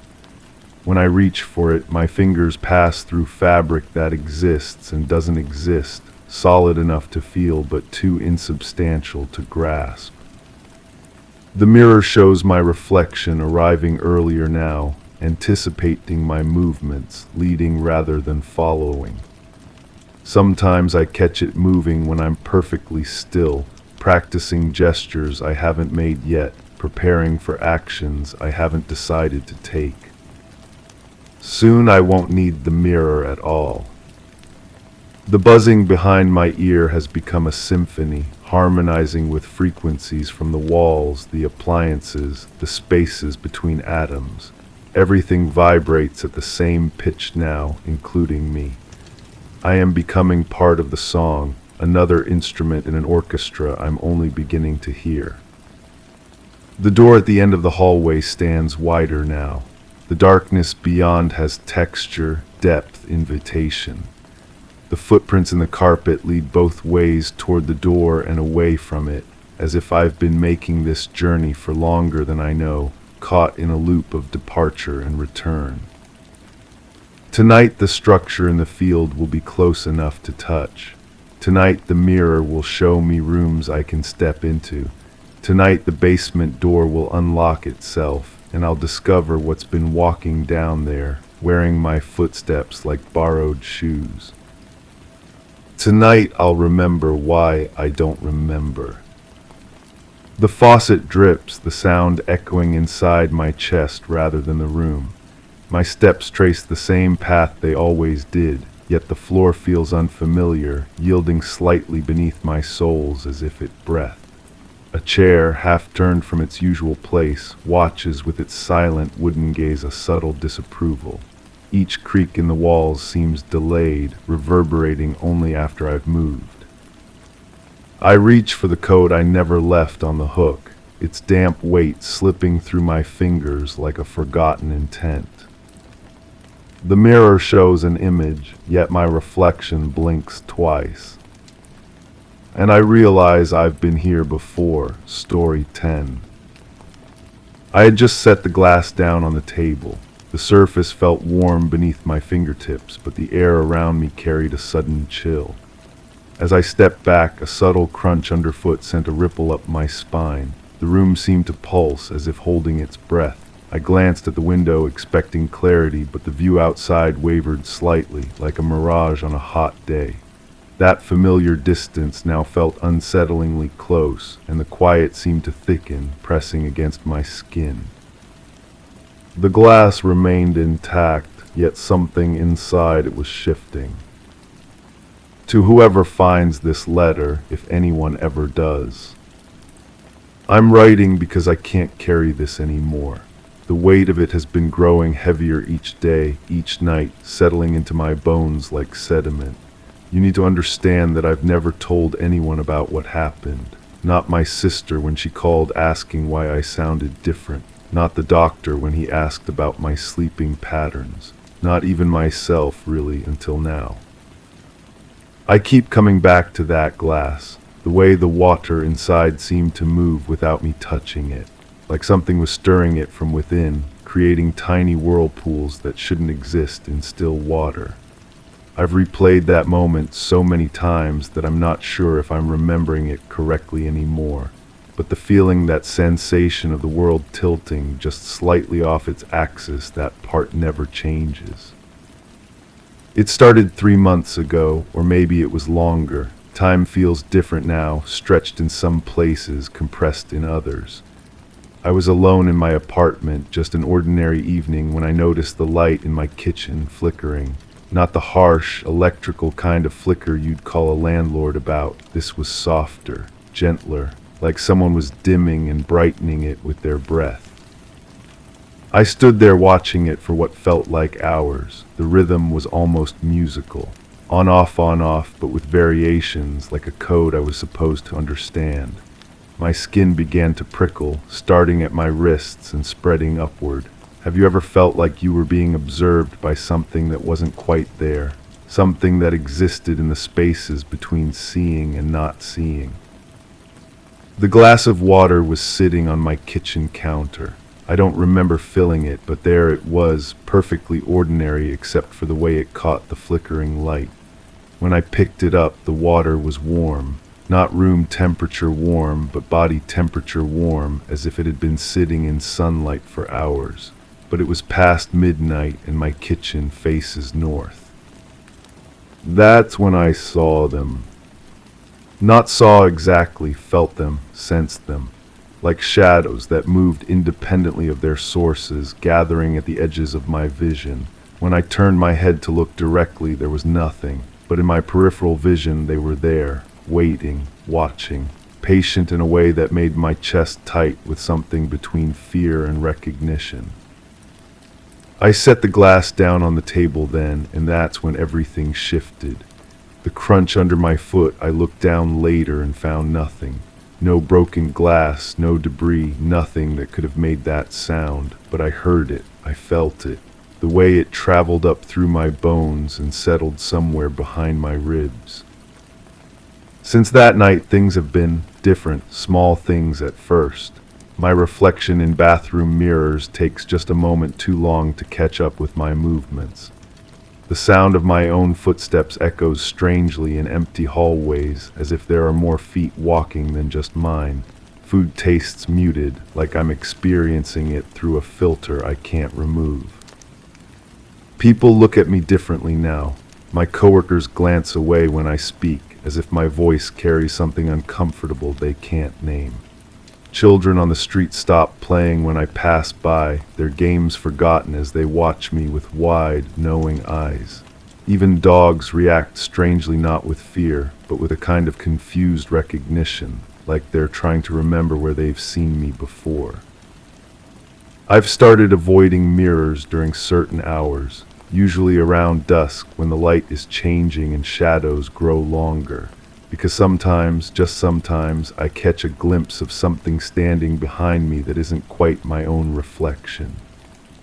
Speaker 1: When I reach for it, my fingers pass through fabric that exists and doesn't exist, solid enough to feel but too insubstantial to grasp. The mirror shows my reflection arriving earlier now, anticipating my movements, leading rather than following. Sometimes I catch it moving when I'm perfectly still, practicing gestures I haven't made yet, preparing for actions I haven't decided to take. Soon I won't need the mirror at all. The buzzing behind my ear has become a symphony, harmonizing with frequencies from the walls, the appliances, the spaces between atoms. Everything vibrates at the same pitch now, including me. I am becoming part of the song, another instrument in an orchestra I'm only beginning to hear. The door at the end of the hallway stands wider now. The darkness beyond has texture, depth, invitation. The footprints in the carpet lead both ways toward the door and away from it, as if I've been making this journey for longer than I know, caught in a loop of departure and return. Tonight the structure in the field will be close enough to touch. Tonight the mirror will show me rooms I can step into. Tonight the basement door will unlock itself, and I'll discover what's been walking down there, wearing my footsteps like borrowed shoes. Tonight I'll remember why I don't remember. The faucet drips, the sound echoing inside my chest rather than the room. My steps trace the same path they always did, yet the floor feels unfamiliar, yielding slightly beneath my soles as if it breathed. A chair, half turned from its usual place, watches with its silent wooden gaze a subtle disapproval. Each creak in the walls seems delayed, reverberating only after I've moved. I reach for the coat I never left on the hook, its damp weight slipping through my fingers like a forgotten intent. The mirror shows an image, yet my reflection blinks twice. And I realize I've been here before, story 10. I had just set the glass down on the table. The surface felt warm beneath my fingertips, but the air around me carried a sudden chill. As I stepped back, a subtle crunch underfoot sent a ripple up my spine. The room seemed to pulse as if holding its breath. I glanced at the window, expecting clarity, but the view outside wavered slightly, like a mirage on a hot day. That familiar distance now felt unsettlingly close, and the quiet seemed to thicken, pressing against my skin. The glass remained intact, yet something inside it was shifting. To whoever finds this letter, if anyone ever does, I'm writing because I can't carry this anymore. The weight of it has been growing heavier each day, each night, settling into my bones like sediment. You need to understand that I've never told anyone about what happened. Not my sister when she called asking why I sounded different. Not the doctor when he asked about my sleeping patterns. Not even myself, really, until now. I keep coming back to that glass. The way the water inside seemed to move without me touching it. Like something was stirring it from within, creating tiny whirlpools that shouldn't exist in still water. I've replayed that moment so many times that I'm not sure if I'm remembering it correctly anymore. But the feeling, that sensation of the world tilting just slightly off its axis, that part never changes. It started 3 months ago, or maybe it was longer. Time feels different now, stretched in some places, compressed in others. I was alone in my apartment, just an ordinary evening, when I noticed the light in my kitchen flickering. Not the harsh, electrical kind of flicker you'd call a landlord about. This was softer, gentler, like someone was dimming and brightening it with their breath. I stood there watching it for what felt like hours. The rhythm was almost musical. On off, but with variations like a code I was supposed to understand. My skin began to prickle, starting at my wrists and spreading upward. Have you ever felt like you were being observed by something that wasn't quite there? Something that existed in the spaces between seeing and not seeing? The glass of water was sitting on my kitchen counter. I don't remember filling it, but there it was, perfectly ordinary except for the way it caught the flickering light. When I picked it up, the water was warm. Not room temperature warm, but body temperature warm, as if it had been sitting in sunlight for hours. But it was past midnight and my kitchen faces north. That's when I saw them. Not saw exactly, felt them, sensed them. Like shadows that moved independently of their sources, gathering at the edges of my vision. When I turned my head to look directly, there was nothing. But in my peripheral vision, they were there, waiting, watching, patient in a way that made my chest tight with something between fear and recognition. I set the glass down on the table then, and that's when everything shifted. The crunch under my foot, I looked down later and found nothing. No broken glass, no debris, nothing that could have made that sound. But I heard it, I felt it. The way it traveled up through my bones and settled somewhere behind my ribs. Since that night, things have been different, small things at first. My reflection in bathroom mirrors takes just a moment too long to catch up with my movements. The sound of my own footsteps echoes strangely in empty hallways, as if there are more feet walking than just mine. Food tastes muted, like I'm experiencing it through a filter I can't remove. People look at me differently now. My coworkers glance away when I speak, as if my voice carries something uncomfortable they can't name. Children on the street stop playing when I pass by, their games forgotten as they watch me with wide, knowing eyes. Even dogs react strangely, not with fear, but with a kind of confused recognition, like they're trying to remember where they've seen me before. I've started avoiding mirrors during certain hours, usually around dusk when the light is changing and shadows grow longer, because sometimes, just sometimes, I catch a glimpse of something standing behind me that isn't quite my own reflection.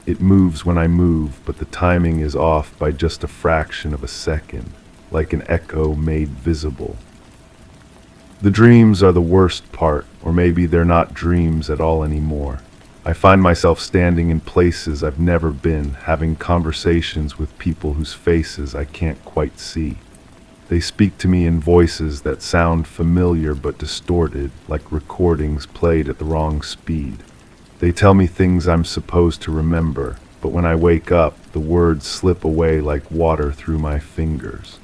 Speaker 1: It moves when I move, but the timing is off by just a fraction of a second, like an echo made visible. The dreams are the worst part, or maybe they're not dreams at all anymore. I find myself standing in places I've never been, having conversations with people whose faces I can't quite see. They speak to me in voices that sound familiar but distorted, like recordings played at the wrong speed. They tell me things I'm supposed to remember, but when I wake up, the words slip away like water through my fingers.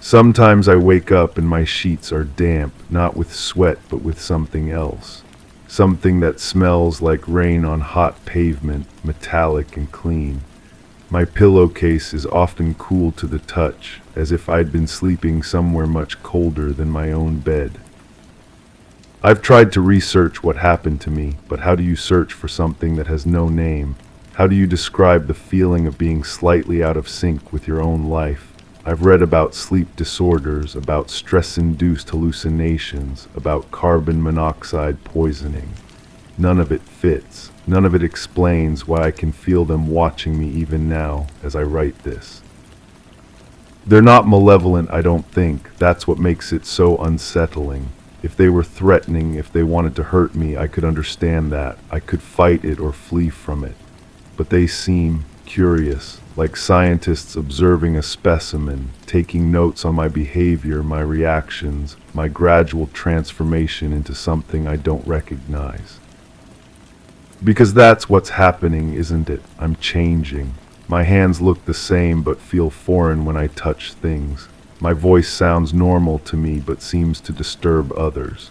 Speaker 1: Sometimes I wake up and my sheets are damp, not with sweat but with something else. Something that smells like rain on hot pavement, metallic and clean. My pillowcase is often cool to the touch, as if I'd been sleeping somewhere much colder than my own bed. I've tried to research what happened to me, but how do you search for something that has no name? How do you describe the feeling of being slightly out of sync with your own life? I've read about sleep disorders, about stress-induced hallucinations, about carbon monoxide poisoning. None of it fits. None of it explains why I can feel them watching me even now as I write this. They're not malevolent, I don't think. That's what makes it so unsettling. If they were threatening, if they wanted to hurt me, I could understand that. I could fight it or flee from it. But they seem curious, like scientists observing a specimen, taking notes on my behavior, my reactions, my gradual transformation into something I don't recognize. Because that's what's happening, isn't it? I'm changing. My hands look the same but feel foreign when I touch things. My voice sounds normal to me but seems to disturb others.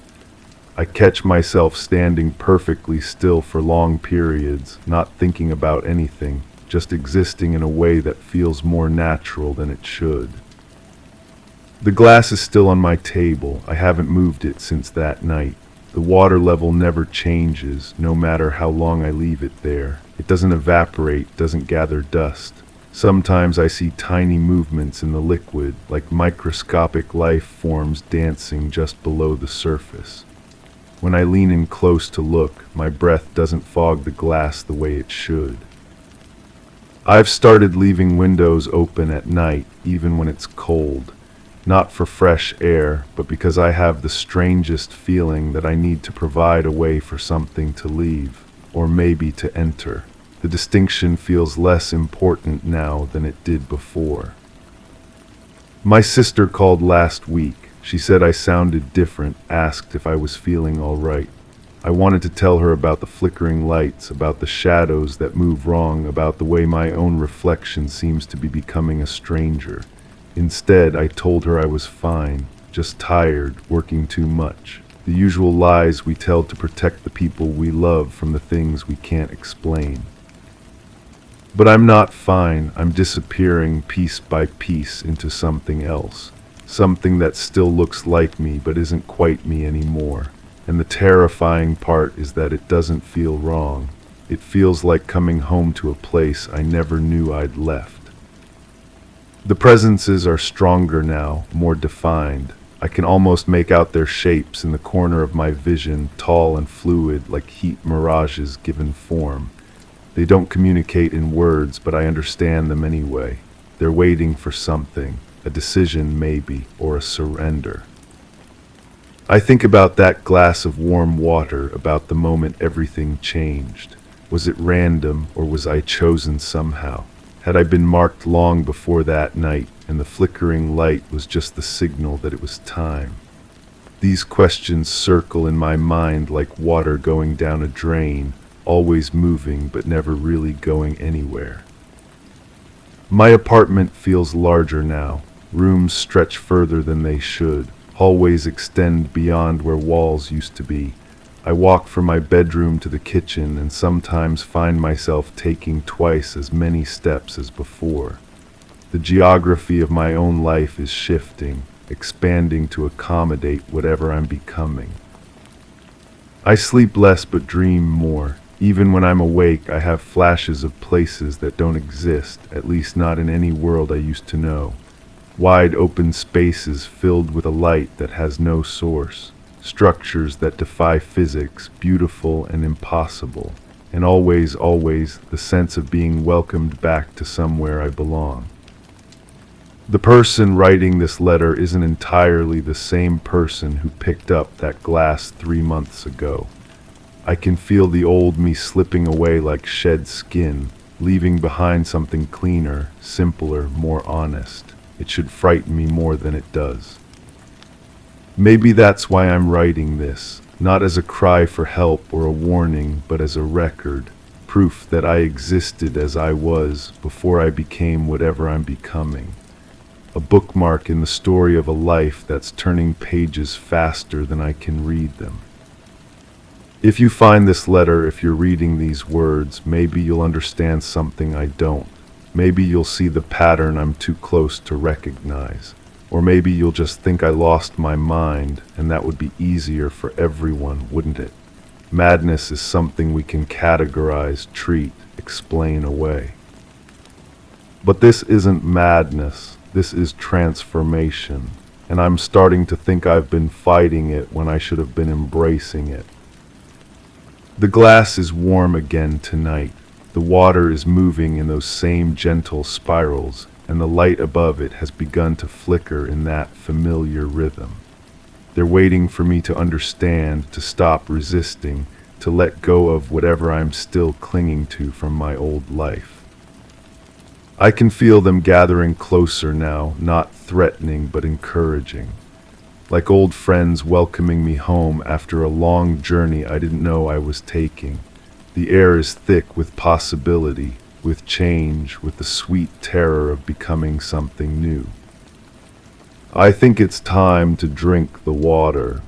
Speaker 1: I catch myself standing perfectly still for long periods, not thinking about anything, just existing in a way that feels more natural than it should. The glass is still on my table. I haven't moved it since that night. The water level never changes, no matter how long I leave it there. It doesn't evaporate, doesn't gather dust. Sometimes I see tiny movements in the liquid, like microscopic life forms dancing just below the surface. When I lean in close to look, my breath doesn't fog the glass the way it should. I've started leaving windows open at night, even when it's cold. Not for fresh air, but because I have the strangest feeling that I need to provide a way for something to leave, or maybe to enter. The distinction feels less important now than it did before. My sister called last week. She said I sounded different, asked if I was feeling all right. I wanted to tell her about the flickering lights, about the shadows that move wrong, about the way my own reflection seems to be becoming a stranger. Instead, I told her I was fine, just tired, working too much. The usual lies we tell to protect the people we love from the things we can't explain. But I'm not fine. I'm disappearing piece by piece into something else. Something that still looks like me but isn't quite me anymore. And the terrifying part is that it doesn't feel wrong. It feels like coming home to a place I never knew I'd left. The presences are stronger now, more defined. I can almost make out their shapes in the corner of my vision, tall and fluid like heat mirages given form. They don't communicate in words, but I understand them anyway. They're waiting for something, a decision maybe, or a surrender. I think about that glass of warm water, about the moment everything changed. Was it random, or was I chosen somehow? Had I been marked long before that night, and the flickering light was just the signal that it was time? These questions circle in my mind like water going down a drain, always moving but never really going anywhere. My apartment feels larger now. Rooms stretch further than they should. Hallways extend beyond where walls used to be. I walk from my bedroom to the kitchen and sometimes find myself taking twice as many steps as before. The geography of my own life is shifting, expanding to accommodate whatever I'm becoming. I sleep less but dream more. Even when I'm awake, I have flashes of places that don't exist, at least not in any world I used to know. Wide open spaces filled with a light that has no source. Structures that defy physics, beautiful and impossible. And always, the sense of being welcomed back to somewhere I belong. The person writing this letter isn't entirely the same person who picked up that glass 3 months ago. I can feel the old me slipping away like shed skin, leaving behind something cleaner, simpler, more honest. It should frighten me more than it does. Maybe that's why I'm writing this, not as a cry for help or a warning, but as a record, proof that I existed as I was before I became whatever I'm becoming. A bookmark in the story of a life that's turning pages faster than I can read them. If you find this letter, if you're reading these words, maybe you'll understand something I don't. Maybe you'll see the pattern I'm too close to recognize. Or maybe you'll just think I lost my mind, and that would be easier for everyone, wouldn't it? Madness is something we can categorize, treat, explain away. But this isn't madness, this is transformation, and I'm starting to think I've been fighting it when I should have been embracing it. The glass is warm again tonight. The water is moving in those same gentle spirals, and the light above it has begun to flicker in that familiar rhythm. They're waiting for me to understand, to stop resisting, to let go of whatever I'm still clinging to from my old life. I can feel them gathering closer now, not threatening but encouraging. Like old friends welcoming me home after a long journey I didn't know I was taking. The air is thick with possibility, with change, with the sweet terror of becoming something new. I think it's time to drink the water.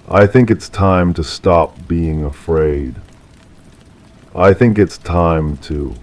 Speaker 1: I think it's time to stop being afraid. I think it's time to